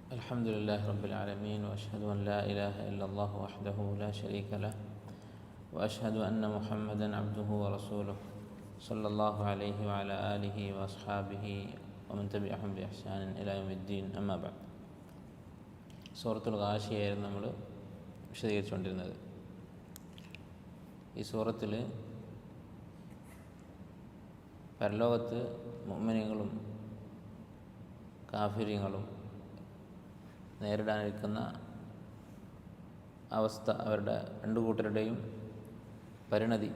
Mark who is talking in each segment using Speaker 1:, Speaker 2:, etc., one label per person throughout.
Speaker 1: الحمد لله رب العالمين وأشهد أن لا إله إلا الله وحده لا شريك له وأشهد أن محمدا عبده ورسوله صلى الله عليه وعلى آله وأصحابه ومن تبعهم بإحسان إلى يوم الدين أما بعد. സൂറത്തുൽ ഗാശിയായിരുന്നു നമ്മൾ വിശദീകരിച്ചുകൊണ്ടിരുന്നത്. ഈ സൂറത്തിൽ പരലോകത്ത് മുഅ്മിനീങ്ങളും കാഫിര്യങ്ങളും നേരിടാനിരിക്കുന്ന അവസ്ഥ, അവരുടെ രണ്ടു കൂട്ടരുടെയും പരിണതി,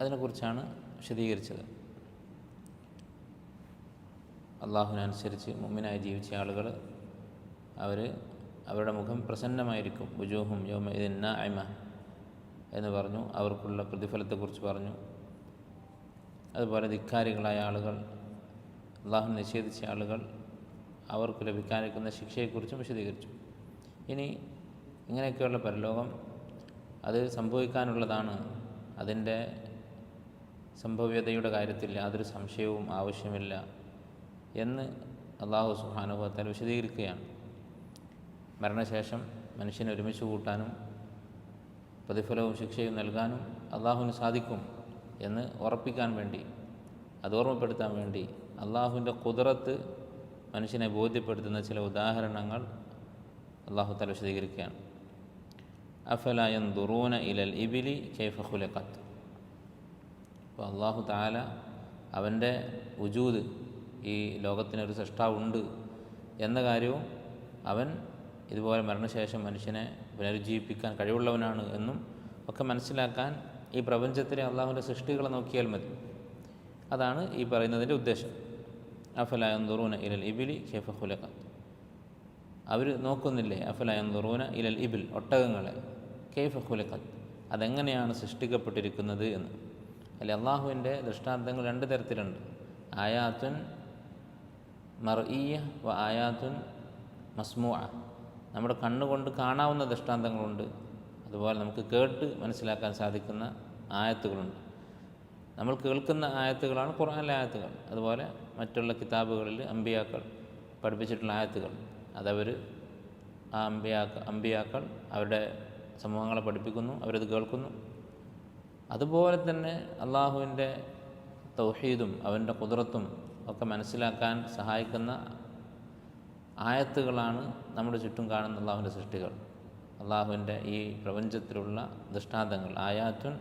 Speaker 1: അതിനെക്കുറിച്ചാണ് വിശദീകരിച്ചത്. അള്ളാഹുവിനനുസരിച്ച് മുഅ്മിനായി ജീവിച്ച ആളുകൾ അവരുടെ മുഖം പ്രസന്നമായിരിക്കും. വുജൂഹും യൗമഇദിൻ നാഇമ എന്ന് പറഞ്ഞു, അവർക്കുള്ള പ്രതിഫലത്തെക്കുറിച്ച് പറഞ്ഞു. അതുപോലെ ധിക്കാരികളായ ആളുകൾ, അള്ളാഹു നിഷേധിച്ച ആളുകൾ, അവർക്ക് ലഭിക്കാനിരിക്കുന്ന ശിക്ഷയെക്കുറിച്ചും വിശദീകരിച്ചു. ഇനി ഇങ്ങനെയൊക്കെയുള്ള പരലോകം അത് സംഭവിക്കാനുള്ളതാണ്. അതിൻ്റെ സംഭവ്യതയുടെ കാര്യത്തിൽ യാതൊരു സംശയവും ആവശ്യമില്ല എന്ന് അള്ളാഹു സുബ്ഹാനഹു വ തആല വിശദീകരിക്കുകയാണ്. മരണശേഷം മനുഷ്യനെ ഒരുമിച്ച് കൂട്ടാനും പ്രതിഫലവും ശിക്ഷയും നൽകാനും അള്ളാഹുവിന് സാധിക്കും എന്ന് ഉറപ്പിക്കാൻ വേണ്ടി, അത് ഓർമ്മപ്പെടുത്താൻ വേണ്ടി അള്ളാഹുവിൻ്റെ ഖുദ്റത്ത് മനുഷ്യനെ ബോധ്യപ്പെടുത്തുന്ന ചില ഉദാഹരണങ്ങൾ അള്ളാഹു തആല വിശദീകരിക്കുകയാണ്. അഫലാ യൻദുറൂന ഇലൽ ഇബിലി കൈഫ ഖുലിഖത്. അപ്പോൾ അള്ളാഹു തആല അവൻ്റെ വുജൂദ്, ഈ ലോകത്തിനൊരു സൃഷ്ടാവുണ്ട് എന്ന കാര്യവും അവൻ ഇതുപോലെ മരണശേഷം മനുഷ്യനെ പുനരുജ്ജീവിപ്പിക്കാൻ കഴിവുള്ളവനാണ് എന്നും ഒക്കെ മനസ്സിലാക്കാൻ ഈ പ്രപഞ്ചത്തിലെ അള്ളാഹുവിൻ്റെ സൃഷ്ടികളെ നോക്കിയാൽ മതി. അതാണ് ഈ പറയുന്നതിൻ്റെ ഉദ്ദേശം. അഫലാ യൻദുറൂന ഇലൽ ഇബിലി കൈഫ ഖുലിഖത്. അവർ നോക്കുന്നില്ലേ, അഫലാ യൻദുറൂന ഇലൽ ഇബിൽ, ഒട്ടകങ്ങളെ, കൈഫ ഖുലിഖത്, അതെങ്ങനെയാണ് സൃഷ്ടിക്കപ്പെട്ടിരിക്കുന്നത് എന്ന്. അല്ലെ, അള്ളാഹുവിൻ്റെ ദൃഷ്ടാന്തങ്ങൾ രണ്ട് തരത്തിലുണ്ട്. ആയാത്തുൻ മർഇയ്യ വ ആയാത്തുൻ മസ്മൂഅ. നമ്മുടെ കണ്ണുകൊണ്ട് കാണാവുന്ന ദൃഷ്ടാന്തങ്ങളുണ്ട്, അതുപോലെ നമുക്ക് കേട്ട് മനസ്സിലാക്കാൻ സാധിക്കുന്ന ആയത്തുകളുണ്ട്. നമ്മൾ കേൾക്കുന്ന ആയത്തുകളാണ് ഖുർആനിലെ ആയത്തുകൾ. അതുപോലെ മറ്റുള്ള കിതാബുകളിൽ അമ്പിയാക്കൾ പഠിപ്പിച്ചിട്ടുള്ള ആയത്തുകൾ, അതവർ ആ അമ്പിയാക്കൾ അവരുടെ സമൂഹങ്ങളെ പഠിപ്പിക്കുന്നു, അവരത് കേൾക്കുന്നു. അതുപോലെ തന്നെ അള്ളാഹുവിൻ്റെ തൗഹീദും അവൻ്റെ ഖുദ്റത്തും ഒക്കെ മനസ്സിലാക്കാൻ സഹായിക്കുന്ന ആയത്തുകളാണ് നമ്മുടെ ചുറ്റും കാണുന്ന അള്ളാഹുവിൻ്റെ സൃഷ്ടികൾ. അള്ളാഹുവിൻ്റെ ഈ പ്രപഞ്ചത്തിലുള്ള ദൃഷ്ടാന്തങ്ങൾ, ആയാത്തുൻ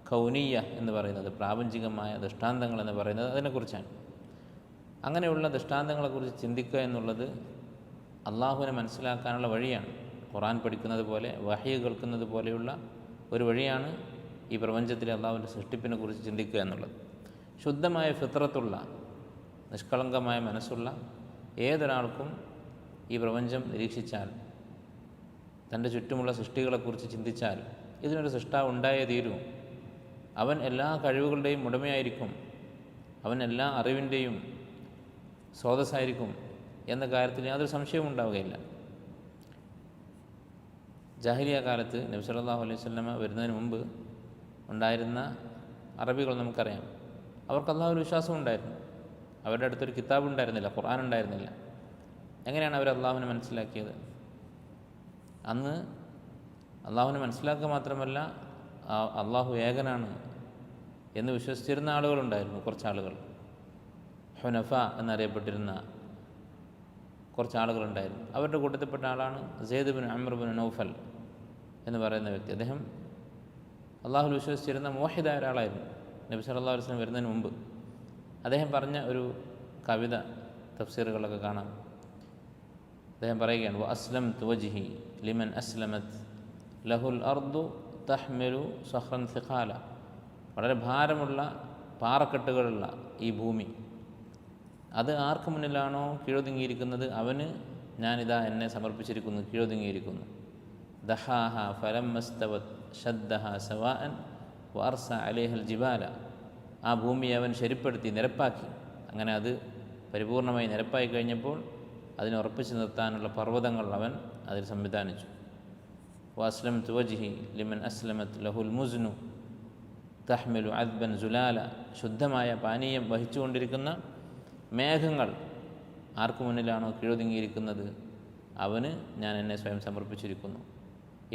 Speaker 1: കൗനിയ എന്ന് പറയുന്നത്, പ്രാപഞ്ചികമായ ദൃഷ്ടാന്തങ്ങൾ എന്ന് പറയുന്നത് അതിനെക്കുറിച്ചാണ്. അങ്ങനെയുള്ള ദൃഷ്ടാന്തങ്ങളെക്കുറിച്ച് ചിന്തിക്കുക എന്നുള്ളത് അള്ളാഹുവിനെ മനസ്സിലാക്കാനുള്ള വഴിയാണ്. ഖുർആൻ പഠിക്കുന്നത് പോലെ, വഹ്യ് കേൾക്കുന്നത് പോലെയുള്ള ഒരു വഴിയാണ് ഈ പ്രപഞ്ചത്തിലെ അള്ളാഹുവിൻ്റെ സൃഷ്ടിപ്പിനെ കുറിച്ച് ചിന്തിക്കുക എന്നുള്ളത്. ശുദ്ധമായ ഫിത്രത്തുള്ള, നിഷ്കളങ്കമായ മനസ്സുള്ള ഏതൊരാൾക്കും ഈ പ്രപഞ്ചം നിരീക്ഷിച്ചാൽ, തൻ്റെ ചുറ്റുമുള്ള സൃഷ്ടികളെക്കുറിച്ച് ചിന്തിച്ചാൽ, ഇതിനൊരു സൃഷ്ടാവ് ഉണ്ടായേ തീരൂ, അവൻ എല്ലാ കഴിവുകളുടെയും ഉടമയായിരിക്കും, അവൻ എല്ലാ അറിവിൻ്റെയും സ്രോതസ്സായിരിക്കും എന്ന കാര്യത്തിൽ യാതൊരു സംശയവും ഉണ്ടാവുകയില്ല. ജാഹിലിയ കാലത്ത് നബി സല്ലല്ലാഹു അലൈഹി വസല്ലമ വരുന്നതിന് മുമ്പ് ഉണ്ടായിരുന്ന അറബികൾ നമുക്കറിയാം. അവർക്ക് അള്ളാഹുവിൽ വിശ്വാസം ഉണ്ടായിരുന്നു. അവരുടെ അടുത്തൊരു കിതാബ് ഉണ്ടായിരുന്നില്ല, ഖുർആൻ ഉണ്ടായിരുന്നില്ല. എങ്ങനെയാണ് അവർ അള്ളാഹുവിനെ മനസ്സിലാക്കിയത്? അന്ന് അള്ളാഹുവിനെ മനസ്സിലാക്കുക മാത്രമല്ല, അള്ളാഹു ഏകനാണ് എന്ന് വിശ്വസിച്ചിരുന്ന ആളുകളുണ്ടായിരുന്നു. കുറച്ചാളുകൾ, ഹുനഫ എന്നറിയപ്പെട്ടിരുന്ന കുറച്ച് ആളുകളുണ്ടായിരുന്നു. അവരുടെ കൂട്ടത്തിൽപ്പെട്ട ആളാണ് Said bin Amr bin Naufal എന്ന് പറയുന്ന വ്യക്തി. അദ്ദേഹം അള്ളാഹുൽ വിശ്വസിച്ചിരുന്ന മോഹിദായ ഒരാളായിരുന്നു. നബി സല്ലല്ലാഹു അലൈഹി വസല്ലം വരുന്നതിന് മുമ്പ് അദ്ദേഹം പറഞ്ഞ ഒരു കവിത, തഫ്സീറുകളൊക്കെ കാണാം. അദ്ദേഹം പറയുകയാണ്, വ അസ്ലംതു വജ്ഹി ലിമൻ അസ്ലമത് ലഹുൽ അർദു തഹ്മിലു സഖ്റൻ സിഖാല. വളരെ ഭാരമുള്ള പാറക്കെട്ടുകളുള്ള ഈ ഭൂമി, അത് ആർക്ക് മുന്നിലാണോ കീഴൊതുങ്ങിയിരിക്കുന്നത് അവന് ഞാനിതാ എന്നെ സമർപ്പിച്ചിരിക്കുന്നു, കീഴൊതുങ്ങിയിരിക്കുന്നു. ദഹാഹ ഫലമ്മസ്തവത് ഷദ്ദഹ സവാഅൻ വഅർസ അലൈഹൽ ജിബാല. ആ ഭൂമിയെ അവൻ ശരിപ്പെടുത്തി, നിരപ്പാക്കി. അങ്ങനെ അത് പരിപൂർണമായി നിരപ്പായി കഴിഞ്ഞപ്പോൾ അതിനെ ഉറപ്പിച്ചു നിർത്താനുള്ള പർവ്വതങ്ങൾ അവൻ അതിൽ സംവിധാനിച്ചു. വഅസ്ലംതു വജ്ഹി ലിമൻ അസ്ലമത് ലഹുൽ മുസ്നു തഹ്മിലു അദ്ബൻ സുലാല. ശുദ്ധമായ പാനീയം വഹിച്ചുകൊണ്ടിരിക്കുന്ന മേഘങ്ങൾ ആർക്കു മുന്നിലാണോ കീഴൊതുങ്ങിയിരിക്കുന്നത് അവന് ഞാൻ എന്നെ സ്വയം സമർപ്പിച്ചിരിക്കുന്നു.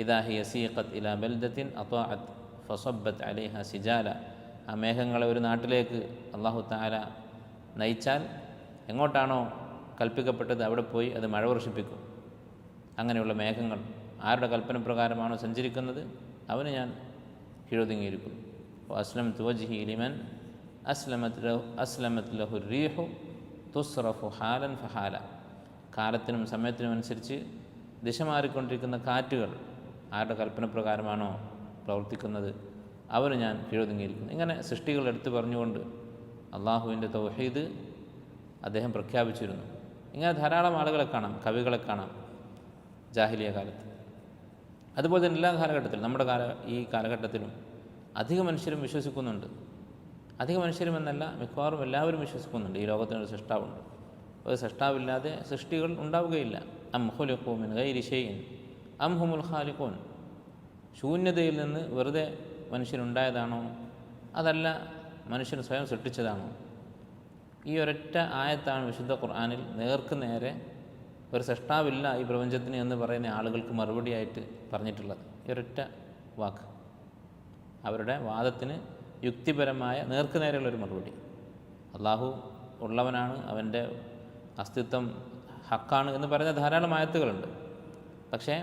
Speaker 1: ഇദാ ഹിയ സീഖത്ത് ഇലാ ബൽദത്തിൻ അത്വാഅത്ത് ഫസബ്ബത്ത് അലൈഹ സിജാല. ആ മേഘങ്ങളെ ഒരു നാട്ടിലേക്ക് അല്ലാഹു തആല നയിച്ചാൽ എങ്ങോട്ടാണോ കൽപ്പിക്കപ്പെട്ടത് അവിടെ പോയി അത് മഴ വർഷിപ്പിക്കും. അങ്ങനെയുള്ള മേഘങ്ങൾ ആരുടെ കൽപ്പന പ്രകാരമാണോ സഞ്ചരിക്കുന്നത് അവന് ഞാൻ കീഴൊതുങ്ങിയിരിക്കുന്നു. അസ്ലമത്ത് വജ്ഹി ലിമൻ അസ്ലമത്ത് ലഹു റീഹു തുസ്റഫു ഹാലൻ ഫഹാല. കാലത്തിനും സമയത്തിനും അനുസരിച്ച് ദിശ മാറിക്കൊണ്ടിരിക്കുന്ന കാറ്റുകൾ ആരുടെ കൽപ്പന പ്രകാരമാണോ പ്രവർത്തിക്കുന്നത് അവന് ഞാൻ കീഴൊതുങ്ങിയിരിക്കുന്നു. ഇങ്ങനെ സൃഷ്ടികൾ എടുത്തു പറഞ്ഞുകൊണ്ട് അള്ളാഹുവിൻ്റെ തൗഹീദ് അദ്ദേഹം പ്രഖ്യാപിച്ചിരുന്നു. ഇങ്ങനെ ധാരാളം ആളുകളെ കാണാം, കവികളെ കാണാം ജാഹിലിയ കാലത്ത്. അതുപോലെ തന്നെ എല്ലാ കാലഘട്ടത്തിലും നമ്മുടെ ഈ കാലഘട്ടത്തിലും അധിക മനുഷ്യരും വിശ്വസിക്കുന്നുണ്ട്. അധിക മനുഷ്യരും എന്നല്ല, മിക്കവാറും എല്ലാവരും വിശ്വസിക്കുന്നുണ്ട് ഈ ലോകത്തിനൊരു സൃഷ്ടാവുണ്ട്. ഒരു സൃഷ്ടാവില്ലാതെ സൃഷ്ടികൾ ഉണ്ടാവുകയില്ല. അം ഖുലിഖൂ മിൻ ഗൈരി ഷൈഇൻ അം ഹുമുൽ ഖാലിഖൂൻ. ശൂന്യതയിൽ നിന്ന് വെറുതെ മനുഷ്യനുണ്ടായതാണോ അതല്ല മനുഷ്യൻ സ്വയം സൃഷ്ടിച്ചതാണോ? ഈ ഒരൊറ്റ ആയത്താണ് വിശുദ്ധ ഖുർആനിൽ നേർക്ക് നേരെ ഒരു സൃഷ്ടാവില്ല ഈ പ്രപഞ്ചത്തിന് എന്ന് പറയുന്ന ആളുകൾക്ക് മറുപടിയായിട്ട് പറഞ്ഞിട്ടുള്ളത്. ഈ ഒരൊറ്റ വാക്ക് അവരുടെ വാദത്തിന് യുക്തിപരമായ നേർക്ക് നേരെയുള്ളൊരു മറുപടി. അള്ളാഹു ഉള്ളവനാണ്, അവൻ്റെ അസ്തിത്വം ഹക്കാണ് എന്ന് പറയുന്ന ധാരാളം ആയത്തുകളുണ്ട്. പക്ഷേ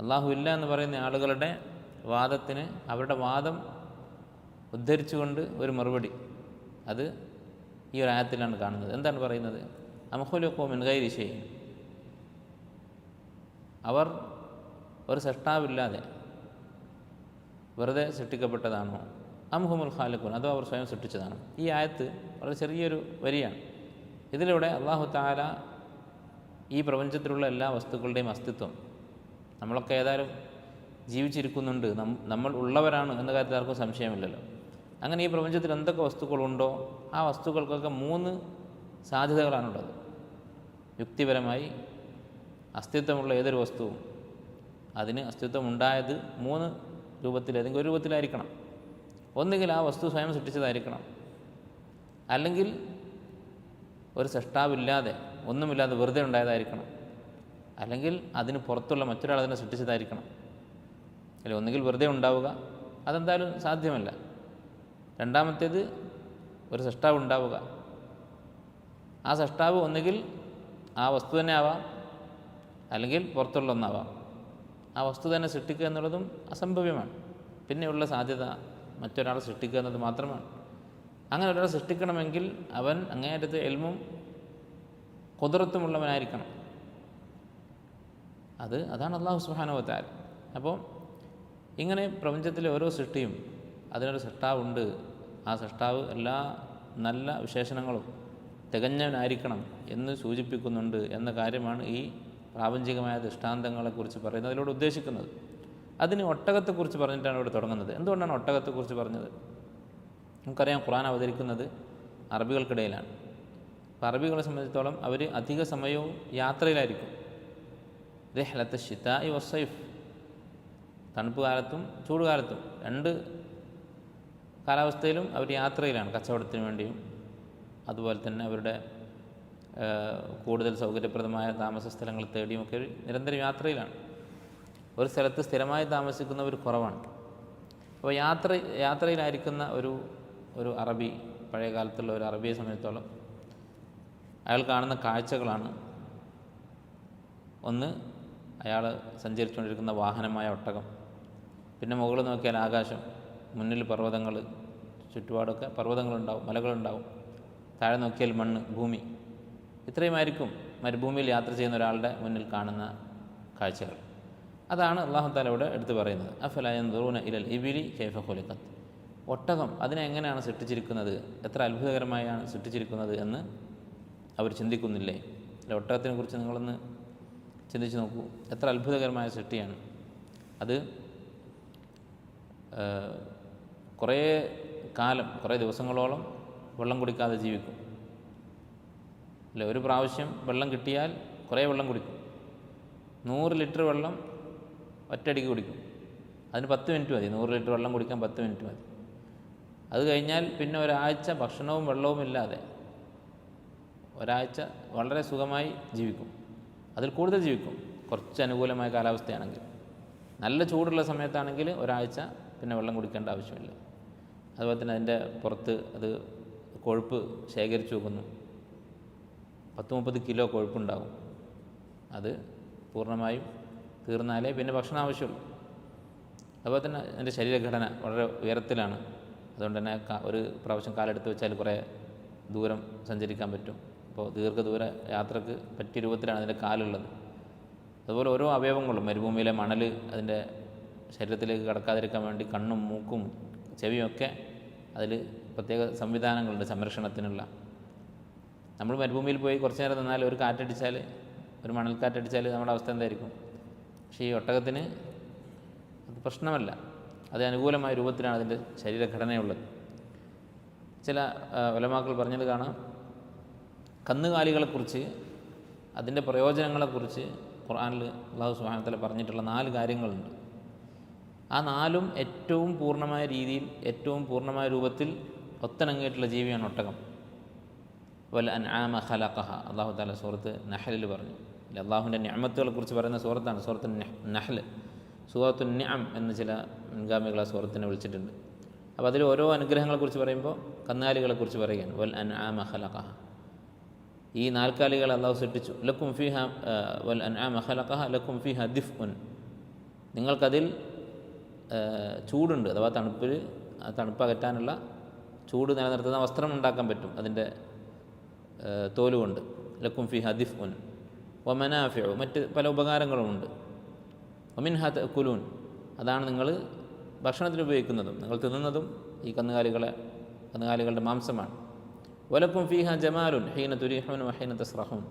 Speaker 1: അള്ളാഹു ഇല്ല എന്ന് പറയുന്ന ആളുകളുടെ വാദത്തിന് അവരുടെ വാദം ഉദ്ധരിച്ചുകൊണ്ട് ഒരു മറുപടി, അത് ഈ ഒരു ആയത്തിലാണ് കാണുന്നത്. എന്താണ് പറയുന്നത്? അം ഖുലിഖൂ മിൻ ഗൈരി ഷൈഇൻ. അവർ ഒരു സൃഷ്ടാവില്ലാതെ വെറുതെ സൃഷ്ടിക്കപ്പെട്ടതാണോ? അം ഹുമുൽ ഖാലിഖൂൻ, അതോ അവർ സ്വയം സൃഷ്ടിച്ചതാണോ? ഈ ആയത്ത് വളരെ ചെറിയൊരു വരിയാണ്. ഇതിലൂടെ അല്ലാഹു തആല ഈ പ്രപഞ്ചത്തിലുള്ള എല്ലാ വസ്തുക്കളുടെയും അസ്തിത്വം, നമ്മളൊക്കെ ഏതായാലും ജീവിച്ചിരിക്കുന്നുണ്ട്, നമ്മൾ ഉള്ളവരാണ് എന്ന കാര്യത്തിൽ ആർക്കും സംശയമില്ലല്ലോ. അങ്ങനെ ഈ പ്രപഞ്ചത്തിൽ എന്തൊക്കെ വസ്തുക്കളുണ്ടോ ആ വസ്തുക്കൾക്കൊക്കെ 3 സാധ്യതകളാണുള്ളത്. യുക്തിപരമായി അസ്തിത്വമുള്ള ഏതൊരു വസ്തുവും അതിന് അസ്തിത്വം ഉണ്ടായത് 3 രൂപത്തിൽ, ഏതെങ്കിലും ഒരു രൂപത്തിലായിരിക്കണം. ഒന്നുകിൽ ആ വസ്തു സ്വയം സൃഷ്ടിച്ചതായിരിക്കണം, അല്ലെങ്കിൽ ഒരു സൃഷ്ടാവില്ലാതെ ഒന്നുമില്ലാതെ വെറുതെ ഉണ്ടായതായിരിക്കണം, അല്ലെങ്കിൽ അതിന് പുറത്തുള്ള മറ്റൊരാൾ അതിനെ സൃഷ്ടിച്ചതായിരിക്കണം. അല്ലെ, ഒന്നുകിൽ വെറുതെ ഉണ്ടാവുക, അതെന്തായാലും സാധ്യമല്ല. രണ്ടാമത്തേത് ഒരു സൃഷ്ടാവ് ഉണ്ടാവുക. ആ സൃഷ്ടാവ് ഒന്നുകിൽ ആ വസ്തു തന്നെ ആവാം, അല്ലെങ്കിൽ പുറത്തുള്ള ഒന്നാവാം. ആ വസ്തു തന്നെ സൃഷ്ടിക്കുക എന്നുള്ളതും അസംഭവ്യമാണ്. പിന്നെയുള്ള സാധ്യത മറ്റൊരാളെ സൃഷ്ടിക്കുക എന്നത് മാത്രമാണ്. അങ്ങനെ ഒരാളെ സൃഷ്ടിക്കണമെങ്കിൽ അവൻ അങ്ങേയറ്റത്തെ ഇൽമും ഖുദ്റത്തുമുള്ളവനായിരിക്കണം. അതാണ് അല്ലാഹു സുബ്ഹാനഹു വ തആല. അപ്പോൾ ഇങ്ങനെ പ്രപഞ്ചത്തിലെ ഓരോ സൃഷ്ടിയും അതിനൊരു സൃഷ്ടാവുണ്ട്. ആ സൃഷ്ടാവ് എല്ലാ നല്ല വിശേഷണങ്ങളും തികഞ്ഞവനായിരിക്കണം എന്ന് സൂചിപ്പിക്കുന്നുണ്ട് എന്ന കാര്യമാണ് ഈ പ്രാപഞ്ചികമായ ദൃഷ്ടാന്തങ്ങളെക്കുറിച്ച് പറയുന്നത് അതിലൂടെ ഉദ്ദേശിക്കുന്നത്. അതിന് ഒട്ടകത്തെക്കുറിച്ച് പറഞ്ഞിട്ടാണ് ഇവിടെ തുടങ്ങുന്നത്. എന്തുകൊണ്ടാണ് ഒട്ടകത്തെക്കുറിച്ച് പറഞ്ഞത്? നമുക്കറിയാം, ഖുർആൻ അവതരിക്കുന്നത് അറബികൾക്കിടയിലാണ്. അപ്പോൾ അറബികളെ സംബന്ധിച്ചിടത്തോളം അവർ അധിക സമയവും യാത്രയിലായിരിക്കും. റിഹ്ലത്ത് ശിതാഇ വസ്സൈഫ്, തണുപ്പ് കാലത്തും ചൂടുകാലത്തും 2 കാലാവസ്ഥയിലും അവർ യാത്രയിലാണ്. കച്ചവടത്തിന് വേണ്ടിയും അതുപോലെ തന്നെ അവരുടെ കൂടുതൽ സൗകര്യപ്രദമായ താമസ സ്ഥലങ്ങൾ തേടിയുമൊക്കെ നിരന്തരം യാത്രയിലാണ്. ഒരു സ്ഥലത്ത് സ്ഥിരമായി താമസിക്കുന്നവർ കുറവാണ്. അപ്പോൾ യാത്രയിലായിരിക്കുന്ന ഒരു അറബി, പഴയ കാലത്തുള്ള ഒരു അറബിയെ സംബന്ധിച്ചിടത്തോളം അയാൾ കാണുന്ന കാഴ്ചകളാണ്. ഒന്ന്, അയാൾ സഞ്ചരിച്ചുകൊണ്ടിരിക്കുന്ന വാഹനമായ ഒട്ടകം. പിന്നെ മുകളിൽ നോക്കിയാൽ ആകാശം, മുന്നിൽ പർവ്വതങ്ങൾ, ചുറ്റുപാടൊക്കെ പർവ്വതങ്ങളുണ്ടാവും, മലകളുണ്ടാവും. താഴെ നോക്കിയാൽ മണ്ണ്, ഭൂമി. ഇത്രയുമായിരിക്കും മരുഭൂമിയിൽ യാത്ര ചെയ്യുന്ന ഒരാളുടെ മുന്നിൽ കാണുന്ന കാഴ്ചകൾ. അതാണ് അല്ലാഹു തആല ഇവിടെ എടുത്തു പറയുന്നത്. അഫലാ യൻദുറൂന ഇലൽ ഇബിലി കൈഫ ഖുലിഖത്. ഒട്ടകം അതിനെ എങ്ങനെയാണ് സൃഷ്ടിച്ചിരിക്കുന്നത്, എത്ര അത്ഭുതകരമായാണ് സൃഷ്ടിച്ചിരിക്കുന്നത് എന്ന് അവർ ചിന്തിക്കുന്നില്ലേ? അല്ല, ഒട്ടകത്തിനെ കുറിച്ച് നിങ്ങളൊന്ന് ചിന്തിച്ച് നോക്കൂ. എത്ര അത്ഭുതകരമായ സൃഷ്ടിയാണ് അത്. കുറേ കാലം, കുറേ ദിവസങ്ങളോളം വെള്ളം കുടിക്കാതെ ജീവിക്കും. അല്ല, ഒരു പ്രാവശ്യം വെള്ളം കിട്ടിയാൽ കുറേ വെള്ളം കുടിക്കും. 100 ലിറ്റർ വെള്ളം ഒറ്റയടിക്ക് കുടിക്കും. അതിന് 10 മിനിറ്റ് മതി. 100 ലിറ്റർ വെള്ളം കുടിക്കാൻ 10 മിനിറ്റ് മതി. അത് കഴിഞ്ഞാൽ പിന്നെ ഒരാഴ്ച ഭക്ഷണവും വെള്ളവും ഇല്ലാതെ ഒരാഴ്ച വളരെ സുഖമായി ജീവിക്കും, അതിൽ കൂടുതൽ ജീവിക്കും കുറച്ച് അനുകൂലമായ കാലാവസ്ഥയാണെങ്കിൽ. നല്ല ചൂടുള്ള സമയത്താണെങ്കിൽ ഒരാഴ്ച പിന്നെ വെള്ളം കുടിക്കേണ്ട ആവശ്യമില്ല. അതുപോലെ തന്നെ അതിൻ്റെ പുറത്ത് അത് കൊഴുപ്പ് ശേഖരിച്ചു വെക്കുന്നു. 10-30 കിലോ കൊഴുപ്പുണ്ടാകും. അത് പൂർണ്ണമായും തീർന്നാലേ പിന്നെ ഭക്ഷണം ആവശ്യമുള്ളൂ. അതുപോലെ തന്നെ എൻ്റെ ശരീരഘടന വളരെ ഉയരത്തിലാണ്. അതുകൊണ്ട് തന്നെ ഒരു പ്രാവശ്യം കാലെടുത്ത് വെച്ചാൽ കുറേ ദൂരം സഞ്ചരിക്കാൻ പറ്റും. അപ്പോൾ ദീർഘദൂര യാത്രക്ക് പറ്റിയ രൂപത്തിലാണ് അതിൻ്റെ കാലുള്ളത്. അതുപോലെ ഓരോ അവയവങ്ങളും മരുഭൂമിയിലെ മണൽ അതിൻ്റെ ശരീരത്തിലേക്ക് കടക്കാതിരിക്കാൻ വേണ്ടി കണ്ണും മൂക്കും ചെവിയൊക്കെ അതിൽ പ്രത്യേക സംവിധാനങ്ങളുണ്ട് സംരക്ഷണത്തിനുള്ള. നമ്മൾ മരുഭൂമിയിൽ പോയി കുറച്ച് നേരം നിന്നാൽ ഒരു കാറ്റടിച്ചാൽ, ഒരു മണൽക്കാറ്റടിച്ചാൽ നമ്മുടെ അവസ്ഥ എന്തായിരിക്കും? പക്ഷേ ഈ ഒട്ടകത്തിന് അത് പ്രശ്നമല്ല. അത് അനുകൂലമായ രൂപത്തിലാണ് അതിൻ്റെ ശരീരഘടനയുള്ളത്. ചില ഉലമാക്കൾ പറഞ്ഞത് കാണാം, കന്നുകാലികളെക്കുറിച്ച് അതിൻ്റെ പ്രയോജനങ്ങളെക്കുറിച്ച് ഖുർആനിൽ അല്ലാഹു സുബ്ഹാനഹു വ തആല പറഞ്ഞിട്ടുള്ള 4 കാര്യങ്ങളുണ്ട്. ആ 4ഉം ഏറ്റവും പൂർണ്ണമായ രീതിയിൽ, ഏറ്റവും പൂർണ്ണമായ രൂപത്തിൽ ഒത്തണങ്ങിയിട്ടുള്ള ജീവിയാണ് ഒട്ടകം. വൽ അൻആമ ഖലഖഹ, അല്ലാഹു തആല സൂറത്ത് നഹ്ലിൽ പറഞ്ഞു. അല്ലാഹുവിൻ്റെ നിഅമത്തുകളെ കുറിച്ച് പറയുന്ന സൂറത്താണ് സൂറത്ത് നഹ്ൽ. സൂറത്തു നിഅം എന്ന് ചില മുൻഗാമികൾ ആ സൂറത്തിനെ വിളിച്ചിട്ടുണ്ട്. അപ്പോൾ അതിൽ ഓരോ അനുഗ്രഹങ്ങളെക്കുറിച്ച് പറയുമ്പോൾ കന്നുകാലികളെക്കുറിച്ച് പറയുകയാണ്. വൽ അൻആമ ഖലഖഹ, ഈ 4 കാലികളെ അല്ലാഹു സൃഷ്ടിച്ചു. ലക്കും ഫീഹ വൽ അൻആമ ഖലഖഹ ലക്കും ഫീഹ ദിഫ്ഉൻ, നിങ്ങൾക്കതിൽ ചൂടുണ്ട്, അഥവാ തണുപ്പ് അകറ്റാനുള്ള ചൂട് നിലനിർത്തുന്ന വസ്ത്രം ഉണ്ടാക്കാൻ പറ്റും അതിൻ്റെ തോലുകൊണ്ട്. ലക്കും ഫീഹ ദിഫ്ഉൻ വ മനാഫിഉ, മറ്റ് പല ഉപകാരങ്ങളുമുണ്ട്. വമിൻഹ തഅകുലൂൻ, അതാണ് നിങ്ങൾ ഭക്ഷണത്തിന് ഉപയോഗിക്കുന്നതും നിങ്ങൾ തിന്നുന്നതും ഈ കന്നുകാലികളുടെ മാംസമാണ്. വലക്കും ഫീഹ ജമാലുൻ ഹീന തുരീഹൂൻ വഹീന തസ്റഹൂൻ,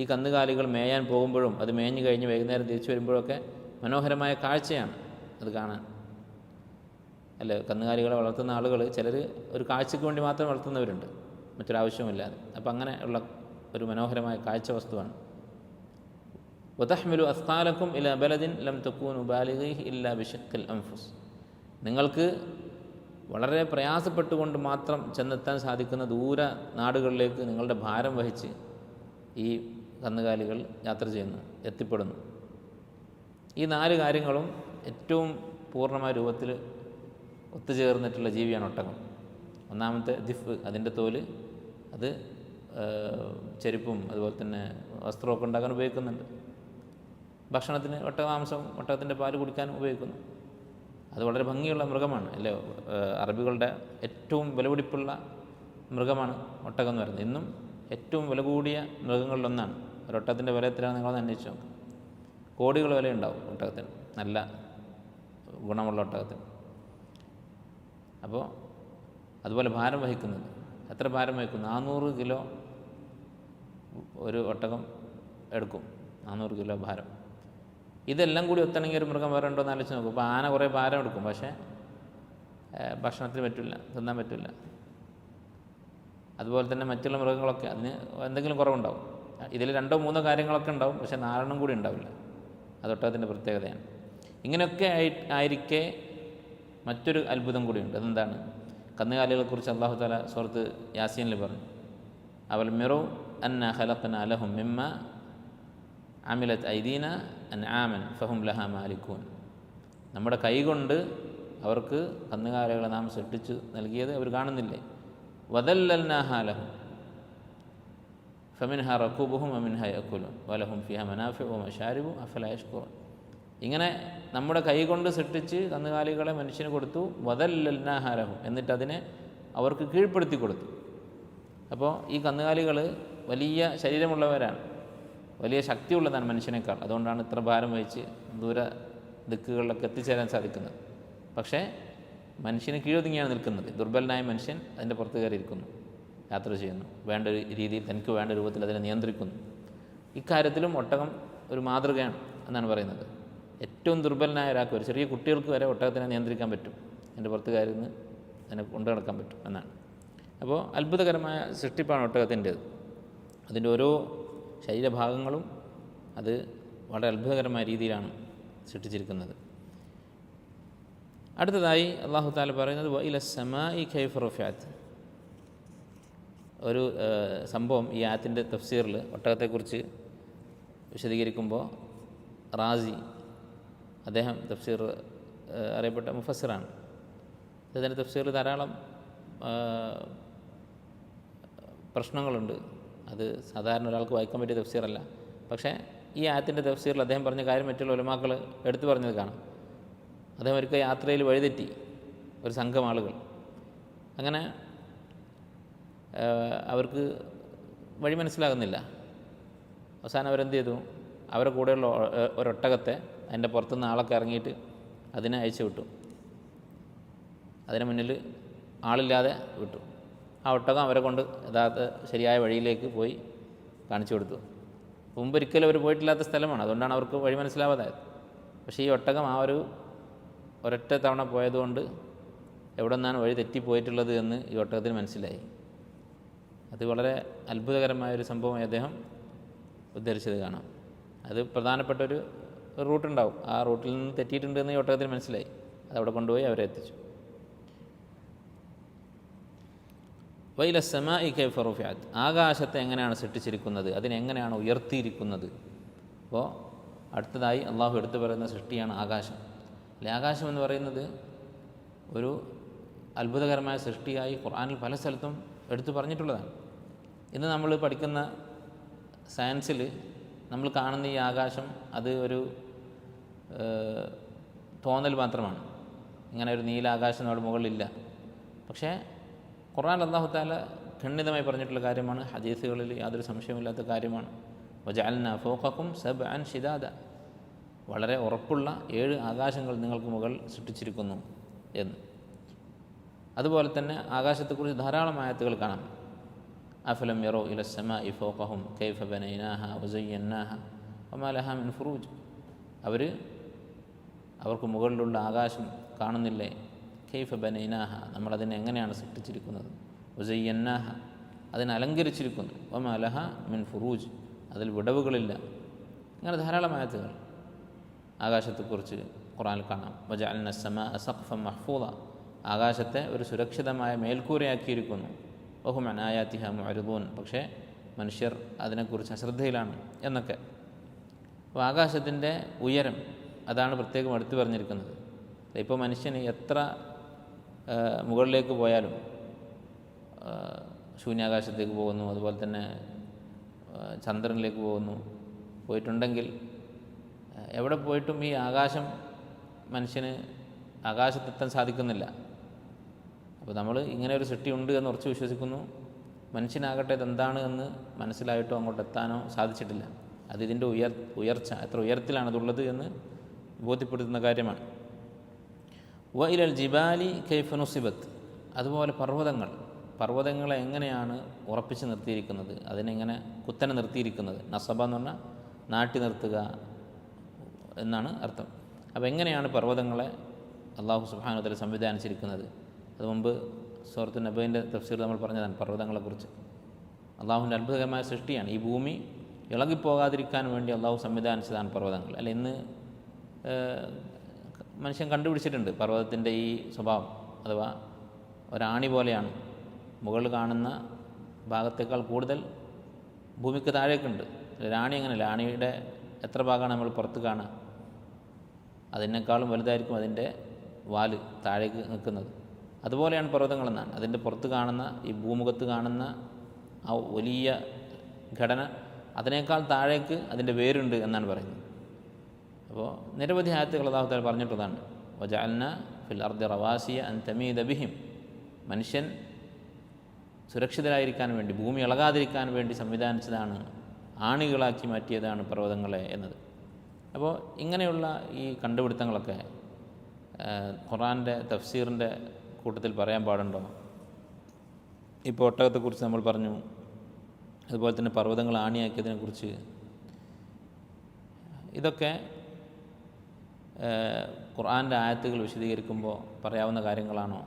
Speaker 1: ഈ കന്നുകാലികൾ മേയാൻ പോകുമ്പോഴും അത് മേഞ്ഞു കഴിഞ്ഞ് വൈകുന്നേരം തിരിച്ചു വരുമ്പോഴൊക്കെ മനോഹരമായ കാഴ്ചയാണ് അത് കാണാൻ. അല്ലേ, കന്നുകാലികളെ വളർത്തുന്ന ആളുകൾ ചിലർ ഒരു കാഴ്ചയ്ക്ക് വേണ്ടി മാത്രം വളർത്തുന്നവരുണ്ട്, മറ്റൊരാവശ്യവുമില്ലാതെ. അപ്പം അങ്ങനെ ഉള്ള ഒരു മനോഹരമായ കാഴ്ച വസ്തുവാണ്. വതഹ്മിലു അസ്ഖാലക്കും ഇലാ ബലദിൻ ലം തകൂനു ബാലിഗീഹി ഇല്ലാ ബിശഖ്ഖിൽ അൻഫുസ്, നിങ്ങൾക്ക് വളരെ പ്രയാസപ്പെട്ടുകൊണ്ട് മാത്രം ചെന്നെത്താൻ സാധിക്കുന്ന ദൂര നാടുകളിലേക്ക് നിങ്ങളുടെ ഭാരം വഹിച്ച് ഈ കന്നുകാലികൾ യാത്ര ചെയ്യുന്നു, എത്തിപ്പെടുന്നു. ഈ 4 കാര്യങ്ങളും ഏറ്റവും പൂർണ്ണമായ രൂപത്തിൽ ഒത്തുചേർന്നിട്ടുള്ള ജീവിയാണ് ഒട്ടകം. ഒന്നാമത്തെ ദിഫ്, അതിൻ്റെ തോല്, അത് ചെരുപ്പും അതുപോലെ തന്നെ വസ്ത്രമൊക്കെ ഉണ്ടാക്കാൻ ഉപയോഗിക്കുന്നുണ്ട്. ഭക്ഷണത്തിന് ഒട്ടകമാംസം, ഒട്ടകത്തിൻ്റെ പാല് കുടിക്കാൻ ഉപയോഗിക്കുന്നു. അത് വളരെ ഭംഗിയുള്ള മൃഗമാണ്, അല്ലേ? അറബികളുടെ ഏറ്റവും വിലപിടിപ്പുള്ള മൃഗമാണ് ഒട്ടകം എന്ന് പറയുന്നത്. ഇന്നും ഏറ്റവും വില കൂടിയ മൃഗങ്ങളിലൊന്നാണ്. ഒരൊട്ടകത്തിൻ്റെ വില എത്രയാണെന്ന് നിങ്ങളൊന്ന് അന്വേഷിച്ച് നോക്കാം. കോടികൾ വിലയുണ്ടാവും ഒട്ടകത്തിന്, നല്ല ഗുണമുള്ള ഒട്ടകത്തിന്. അപ്പോൾ അതുപോലെ ഭാരം വഹിക്കുന്നത്, എത്ര ഭാരം വഹിക്കുന്നു? 400 കിലോ ഒരു ഒട്ടകം എടുക്കും, 400 കിലോ ഭാരം. ഇതെല്ലാം കൂടി ഒത്തണമെങ്കിൽ ഒരു മൃഗം വേറെ ഉണ്ടോ എന്ന് ആലോചിച്ച് നോക്കും. ഇപ്പോൾ ആന കുറേ ഭാരം എടുക്കും, പക്ഷേ ഭക്ഷണത്തിന് പറ്റില്ല, തിന്നാൻ പറ്റില്ല. അതുപോലെ തന്നെ മറ്റുള്ള മൃഗങ്ങളൊക്കെ അതിന് എന്തെങ്കിലും കുറവുണ്ടാവും. ഇതിൽ 2-3 കാര്യങ്ങളൊക്കെ ഉണ്ടാവും, പക്ഷേ 4 കൂടി ഉണ്ടാവില്ല. അത് ഒട്ടകത്തിൻ്റെ പ്രത്യേകതയാണ്. ഇങ്ങനെയൊക്കെ ആയിരിക്കെ മറ്റൊരു അത്ഭുതം കൂടിയുണ്ട്. അതെന്താണ്? കന്നുകാലികളെക്കുറിച്ച് അല്ലാഹു തആല സൂറത്ത് യാസീനിൽ പറഞ്ഞു, അവൽ മിറു അന്നാ ഖലഖ്നാ ലഹും മിമ്മ അമിലത് ഐദീന അൻആമൻ ഫഹും ലഹാ മാലികൂൻ, നമ്മുടെ കൈകൊണ്ട് അവർക്ക് കന്നുകാലികളെ നാം സൃഷ്ടിച്ചു നൽകിയത് അവർ കാണുന്നില്ലേ? വദല്ലൽനാഹാ ലഹും ഫമിൻഹാ റകൂബുഹും വമിൻഹാ യഅകുലൂൻ വലഹും ഫീഹാ മനാഫിഉ വമശാരിബു അഫലാ യശ്കുറൂൻ. ഇങ്ങനെ നമ്മുടെ കൈകൊണ്ട് സൃഷ്ടിച്ച് കന്നുകാലികളെ മനുഷ്യന് കൊടുത്തു. വദല്ലൽനാഹാ ലഹും, എന്നിട്ട് അതിനെ അവർക്ക് കീഴ്പ്പെടുത്തി കൊടുത്തു. അപ്പോൾ ഈ കന്നുകാലികൾ വലിയ ശരീരമുള്ളവരാണ്, വലിയ ശക്തിയുള്ളതാണ് മനുഷ്യനേക്കാൾ. അതുകൊണ്ടാണ് ഇത്ര ഭാരം വഹിച്ച് ദൂര ദിക്കുകളിലൊക്കെ എത്തിച്ചേരാൻ സാധിക്കുന്നത്. പക്ഷേ മനുഷ്യന് കീഴൊതുങ്ങിയാണ് നിൽക്കുന്നത്. ദുർബലനായ മനുഷ്യൻ അതിൻ്റെ പുറത്ത് കയറിയിരിക്കുന്നു, യാത്ര ചെയ്യുന്നു, വേണ്ട രീതിയിൽ തനിക്ക് വേണ്ട രൂപത്തിൽ അതിനെ നിയന്ത്രിക്കുന്നു. ഇക്കാര്യത്തിലും ഒട്ടകം ഒരു മാതൃകയാണ് എന്നാണ് പറയുന്നത്. ഏറ്റവും ദുർബലനായ ഒരാൾക്ക്, ഒരു ചെറിയ കുട്ടികൾക്ക് വരെ ഒട്ടകത്തിനെ നിയന്ത്രിക്കാൻ പറ്റും, അതിൻ്റെ പുറത്ത് കയറുന്ന അതിനെ കൊണ്ടു നടക്കാൻ പറ്റും എന്നാണ്. അപ്പോൾ അത്ഭുതകരമായ സൃഷ്ടിപ്പാണ് ഒട്ടകത്തിൻ്റേത്. അതിൻ്റെ ഓരോ ശരീരഭാഗങ്ങളും അത് വളരെ അത്ഭുതകരമായ രീതിയിലാണ് സൃഷ്ടിച്ചിരിക്കുന്നത്. അടുത്തതായി അല്ലാഹു തആല പറയുന്നത് വഇല സമാഇ കൈഫ റുഫിഅത്, ഒരു സംഭവം ഈ ആയത്തിൻ്റെ തഫ്സീറിൽ ഒട്ടകത്തെക്കുറിച്ച് വിശദീകരിക്കുമ്പോൾ റാസി, അദ്ദേഹം തഫ്സീർ അറിയപ്പെട്ട മുഫസ്സിറാണ്. അദ്ദേഹത്തിൻ്റെ തഫ്സീറിൽ ധാരാളം പ്രശ്നങ്ങളുണ്ട്. അത് സാധാരണ ഒരാൾക്ക് വായിക്കാൻ പറ്റിയ തഫ്സീറല്ല. പക്ഷേ ഈ ആയത്തിൻ്റെ തഫ്സീറിൽ അദ്ദേഹം പറഞ്ഞ കാര്യം മറ്റുള്ള ഉലമാക്കൾ എടുത്തു പറഞ്ഞത് കാണാം. അദ്ദേഹം ഒരിക്കൽ യാത്രയിൽ വഴിതെറ്റി ഒരു സംഘം ആളുകൾ. അങ്ങനെ അവർക്ക് വഴി മനസ്സിലാകുന്നില്ല. അവസാനം അവരെന്ത് ചെയ്തു, അവരുടെ കൂടെയുള്ള ഒരൊട്ടകത്തെ അതിൻ്റെ പുറത്തുനിന്ന് ആളൊക്കെ ഇറങ്ങിയിട്ട് അതിനെ അയച്ചു വിട്ടു. അതിന് മുന്നിൽ ആളില്ലാതെ വിട്ടു. ആ ഒട്ടകം അവരെ കൊണ്ട് യഥാർത്ഥ ശരിയായ വഴിയിലേക്ക് പോയി കാണിച്ചു കൊടുത്തു. മുമ്പൊരിക്കലും അവർ പോയിട്ടില്ലാത്ത സ്ഥലമാണ്, അതുകൊണ്ടാണ് അവർക്ക് വഴി മനസ്സിലാവാതായത്. പക്ഷേ ഈ ഒട്ടകം ആ ഒരൊറ്റ തവണ പോയതുകൊണ്ട് എവിടെ നിന്നാണ് വഴി തെറ്റിപ്പോയിട്ടുള്ളത് എന്ന് ഈ ഒട്ടകത്തിന് മനസ്സിലായി. അത് വളരെ അത്ഭുതകരമായൊരു സംഭവമായി അദ്ദേഹം ഉദ്ധരിച്ചത് കാണാം. അത് പ്രധാനപ്പെട്ടൊരു റൂട്ടുണ്ടാവും, ആ റൂട്ടിൽ നിന്ന് തെറ്റിയിട്ടുണ്ട് എന്ന് ഈ ഒട്ടകത്തിന് മനസ്സിലായി. അതവിടെ കൊണ്ടുപോയി അവരെ എത്തിച്ചു. വൈല സമാഇ കൈഫ റുഫിഅത്, ആകാശത്തെ എങ്ങനെയാണ് സൃഷ്ടിച്ചിരിക്കുന്നത്, അതിനെങ്ങനെയാണ് ഉയർത്തിയിരിക്കുന്നത്. അപ്പോൾ അടുത്തതായി അള്ളാഹു എടുത്തു പറയുന്ന സൃഷ്ടിയാണ് ആകാശം. അല്ലെ, ആകാശം എന്ന് പറയുന്നത് ഒരു അത്ഭുതകരമായ സൃഷ്ടിയായി ഖുർആനിൽ പല സ്ഥലത്തും എടുത്തു പറഞ്ഞിട്ടുള്ളതാണ്. ഇന്ന് നമ്മൾ പഠിക്കുന്ന സയൻസിൽ നമ്മൾ കാണുന്ന ഈ ആകാശം അത് ഒരു തോന്നൽ മാത്രമാണ്. ഇങ്ങനെ ഒരു നീല ആകാശം നമ്മുടെ മുകളിലില്ല. പക്ഷേ ഖുർആൻ അല്ലാഹു തആല ഖണ്ഡിതമായി പറഞ്ഞിട്ടുള്ള കാര്യമാണ്, ഹദീസുകളിൽ യാതൊരു സംശയമില്ലാത്ത കാര്യമാണ്. വജഅൽനാ ഫൗഖക്കും സബ്അൻ ശിദാദ, വളരെ ഉറപ്പുള്ള 7 ആകാശങ്ങൾ നിങ്ങൾക്ക് മുകൾ സൃഷ്ടിച്ചിരിക്കുന്നു എന്ന്. അതുപോലെ തന്നെ ആകാശത്തെക്കുറിച്ച് ധാരാളം ആയത്തുകൾ കാണാം. അഫലം യറൗ ഇല സ്സമാഇ ഫൗഖഹും കൈഫ ബനൈനാഹ വസയ്യനാഹ വമാ ലഹാ മിൻ ഫുറൂജ്, അവർക്ക് മുകളിലുള്ള ആകാശം കാണുന്നില്ലേ? കൈഫ ബനൈനാഹ, നമ്മളതിനെ എങ്ങനെയാണ് സൃഷ്ടിച്ചിരിക്കുന്നത്. വസയ്യനാഹ, അതിനെ അലങ്കരിച്ചിരിക്കുന്നു. വമാ ലഹാ മിൻ ഫുറൂജ്, അതിൽ വിടവുകളില്ല. അങ്ങനെ ധാരാളം ആയത്തുകൾ ആകാശത്തെക്കുറിച്ച് ഖുർആനിൽ കാണാം. വജഅൽന സ്സമാഅ സഖ്ഫൻ മഹ്ഫൂള, ആകാശത്തെ ഒരു സുരക്ഷിതമായ മേൽക്കൂരയാക്കിയിരിക്കുന്നു. വഹും അൻ ആയാതിഹ മുഅ്രിദൂൻ, പക്ഷേ മനുഷ്യർ അതിനെക്കുറിച്ച് അശ്രദ്ധയിലാണ് എന്നൊക്കെ. അപ്പോൾ ആകാശത്തിൻ്റെ ഉയരം അതാണ് പ്രത്യേകം എടുത്തു പറഞ്ഞിരിക്കുന്നത്. ഇപ്പോൾ മനുഷ്യന് എത്ര മുകളിലേക്ക് പോയാലും, ശൂന്യാകാശത്തേക്ക് പോകുന്നു, അതുപോലെ തന്നെ ചന്ദ്രനിലേക്ക് പോയിട്ടുണ്ടെങ്കിൽ എവിടെ പോയിട്ടും ഈ ആകാശം മനുഷ്യന് ആകാശത്തെത്താൻ സാധിക്കുന്നില്ല. അപ്പോൾ നമ്മൾ ഇങ്ങനെ ഒരു സൃഷ്ടി ഉണ്ട് എന്ന് ഉറച്ചു വിശ്വസിക്കുന്നു. മനുഷ്യനാകട്ടെ ഇതെന്താണ് എന്ന് മനസ്സിലായിട്ടോ അങ്ങോട്ട് എത്താനോ സാധിച്ചിട്ടില്ല. അതിതിൻ്റെ ഉയർച്ച എത്ര ഉയരത്തിലാണ് അതുള്ളത് എന്ന് ബോധ്യപ്പെടുത്തുന്ന കാര്യമാണ്. വ ഇലൽ ജിബാലി കൈഫ നുസിബത്ത്, അതുപോലെ പർവ്വതങ്ങളെ എങ്ങനെയാണ് ഉറപ്പിച്ച് നിർത്തിയിരിക്കുന്നത്, അതിനെങ്ങനെ കുത്തനെ നിർത്തിയിരിക്കുന്നത്. നസബ എന്ന് പറഞ്ഞാൽ നാട്ടി നിർത്തുക എന്നാണ് അർത്ഥം. അപ്പോൾ എങ്ങനെയാണ് പർവ്വതങ്ങളെ അള്ളാഹു സുബ്ഹാനഹു വ തആല സംവിധാനിച്ചിരിക്കുന്നത്. അത് മുമ്പ് സൂറത്തുൻ നബയിൻ്റെ തഫ്സീർ നമ്മൾ പറഞ്ഞതാണ്. പർവ്വതങ്ങളെക്കുറിച്ച് അള്ളാഹുവിൻ്റെ അത്ഭുതകരമായ സൃഷ്ടിയാണ്. ഈ ഭൂമി ഇളകിപ്പോകാതിരിക്കാൻ വേണ്ടി അള്ളാഹു സംവിധാനിച്ചതാണ് പർവ്വതങ്ങൾ. അല്ല, ഇന്ന് മനുഷ്യൻ കണ്ടുപിടിച്ചിട്ടുണ്ട് പർവ്വതത്തിൻ്റെ ഈ സ്വഭാവം. അഥവാ ഒരാണി പോലെയാണ്, മുകളിൽ കാണുന്ന ഭാഗത്തേക്കാൾ കൂടുതൽ ഭൂമിക്ക് താഴേക്കുണ്ട്. ഒരാണി അങ്ങനെയല്ല, ആണിയുടെ എത്ര ഭാഗമാണ് നമ്മൾ പുറത്ത് കാണുക, അതിനേക്കാളും വലുതായിരിക്കും അതിൻ്റെ വാല് താഴേക്ക് നിൽക്കുന്നത്. അതുപോലെയാണ് പർവ്വതങ്ങളെന്നാണ്. അതിൻ്റെ പുറത്ത് കാണുന്ന, ഈ ഭൂമുഖത്ത് കാണുന്ന ആ വലിയ ഘടന, അതിനേക്കാൾ താഴേക്ക് അതിൻ്റെ വേരുണ്ട് എന്നാണ് പറയുന്നത്. അപ്പോൾ നിരവധി ആയത്തുകൾ അല്ലാഹു തആല പറഞ്ഞിട്ടുള്ളതാണ്. വജഅൽന ഫിൽ അർദി റവാസിയ അൻ തമീദ ബിഹിം, മനുഷ്യൻ സുരക്ഷിതരായിരിക്കാൻ വേണ്ടി, ഭൂമി ഇളകാതിരിക്കാൻ വേണ്ടി സംവിധാനിച്ചതാണ്, ആണികളാക്കി മാറ്റിയതാണ് പർവ്വതങ്ങളെ എന്നത്. അപ്പോൾ ഇങ്ങനെയുള്ള ഈ കണ്ടുപിടുത്തങ്ങളൊക്കെ ഖുർആൻ്റെ തഫ്സീറിൻ്റെ കൂട്ടത്തിൽ പറയാൻ പാടുണ്ടോ? ഇപ്പോൾ ഒട്ടകത്തെക്കുറിച്ച് നമ്മൾ പറഞ്ഞു, അതുപോലെ തന്നെ പർവ്വതങ്ങൾ ആണിയാക്കിയതിനെക്കുറിച്ച്. ഇതൊക്കെ ഖുർആൻ്റെ ആയത്തുകൾ വിശദീകരിക്കുമ്പോൾ പറയാവുന്ന കാര്യങ്ങളാണോ?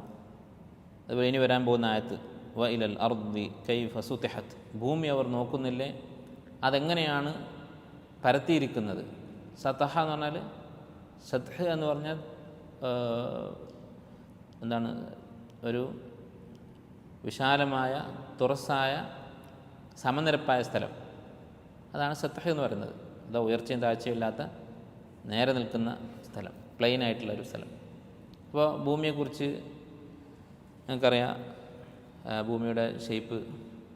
Speaker 1: അതുപോലെ ഇനി വരാൻ പോകുന്ന ആയത്ത് വ ഇലൽ അർദി കൈഫ സുതിഹത്, ഭൂമി അവർ നോക്കുന്നില്ലേ അതെങ്ങനെയാണ് പരത്തിയിരിക്കുന്നത്. സതഹ എന്ന് പറഞ്ഞാൽ, സത്ഹ് എന്ന് പറഞ്ഞാൽ എന്താണ്, ഒരു വിശാലമായ തുറസായ സമനിരപ്പായ സ്ഥലം, അതാണ് സത്ഹ് എന്ന് പറയുന്നത്. അതാ ഉയർച്ചയും താഴ്ചയും ഇല്ലാത്ത നേരെ നിൽക്കുന്ന സ്ഥലം, പ്ലെയിൻ ആയിട്ടുള്ളൊരു സ്ഥലം. അപ്പോൾ ഭൂമിയെക്കുറിച്ച് നിങ്ങൾക്കറിയാം, ഭൂമിയുടെ ഷേപ്പ്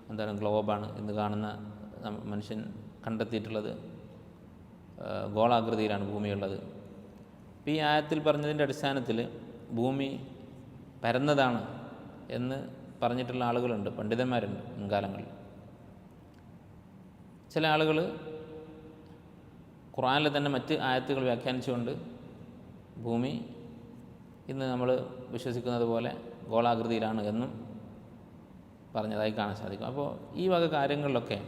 Speaker 1: എന്താണ്, ഗ്ലോബാണ്. ഇന്ന് കാണുന്ന മനുഷ്യൻ കണ്ടെത്തിയിട്ടുള്ളത് ഗോളാകൃതിയിലാണ് ഭൂമിയുള്ളത്. ഇപ്പോൾ ഈ ആയത്തിൽ പറഞ്ഞതിൻ്റെ അടിസ്ഥാനത്തിൽ ഭൂമി പരന്നതാണ് എന്ന് പറഞ്ഞിട്ടുള്ള ആളുകളുണ്ട്, പണ്ഡിതന്മാരുണ്ട് മുൻകാലങ്ങളിൽ. ചില ആളുകൾ ഖുർആനിലെ തന്നെ മറ്റ് ആയത്തുകൾ വ്യാഖ്യാനിച്ചുകൊണ്ട് ഭൂമി ഇന്ന് നമ്മൾ വിശ്വസിക്കുന്നത് പോലെ ഗോളാകൃതിയിലാണ് എന്നും പറഞ്ഞതായി കാണാൻ സാധിക്കും. അപ്പോൾ ഈ വക കാര്യങ്ങളിലൊക്കെ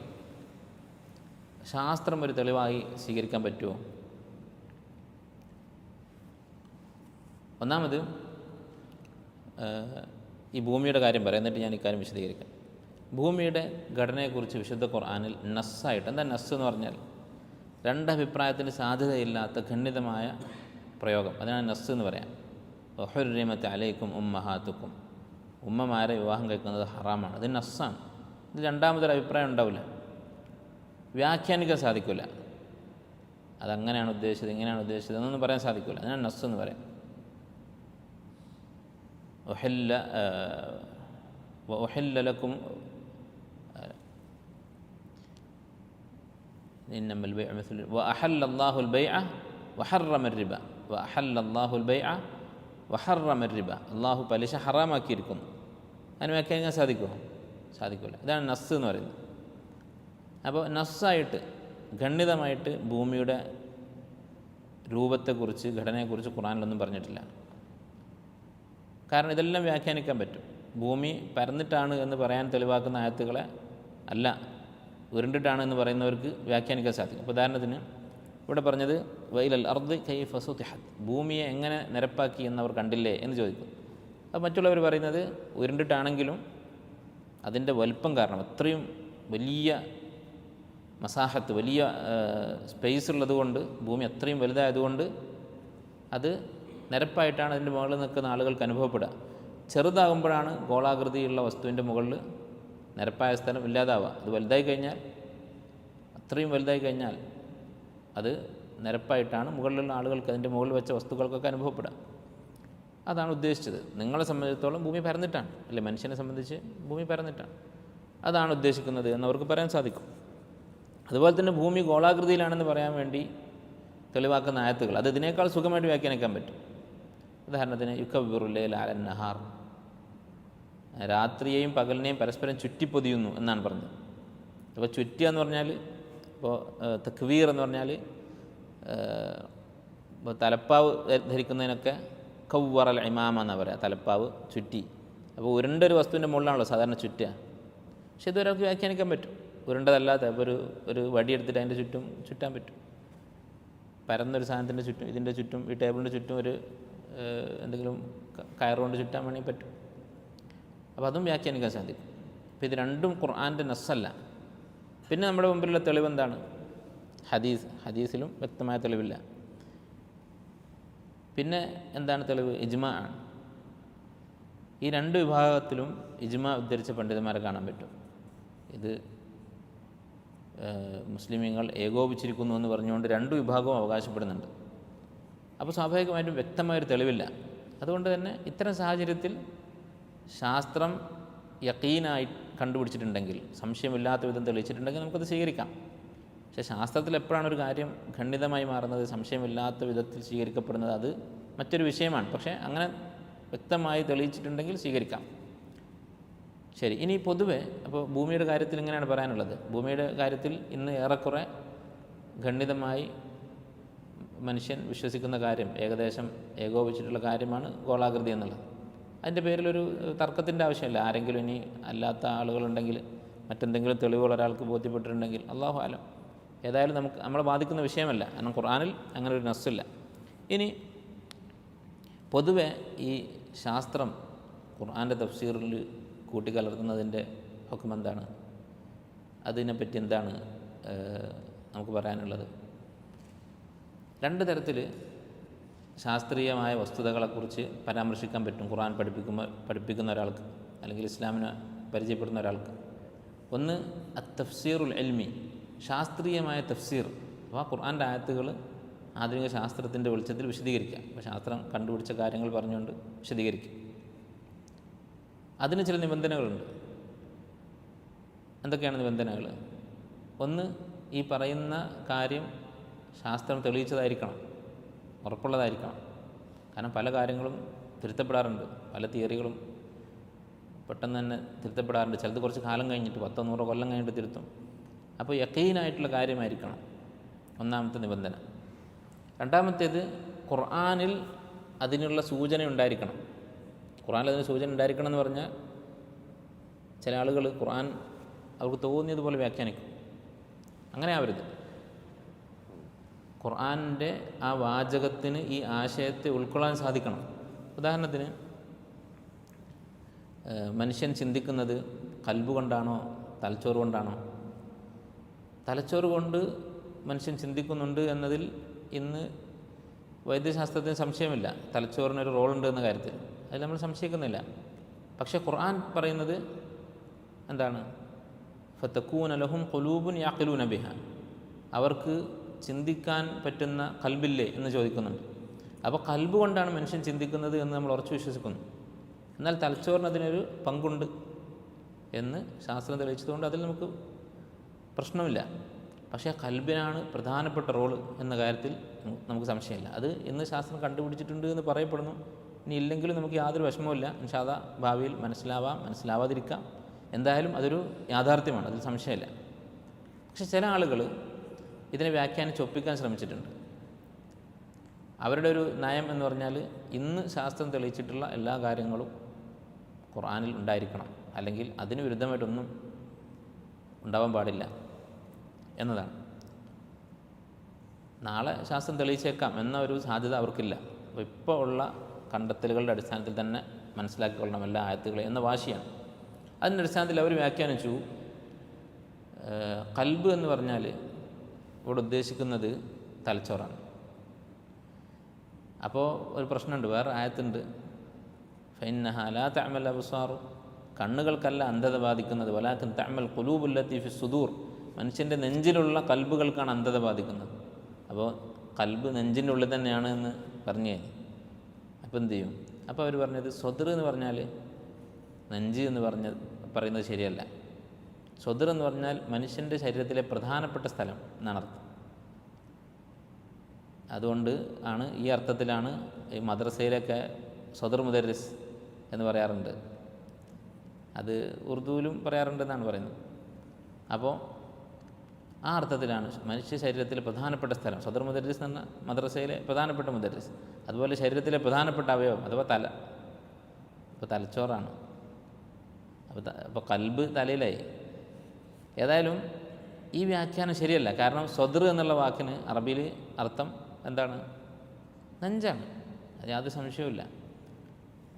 Speaker 1: ശാസ്ത്രം ഒരു തെളിവായി സ്വീകരിക്കാൻ പറ്റുമോ? ഒന്നാമത് ഈ ഭൂമിയുടെ കാര്യം പറയാം, എന്നിട്ട് ഞാൻ ഇക്കാര്യം വിശദീകരിക്കാം. ഭൂമിയുടെ ഘടനയെക്കുറിച്ച് വിശുദ്ധ ഖുർആനിൽ നസ്സായിട്ട്, എന്താ നസ്സ് എന്ന് പറഞ്ഞാൽ രണ്ടഭിപ്രായത്തിന് സാധ്യതയില്ലാത്ത ഖണ്ഡിതമായ പ്രയോഗം, അതിനാണ് നസ്സ് എന്ന് പറയാം. വഹുർരിമത് അലൈക്കും ഉമ്മഹാത്തുക്കും, ഉമ്മമാരെ വിവാഹം കഴിക്കുന്നത് ഹറാമാണ്. ഇത് നസ്സാണ്. ഇത് രണ്ടാമതൊരു അഭിപ്രായം ഉണ്ടാവില്ല, വ്യാഖ്യാനിക്കാൻ സാധിക്കില്ല. അതങ്ങനെയാണ് ഉദ്ദേശിച്ചത്, ഇങ്ങനെയാണ് ഉദ്ദേശിച്ചത് എന്നൊന്നും പറയാൻ സാധിക്കില്ല. അതിനാണ് നസ്സ് എന്ന് പറയാം. وأحل لكم إنما البيع مثل وأحل الله البيع وحرم الربا وأحل الله البيع وحرم الربا. അള്ളാഹു പലിശ ഹറാമാക്കിയിരിക്കുന്നു. അതിന് വ്യാഖ്യാനിക്കാൻ സാധിക്കുമോ? സാധിക്കില്ല. ഇതാണ് നസ്സ് എന്ന് പറയുന്നത്. അപ്പോൾ നസ്സായിട്ട് ഖണ്ഡിതമായിട്ട് ഭൂമിയുടെ രൂപത്തെക്കുറിച്ച്, ഘടനയെക്കുറിച്ച് ഖുർആനിലൊന്നും പറഞ്ഞിട്ടില്ല. കാരണം ഇതെല്ലാം വ്യാഖ്യാനിക്കാൻ പറ്റും. ഭൂമി പരന്നിട്ടാണ് എന്ന് പറയാൻ തെളിവാക്കുന്ന ആയത്തുകളെ അല്ല, ഉരുണ്ടിട്ടാണ് എന്ന് പറയുന്നവർക്ക് വ്യാഖ്യാനിക്കാൻ സാധിക്കും. അപ്പോൾ ഉദാഹരണത്തിന് ഇവിടെ പറഞ്ഞത് വൈലൽ അർദ് കൈഫ സുതിഹത്, ഭൂമിയെ എങ്ങനെ നിരപ്പാക്കി എന്നവർ കണ്ടില്ലേ എന്ന് ചോദിക്കും. അപ്പോൾ മറ്റുള്ളവർ പറയുന്നത് ഉരുണ്ടിട്ടാണെങ്കിലും അതിൻ്റെ വലുപ്പം കാരണം, അത്രയും വലിയ മസാഹത്ത്, വലിയ സ്പേസ് ഉള്ളതുകൊണ്ട്, ഭൂമി അത്രയും വലുതായതുകൊണ്ട് അത് നിരപ്പായിട്ടാണ് അതിൻ്റെ മുകളിൽ നിൽക്കുന്ന ആളുകൾക്ക് അനുഭവപ്പെടുക. ചെറുതാകുമ്പോഴാണ് ഗോളാകൃതിയുള്ള വസ്തുവിൻ്റെ മുകളിൽ നിരപ്പായ സ്ഥലം ഇല്ലാതാവുക. അത് വലുതായി കഴിഞ്ഞാൽ, അത്രയും വലുതായി കഴിഞ്ഞാൽ അത് നിരപ്പായിട്ടാണ് മുകളിലുള്ള ആളുകൾക്ക്, അതിൻ്റെ മുകളിൽ വെച്ച വസ്തുക്കൾക്കൊക്കെ അനുഭവപ്പെടുക. അതാണ് ഉദ്ദേശിച്ചത്. നിങ്ങളെ സംബന്ധിച്ചിടത്തോളം ഭൂമി പരന്നിട്ടാണ്, അല്ലെ? മനുഷ്യനെ സംബന്ധിച്ച് ഭൂമി പരന്നിട്ടാണ്, അതാണ് ഉദ്ദേശിക്കുന്നത് എന്നവർക്ക് പറയാൻ സാധിക്കും. അതുപോലെ തന്നെ ഭൂമി ഗോളാകൃതിയിലാണെന്ന് പറയാൻ വേണ്ടി തെളിവാക്കുന്ന ആയത്തുകൾ അത് ഇതിനേക്കാൾ സുഖമായിട്ട് വ്യാഖ്യാനിക്കാൻ പറ്റും. ഉദാഹരണത്തിന് യുക്കവ്വിറുല്ലൈല അലൻ നഹാർ, രാത്രിയെയും പകലിനെയും പരസ്പരം ചുറ്റിപ്പൊതിയുന്നു എന്നാണ് പറഞ്ഞത്. അപ്പോൾ ചുറ്റുക എന്ന് പറഞ്ഞാൽ, ഇപ്പോൾ തക്വീർ എന്ന് പറഞ്ഞാൽ തലപ്പാവ് ധരിക്കുന്നതിനൊക്കെ കവ്വറൽ ഇമാമ എന്നാണ് പറയുക, തലപ്പാവ് ചുറ്റി. അപ്പോൾ ഉരുണ്ടൊരു വസ്തുവിൻ്റെ മുകളിലാണല്ലോ സാധാരണ ചുറ്റുക. പക്ഷെ ഇതൊരാൾക്ക് വ്യാഖ്യാനിക്കാൻ പറ്റും, ഉരുണ്ടതല്ലാത്ത. ഇപ്പോൾ ഒരു വടിയെടുത്തിട്ട് അതിൻ്റെ ചുറ്റും ചുറ്റാൻ പറ്റും. പരന്നൊരു സാധനത്തിൻ്റെ ചുറ്റും, ഇതിൻ്റെ ചുറ്റും, ഈ ടേബിളിൻ്റെ ചുറ്റും ഒരു എന്തെങ്കിലും കയറുകൊണ്ട് ചുറ്റാൻ വേണമെങ്കിൽ പറ്റും. അപ്പോൾ അതും വ്യാഖ്യാനിക്കാൻ സാധിക്കും. അപ്പോൾ ഇത് രണ്ടും ഖുർആൻ്റെ നസ്സല്ല. പിന്നെ നമ്മുടെ മുമ്പിലുള്ള തെളിവ് എന്താണ്? ഹദീസിലും വ്യക്തമായ തെളിവില്ല. പിന്നെ എന്താണ് തെളിവ്? ഇജ്മാ ആണ്. ഈ രണ്ട് വിഭാഗത്തിലും ഇജ്മാ ഉദ്ധരിച്ച പണ്ഡിതന്മാരെ കാണാൻ പറ്റും. ഇത് മുസ്ലിമീങ്ങൾ ഏകോപിച്ചിരിക്കുന്നു എന്ന് പറഞ്ഞുകൊണ്ട് രണ്ട് വിഭാഗവും അവകാശപ്പെടുന്നുണ്ട്. അപ്പോൾ സ്വാഭാവികമായിട്ടും വ്യക്തമായൊരു തെളിവില്ല. അതുകൊണ്ട് തന്നെ ഇത്തരം സാഹചര്യത്തിൽ ശാസ്ത്രം യഖീനായി കണ്ടുപിടിച്ചിട്ടുണ്ടെങ്കിൽ, സംശയമില്ലാത്ത വിധം തെളിയിച്ചിട്ടുണ്ടെങ്കിൽ നമുക്കത് സ്വീകരിക്കാം. പക്ഷേ ശാസ്ത്രത്തിൽ എപ്പോഴാണ് ഒരു കാര്യം ഖണ്ഡിതമായി മാറുന്നത്, സംശയമില്ലാത്ത വിധത്തിൽ സ്വീകരിക്കപ്പെടുന്നത്, അത് മറ്റൊരു വിഷയമാണ്. പക്ഷേ അങ്ങനെ വ്യക്തമായി തെളിയിച്ചിട്ടുണ്ടെങ്കിൽ സ്വീകരിക്കാം. ശരി, ഇനി പൊതുവെ അപ്പോൾ ഭൂമിയുടെ കാര്യത്തിൽ ഇങ്ങനെയാണ് പറയാനുള്ളത്. ഭൂമിയുടെ കാര്യത്തിൽ ഇന്ന് ഏറെക്കുറെ ഖണ്ഡിതമായി മനുഷ്യൻ വിശ്വസിക്കുന്ന കാര്യം, ഏകദേശം ഏകോപിച്ചിട്ടുള്ള കാര്യമാണ് ഗോളാകൃതി എന്നുള്ളത്. അതിൻ്റെ പേരിലൊരു തർക്കത്തിൻ്റെ ആവശ്യമില്ല. ആരെങ്കിലും ഇനി അല്ലാത്ത ആളുകളുണ്ടെങ്കിൽ, മറ്റെന്തെങ്കിലും തെളിവുകൾ ഒരാൾക്ക് ബോധ്യപ്പെട്ടിട്ടുണ്ടെങ്കിൽ അല്ലാഹു ആലം. ഏതായാലും നമ്മളെ ബാധിക്കുന്ന വിഷയമല്ല, കാരണം ഖുർആനിൽ അങ്ങനെ ഒരു നസ്സില്ല. ഇനി പൊതുവെ ഈ ശാസ്ത്രം ഖുർആൻ്റെ തഫ്സീറിൽ കൂട്ടിക്കലർത്തുന്നതിൻ്റെ ഹുക്ം എന്താണ്? അതിനെപ്പറ്റി എന്താണ് നമുക്ക് പറയാനുള്ളത്? രണ്ട് തരത്തിൽ ശാസ്ത്രീയമായ വസ്തുതകളെക്കുറിച്ച് പരാമർശിക്കാൻ പറ്റും ഖുർആൻ പഠിപ്പിക്കുന്ന ഒരാൾക്ക്. അല്ലെങ്കിൽ ഇസ്ലാമിനെ പരിചയപ്പെടുന്ന ഒരാൾക്ക്. ഒന്ന് തഫ്സീറുൽ ഇൽമി, ശാസ്ത്രീയമായ തഫ്സീർ, അഥവാ ഖുർആൻ്റെ ആയത്തുകൾ ആധുനിക ശാസ്ത്രത്തിൻ്റെ വെളിച്ചത്തിൽ വിശദീകരിക്കുക. അപ്പോൾ ശാസ്ത്രം കണ്ടുപിടിച്ച കാര്യങ്ങൾ പറഞ്ഞുകൊണ്ട് വിശദീകരിക്കുക. അതിന് ചില നിബന്ധനകളുണ്ട്. എന്തൊക്കെയാണ് നിബന്ധനകൾ? ഒന്ന്, ഈ പറയുന്ന കാര്യം ശാസ്ത്രം തെളിയിച്ചതായിരിക്കണം, ഉറപ്പുള്ളതായിരിക്കണം. കാരണം പല കാര്യങ്ങളും തിരുത്തപ്പെടാറുണ്ട്, പല തിയറികളും പെട്ടെന്ന് തന്നെ തിരുത്തപ്പെടാറുണ്ട്. ചിലത് കുറച്ച് കാലം കഴിഞ്ഞിട്ട്, 10-100 കൊല്ലം കഴിഞ്ഞിട്ട് തിരുത്തും. അപ്പോൾ യഖീനായിട്ടുള്ള കാര്യമായിരിക്കണം ഒന്നാമത്തെ നിബന്ധന. രണ്ടാമത്തേത്, ഖുർആനിൽ അതിനുള്ള സൂചന ഉണ്ടായിരിക്കണം. ഖുർആനിൽ അതിന് സൂചന ഉണ്ടായിരിക്കണം എന്ന് പറഞ്ഞാൽ, ചില ആളുകൾ ഖുർആൻ അവർക്ക് തോന്നിയതുപോലെ വ്യാഖ്യാനിക്കും. അങ്ങനെ ആവരുത്. ഖുർആനിൻ്റെ ആ വാചകത്തിന് ഈ ആശയത്തെ ഉൾക്കൊള്ളാൻ സാധിക്കണം. ഉദാഹരണത്തിന്, മനുഷ്യൻ ചിന്തിക്കുന്നത് കൽബ് കൊണ്ടാണോ തലച്ചോറ് കൊണ്ടാണോ? തലച്ചോറ് കൊണ്ട് മനുഷ്യൻ ചിന്തിക്കുന്നുണ്ട് എന്നതിൽ ഇന്ന് വൈദ്യശാസ്ത്രത്തിന് സംശയമില്ല. തലച്ചോറിനൊരു റോളുണ്ട് എന്ന കാര്യത്തിൽ അതിൽ നമ്മൾ സംശയിക്കുന്നില്ല. പക്ഷേ ഖുർആൻ പറയുന്നത് എന്താണ്? ഫതകൂന ലഹും ഖുലൂബുൻ യഅഖിലൂന ബിഹ, അവർക്ക് ചിന്തിക്കാൻ പറ്റുന്ന കൽബില്ലേ എന്ന് ചോദിക്കുന്നുണ്ട്. അപ്പോൾ കൽബ് കൊണ്ടാണ് മനുഷ്യൻ ചിന്തിക്കുന്നത് എന്ന് നമ്മൾ ഉറച്ചു വിശ്വസിക്കുന്നു. എന്നാൽ തലച്ചോറിന് അതിനൊരു പങ്കുണ്ട് എന്ന് ശാസ്ത്രം തെളിയിച്ചതുകൊണ്ട് അതിൽ നമുക്ക് പ്രശ്നമില്ല. പക്ഷേ കൽബിനാണ് പ്രധാനപ്പെട്ട റോള് എന്ന കാര്യത്തിൽ നമുക്ക് സംശയമില്ല. അത് ഇന്ന് ശാസ്ത്രം കണ്ടുപിടിച്ചിട്ടുണ്ട് എന്ന് പറയപ്പെടുന്നു. ഇനി ഇല്ലെങ്കിലും നമുക്ക് യാതൊരു വിഷമവുമില്ല. ഇൻഷാ അല്ലാഹ് ഭാവിയിൽ മനസ്സിലാവാം, മനസ്സിലാവാതിരിക്കാം. എന്തായാലും അതൊരു യാഥാർത്ഥ്യമാണ്, അതിൽ സംശയമില്ല. പക്ഷെ ചില ആളുകൾ ഇതിനെ വ്യാഖ്യാനിച്ച് ഒപ്പിക്കാൻ ശ്രമിച്ചിട്ടുണ്ട്. അവരുടെ ഒരു നയം എന്ന് പറഞ്ഞാൽ, ഇന്ന് ശാസ്ത്രം തെളിയിച്ചിട്ടുള്ള എല്ലാ കാര്യങ്ങളും ഖുർആനിൽ ഉണ്ടായിരിക്കണം, അല്ലെങ്കിൽ അതിന് വിരുദ്ധമായിട്ടൊന്നും ഉണ്ടാവാൻ പാടില്ല എന്നതാണ്. നാളെ ശാസ്ത്രം തെളിയിച്ചേക്കാം എന്ന ഒരു സാധ്യത അവർക്കില്ല. അപ്പോൾ ഇപ്പോൾ ഉള്ള കണ്ടെത്തലുകളുടെ അടിസ്ഥാനത്തിൽ തന്നെ മനസ്സിലാക്കിക്കൊള്ളണം എല്ലാ ആയത്തുകളും എന്ന വാശിയാണ്. അതിൻ്റെ അടിസ്ഥാനത്തിൽ അവർ വ്യാഖ്യാനിച്ചു, കൽബ് എന്ന് പറഞ്ഞാൽ ഇവിടെ ഉദ്ദേശിക്കുന്നത് തലച്ചോറാണ്. അപ്പോൾ ഒരു പ്രശ്നമുണ്ട്, വേറെ ആയത്തുണ്ട്, ഫഇന്നഹ ലാ തഅമൽ അബ്സാർ, കണ്ണുകൾക്കല്ല അന്ധത ബാധിക്കുന്നത്, വലാകിൻ തഅമൽ ഖുലൂബുല്ലത്തി ഫി സുദൂർ, മനുഷ്യൻ്റെ നെഞ്ചിലുള്ള കൽബുകൾക്കാണ് അന്ധത ബാധിക്കുന്നത്. അപ്പോൾ കൽബ് നെഞ്ചിൻ്റെ ഉള്ളിൽ തന്നെയാണ് എന്ന് പറഞ്ഞേ. അപ്പോൾ എന്ത് ചെയ്യും? അപ്പോൾ അവർ പറഞ്ഞത് സ്വദർ എന്ന് പറഞ്ഞാൽ നെഞ്ച് എന്ന് പറയുന്നത് ശരിയല്ല. സ്വദർ എന്ന് പറഞ്ഞാൽ മനുഷ്യൻ്റെ ശരീരത്തിലെ പ്രധാനപ്പെട്ട സ്ഥലം എന്നാണ് അർത്ഥം. അതുകൊണ്ട് ആണ് ഈ അർത്ഥത്തിലാണ് ഈ മദ്രസയിലൊക്കെ സ്വദർ മുദരിസ് എന്ന് പറയാറുണ്ട്. അത് ഉറുദുവിലും പറയാറുണ്ടെന്നാണ് പറയുന്നത്. അപ്പോൾ ആ അർത്ഥത്തിലാണ് മനുഷ്യ ശരീരത്തിലെ പ്രധാനപ്പെട്ട സ്ഥലം. സ്വദർ മുദരിസ് എന്ന് പറഞ്ഞാൽ മദ്രസയിലെ പ്രധാനപ്പെട്ട മുദരിസ്. അതുപോലെ ശരീരത്തിലെ പ്രധാനപ്പെട്ട അവയവം അഥവാ തല, ഇപ്പോൾ തലച്ചോറാണ്. അപ്പോൾ കൽബ് തലയിലായി. ഏതായാലും ഈ വ്യാഖ്യാനം ശരിയല്ല. കാരണം സ്വദർ എന്നുള്ള വാക്കിന് അറബിയിൽ അർത്ഥം എന്താണ്? നെഞ്ചാണ്. അത് യാതൊരു സംശയവുമില്ല.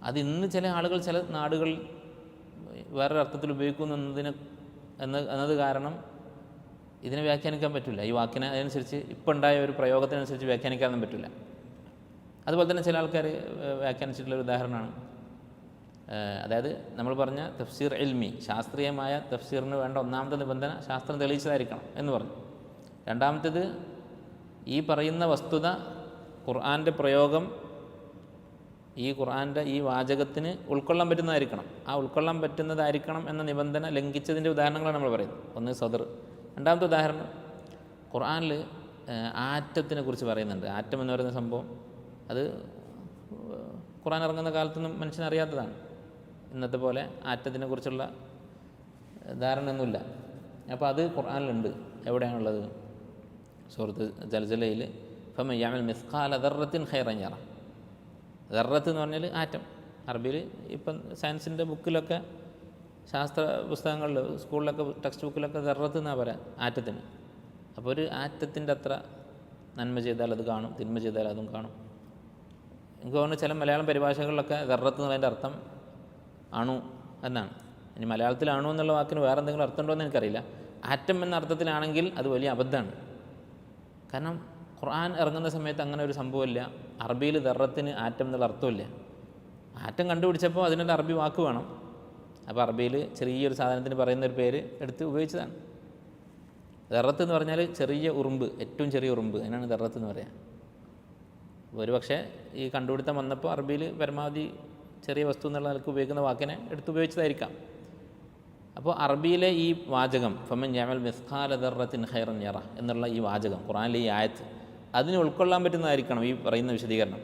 Speaker 1: അത് ഇന്ന് ചില ആളുകൾ ചില നാടുകളിൽ വേറൊരു അർത്ഥത്തിൽ ഉപയോഗിക്കുന്നു എന്നത് കാരണം ഇതിനെ വ്യാഖ്യാനിക്കാൻ പറ്റില്ല. ഈ വാക്കിനെ അതനുസരിച്ച് ഇപ്പം ഉണ്ടായ ഒരു പ്രയോഗത്തിനനുസരിച്ച് വ്യാഖ്യാനിക്കാനൊന്നും പറ്റില്ല. അതുപോലെ തന്നെ ചില ആൾക്കാർ വ്യാഖ്യാനിച്ചിട്ടുള്ളൊരു ഉദാഹരണമാണ്, അതായത് നമ്മൾ പറഞ്ഞ തഫ്സീർ ഇൽമി, ശാസ്ത്രീയമായ തഫ്സീറിന് വേണ്ട ഒന്നാമത്തെ നിബന്ധന ശാസ്ത്രം തെളിയിച്ചതായിരിക്കണം എന്ന് പറഞ്ഞു. രണ്ടാമത്തേത്, ഈ പറയുന്ന വസ്തുത ഖുർആൻ്റെ പ്രയോഗം ഈ ഖുർആൻ്റെ ഈ വാചകത്തിന് ഉൾക്കൊള്ളാൻ പറ്റുന്നതായിരിക്കണം. ആ ഉൾക്കൊള്ളാൻ പറ്റുന്നതായിരിക്കണം എന്ന നിബന്ധന ലംഘിച്ചതിൻ്റെ ഉദാഹരണങ്ങളാണ് നമ്മൾ പറയുന്നത്. ഒന്ന് സദർ. രണ്ടാമത്തെ ഉദാഹരണം, ഖുർആനിൽ ആറ്റത്തിനെ കുറിച്ച് പറയുന്നുണ്ട്. ആറ്റം എന്ന് പറയുന്ന സംഭവം അത് ഖുർആൻ ഇറങ്ങുന്ന കാലത്തൊന്നും മനുഷ്യനറിയാത്തതാണ്. ഇന്നത്തെ പോലെ ആറ്റത്തിനെ കുറിച്ചുള്ള ധാരണയൊന്നുമില്ല. അപ്പോൾ അത് ഖുർആനിലുണ്ട്. എവിടെയാണുള്ളത്? സൂറത്ത് ജൽസലയിൽ ഫമൻ യഅമൽ മിസ്ഖാല ദർറത്തിൻ ഖൈറൻ യറ. ദർറത്ത് എന്ന് പറഞ്ഞാൽ ആറ്റം. അറബിയിൽ ഇപ്പം സയൻസിൻ്റെ ബുക്കിലൊക്കെ, ശാസ്ത്ര പുസ്തകങ്ങളിൽ, സ്കൂളിലൊക്കെ ടെക്സ്റ്റ് ബുക്കിലൊക്കെ ദർറത്ത് എന്നാണ് പറയാം ആറ്റത്തിന്. അപ്പോൾ ഒരു ആറ്റത്തിൻ്റെ അത്ര നന്മ ചെയ്താൽ അത് കാണും, തിന്മ ചെയ്താൽ അതും കാണും. എനിക്ക് തോന്നുന്നു ചില മലയാളം പരിഭാഷകളിലൊക്കെ ദർറത്ത് എന്നുള്ളതിൻ്റെ അർത്ഥം അണു എന്നാണ്. ഇനി മലയാളത്തിൽ അണു എന്നുള്ള വാക്കിന് വേറെ എന്തെങ്കിലും അർത്ഥമുണ്ടോ എന്ന് എനിക്കറിയില്ല. ആറ്റം എന്ന അർത്ഥത്തിലാണെങ്കിൽ അത് വലിയ അബദ്ധമാണ്. കാരണം ഖുർആൻ ഇറങ്ങുന്ന സമയത്ത് അങ്ങനെ ഒരു സംഭവമില്ല. അറബിയിൽ ദർറത്തിന് ആറ്റം എന്നുള്ള അർത്ഥമില്ല. ആറ്റം കണ്ടുപിടിച്ചപ്പോൾ അതിനൊരു അറബി വാക്ക് വേണം. അപ്പോൾ അറബിയിൽ ചെറിയൊരു സാധനത്തിന് പറയുന്നൊരു പേര് എടുത്ത് ഉപയോഗിച്ചതാണ്. ദറത്ത് എന്ന് പറഞ്ഞാൽ ചെറിയ ഉറുമ്പ്, ഏറ്റവും ചെറിയ ഉറുമ്പ്, അതിനാണ് ദറത്ത് എന്ന് പറയുക. ഒരു പക്ഷേ ഈ കണ്ടുപിടുത്തം വന്നപ്പോൾ അറബിയിൽ പരമാവധി ചെറിയ വസ്തു എന്നുള്ള നിലക്ക് ഉപയോഗിക്കുന്ന വാക്കിനെ എടുത്ത് ഉപയോഗിച്ചതായിരിക്കാം. അപ്പോൾ അറബിയിലെ ഈ വാചകം ഫമൻ യഅമൽ മിസ്ഖാല ദർറത്തിൻ ഖൈറൻ യറ എന്നുള്ള ഈ വാചകം, ഖുർആനിലെ ഈ ആയത്ത്, അതിന് ഉൾക്കൊള്ളാൻ പറ്റുന്നതായിരിക്കണം ഈ പറയുന്ന വിശദീകരണം.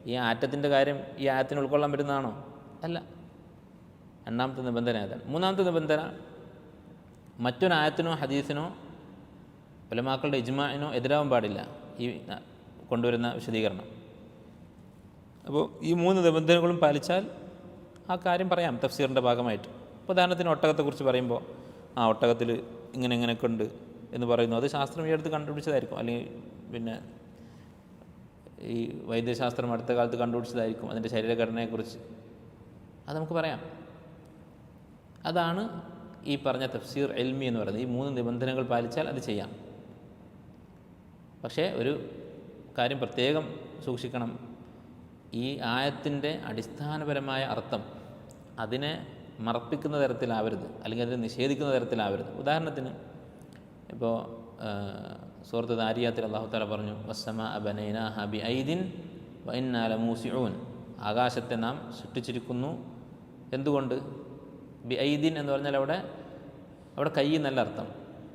Speaker 1: ഈ ആറ്റത്തിൻ്റെ കാര്യം ഈ ആയത്തിന് ഉൾക്കൊള്ളാൻ പറ്റുന്നതാണോ? അല്ല. രണ്ടാമത്തെ നിബന്ധന അതാണ്. മൂന്നാമത്തെ നിബന്ധന, മറ്റൊരായത്തിനോ ഹദീസിനോ ഉലമാക്കളുടെ ഇജ്മാഇനോ എതിരാവാൻ പാടില്ല ഈ കൊണ്ടുവരുന്ന വിശദീകരണം. അപ്പോൾ ഈ 3 നിബന്ധനകളും പാലിച്ചാൽ ആ കാര്യം പറയാം തഫ്സീറിൻ്റെ ഭാഗമായിട്ട്. ഉദാഹരണത്തിന് ഒട്ടകത്തെക്കുറിച്ച് പറയുമ്പോൾ ഒട്ടകത്തിൽ ഇങ്ങനെയൊക്കെ ഉണ്ട് എന്ന് പറയുന്നു, അത് ശാസ്ത്രം ഈ അടുത്ത് കണ്ടുപിടിച്ചതായിരിക്കും, അല്ലെങ്കിൽ പിന്നെ ഈ വൈദ്യശാസ്ത്രം അടുത്ത കാലത്ത് കണ്ടുപിടിച്ചതായിരിക്കും അതിൻ്റെ ശരീരഘടനയെക്കുറിച്ച്. അത് നമുക്ക് പറയാം. അതാണ് ഈ പറഞ്ഞ തഫ്സീർ ഇൽമി എന്ന് പറയുന്നത്. ഈ 3 നിബന്ധനകൾ പാലിച്ചാൽ അത് ചെയ്യാം. പക്ഷേ ഒരു കാര്യം പ്രത്യേകം സൂക്ഷിക്കണം, ഈ ആയത്തിൻ്റെ അടിസ്ഥാനപരമായ അർത്ഥം അതിനെ മറപ്പിക്കുന്ന തരത്തിലാവരുത്, അല്ലെങ്കിൽ അതിനെ നിഷേധിക്കുന്ന തരത്തിലാവരുത്. ഉദാഹരണത്തിന് ഇപ്പോൾ സൂറത്ത് ദാരിയാത്തിൽ അല്ലാഹു തആല പറഞ്ഞു വസ്സമാഅ ബനൈനാഹ ബിഐദിൻ വഇന്നാ ലമൂസിഊൻ, ആകാശത്തെ നാം സൃഷ്ടിച്ചിരിക്കുന്നു. എന്തുകൊണ്ട്? ബിഐദിൻ എന്ന് പറഞ്ഞാൽ അവിടെ കൈ എന്നല്ല അർത്ഥം.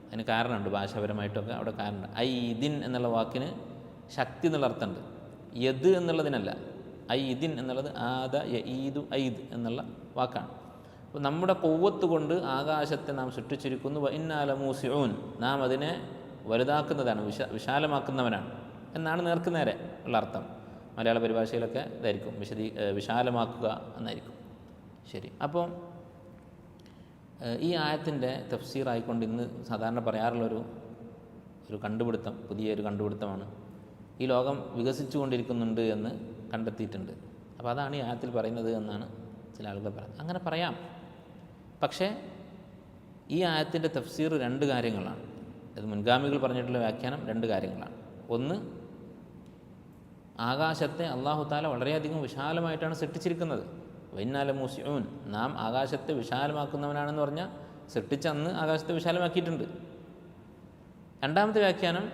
Speaker 1: അതിന് കാരണമുണ്ട്, ഭാഷാപരമായിട്ടൊക്കെ അവിടെ കാരണമുണ്ട്. ഐദിൻ എന്നുള്ള വാക്കിന് ശക്തി എന്നുള്ള അർത്ഥമുണ്ട്, യദ് എന്നുള്ളതിനല്ല. ഐദിൻ എന്നുള്ളത് ആദ യഈദു ഐദ് എന്നുള്ള വാക്കാണ്. അപ്പോൾ നമ്മുടെ ഖുവ്വത്ത് കൊണ്ട് ആകാശത്തെ നാം സൃഷ്ടിച്ചിരിക്കുന്നു. വഇന്നാ ലമൂസിഊൻ, നാം അതിനെ വലുതാക്കുന്നതാണ്, വിശാലമാക്കുന്നവനാണ് എന്നാണ് നേർക്കുനേരെ ഉള്ള അർത്ഥം. മലയാള പരിഭാഷയിലൊക്കെ ഇതായിരിക്കും, വിശാലമാക്കുക എന്നായിരിക്കും. ശരി. അപ്പോൾ ഈ ആയത്തിൻ്റെ തഫ്സീറായിക്കൊണ്ട് ഇന്ന് സാധാരണ പറയാറുള്ളൊരു കണ്ടുപിടുത്തം, പുതിയൊരു കണ്ടുപിടുത്തമാണ്, ഈ ലോകം വികസിച്ചു കൊണ്ടിരിക്കുന്നുണ്ട് എന്ന് കണ്ടെത്തിയിട്ടുണ്ട്. അപ്പോൾ അതാണ് ഈ ആയത്തിൽ പറയുന്നത് എന്നാണ് ചില ആളുകൾ പറയുന്നത്. അങ്ങനെ പറയാം, പക്ഷേ ഈ ആയത്തിൻ്റെ തഫ്സീർ 2 കാര്യങ്ങളാണ്. അത് മുൻഗാമികൾ പറഞ്ഞിട്ടുള്ള വ്യാഖ്യാനം 2 കാര്യങ്ങളാണ്. ഒന്ന്, ആകാശത്തെ അല്ലാഹു തആല വളരെയധികം വിശാലമായിട്ടാണ് സൃഷ്ടിച്ചിരിക്കുന്നത്. വഇന്നാ ലമൂസിഊൻ, നാം ആകാശത്തെ വിശാലമാക്കുന്നവനാണെന്ന് പറഞ്ഞാൽ സൃഷ്ടിച്ച അന്ന് ആകാശത്തെ വിശാലമാക്കിയിട്ടുണ്ട്. രണ്ടാമത്തെ വ്യാഖ്യാനം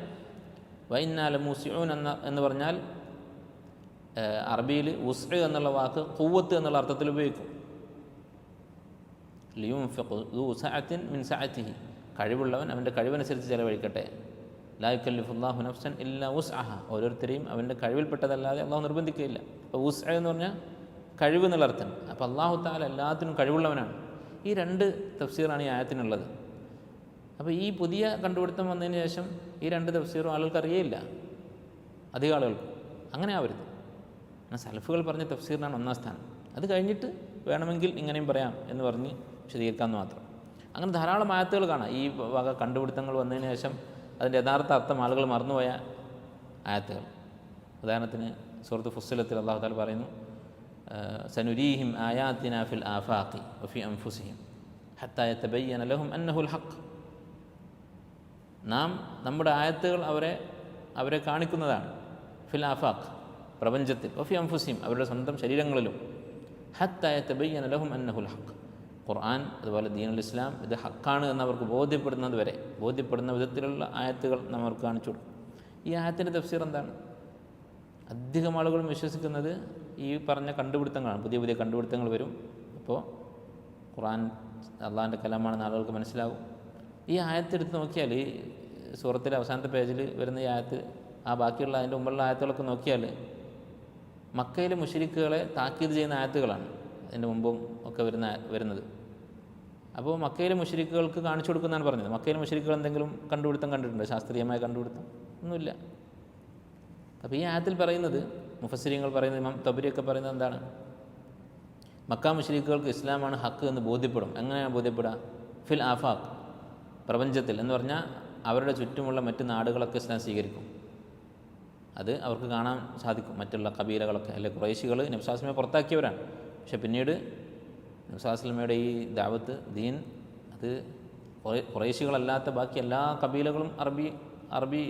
Speaker 1: വഇന്നാ ലമൂസിഊൻ എന്ന് പറഞ്ഞാൽ അറബിയിൽ ഉസ്ഉ എന്നുള്ള വാക്ക് ഖുവ്വത്ത് എന്നുള്ള അർത്ഥത്തിൽ ഉപയോഗിക്കും. ലിയുൻഫിഖ് ദൂ സഅത്തിൻ മിൻ സഅതിഹി, കഴിവുള്ളവൻ അവൻ്റെ കഴിവനുസരിച്ച് ചിലവഴിക്കട്ടെ. ലാ യുകല്ലിഫുല്ലാഹു നഫ്സൻ ഇല്ലാ ഉസ്അഹ, ഓരോരുത്തരെയും അവൻ്റെ കഴിവിൽപ്പെട്ടതല്ലാതെ അള്ളാഹു നിർബന്ധിക്കുകയില്ല. അപ്പോൾ ഉസ്അ എന്ന് പറഞ്ഞാൽ കഴിവ് എന്നുള്ള അർത്ഥം. അപ്പോൾ അല്ലാഹു തആല എല്ലാത്തിനും കഴിവുള്ളവനാണ്. ഈ 2 തഫ്സീറാണ് ഈ ആയത്തിനുള്ളത്. അപ്പോൾ ഈ പുതിയ കണ്ടുപിടുത്തം വന്നതിന് ശേഷം ഈ 2 തഫ്സീറും ആളുകൾക്ക് അറിയേയില്ല, അധികം ആളുകൾക്ക്. അങ്ങനെ ആവരുത്. സലഫുകൾ പറഞ്ഞ തഫ്സീറിനാണ് 1ാം സ്ഥാനം. അത് കഴിഞ്ഞിട്ട് വേണമെങ്കിൽ ഇങ്ങനെയും പറയാം എന്ന് പറഞ്ഞ് വിശദീകരിക്കാമെന്ന് മാത്രം. അങ്ങനെ ധാരാളം ആയത്തുകൾ കാണാം. ഈ വക കണ്ടുപിടുത്തങ്ങൾ വന്നതിന് ശേഷം അതിൻ്റെ യഥാർത്ഥ അർത്ഥം ആളുകൾ മറന്നുപോയ ആയത്തുകൾ. ഉദാഹരണത്തിന് സൂറത്ത് ഫുസ്സിലത്തിൽ അല്ലാഹു തആല പറയുന്നു സനുരീഹിം ആയാത്തിനാ ഫിൽ ആഫാഖി വഫി അൻഫുസിഹിം ഹത്താ യതബയ്യന ലഹും അന്നഹുൽ ഹഖ്, നാം നമ്മുടെ ആയത്തുകൾ അവരെ കാണിക്കുന്നതാണ്. ഫിൽ ആഫാഖ്, പ്രപഞ്ചത്തിൽ, വഫി അൻഫുസിഹിം, അവരുടെ സ്വന്തം ശരീരങ്ങളിലും. ഹത്താ യതബയ്യന ലഹും അന്നഹുൽ ഹഖ്, ഖുർആൻ അതുപോലെ ദീനുൽ ഇസ്ലാം ഇത് ഹക്കാണ് എന്നവർക്ക് ബോധ്യപ്പെടുന്നത് വരെ, ബോധ്യപ്പെടുന്ന വിധത്തിലുള്ള ആയത്തുകൾ നാം അവർക്ക് കാണിച്ചു കൊടുക്കും. ഈ ആയത്തിൻ്റെ തഫ്സീർ എന്താണ്? അധികം ആളുകളും വിശ്വസിക്കുന്നത് ഈ പറഞ്ഞ കണ്ടുപിടുത്തങ്ങളാണ്. പുതിയ പുതിയ കണ്ടുപിടുത്തങ്ങൾ വരും, അപ്പോൾ ഖുർആൻ അള്ളാഹിൻ്റെ കലാമാണെന്ന് ആളുകൾക്ക് മനസ്സിലാകും. ഈ ആയത്തെടുത്ത് നോക്കിയാൽ, ഈ സൂറത്തിലെ അവസാനത്തെ പേജിൽ വരുന്ന ഈ ആയത്ത്, ബാക്കിയുള്ള അതിൻ്റെ മുമ്പുള്ള ആയത്തുകളൊക്കെ നോക്കിയാൽ മക്കയിലെ മുശ്രിക്കുകളെ താക്കീത് ചെയ്യുന്ന ആയത്തുകളാണ് അതിൻ്റെ മുമ്പും ഒക്കെ വരുന്നത്. അപ്പോൾ മക്കയിലെ മുശ്രിക്കുകൾക്ക് കാണിച്ചു കൊടുക്കുന്നതാണ് പറഞ്ഞത്. മക്കയിലെ മുശ്രിക്കുകൾ എന്തെങ്കിലും കണ്ടുപിടുത്തം കണ്ടിട്ടുണ്ടോ? ശാസ്ത്രീയമായ കണ്ടുപിടുത്തം ഒന്നുമില്ല. അപ്പോൾ ഈ ആയത്തിൽ പറയുന്നത്, മുഫസ്സിരീങ്ങൾ പറയുന്നത്, ഇമാം തബരിയൊക്കെ പറയുന്നത് എന്താണ്? മക്ക മുശ്രിക്കുകൾക്ക് ഇസ്ലാമാണ് ഹക്ക് എന്ന് ബോധ്യപ്പെടും. എങ്ങനെയാണ് ബോധ്യപ്പെടുക? ഫിൽ ആഫാഖ്, പ്രപഞ്ചത്തിൽ എന്ന് പറഞ്ഞാൽ അവരുടെ ചുറ്റുമുള്ള മറ്റ് നാടുകളൊക്കെ ഇസ്ലാം സ്വീകരിക്കും. അത് അവർക്ക് കാണാൻ സാധിക്കും. മറ്റുള്ള കബീലകളൊക്കെ, അല്ലെങ്കിൽ ഖുറൈശികൾ നബി സല്ലല്ലാഹു അലൈഹി വസല്ലമയെ പുറത്താക്കിയവരാണ്. പക്ഷെ പിന്നീട് നബി സല്ലല്ലാഹു അലൈഹി വസല്ലമയുടെ ഈ ദഅവത്ത്, ദീൻ, അത് ഖുറൈശികളല്ലാത്ത ബാക്കി എല്ലാ കബീലകളും അറബി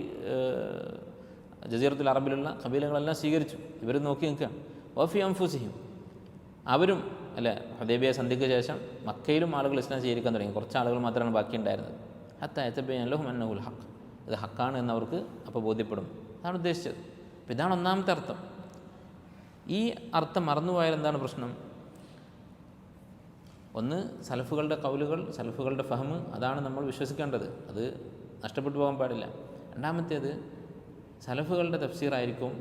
Speaker 1: ജസീറത്തുൽ അറബിലുള്ള കബീലകളെല്ലാം സ്വീകരിച്ചു. ഇവർ നോക്കി നിൽക്കുകയാണ്. വഫി അൻഫുസിഹിം, അവരും അല്ലേ, ഹുദൈബിയ സന്ധിക്ക് ശേഷം മക്കയിലും ആളുകൾ ഇസ്ലാം സ്വീകരിക്കാൻ തുടങ്ങി. കുറച്ച് ആളുകൾ മാത്രമാണ് ബാക്കിയുണ്ടായിരുന്നത്. ഹത്താ യതബയ്യന ലഹും അന്നഹുൽ ഹഖ്, ഇത് ഹക്കാണ് എന്നവർക്ക് അപ്പോൾ ബോധ്യപ്പെടും. അതാണ് ഉദ്ദേശിച്ചത്. അപ്പോൾ ഇതാണ് ഒന്നാമത്തെ അർത്ഥം. ഈ അർത്ഥം മറന്നുപോയാൽ എന്താണ് പ്രശ്നം? ഒന്ന്, സലഫുകളുടെ കൗലുകൾ, സലഫുകളുടെ ഫഹ്മ്, അതാണ് നമ്മൾ വിശ്വസിക്കേണ്ടത്. അത് നഷ്ടപ്പെട്ടു പോകാൻ പാടില്ല. രണ്ടാമത്തേത്, സലഫുകളുടെ തഫ്സീറായിരിക്കും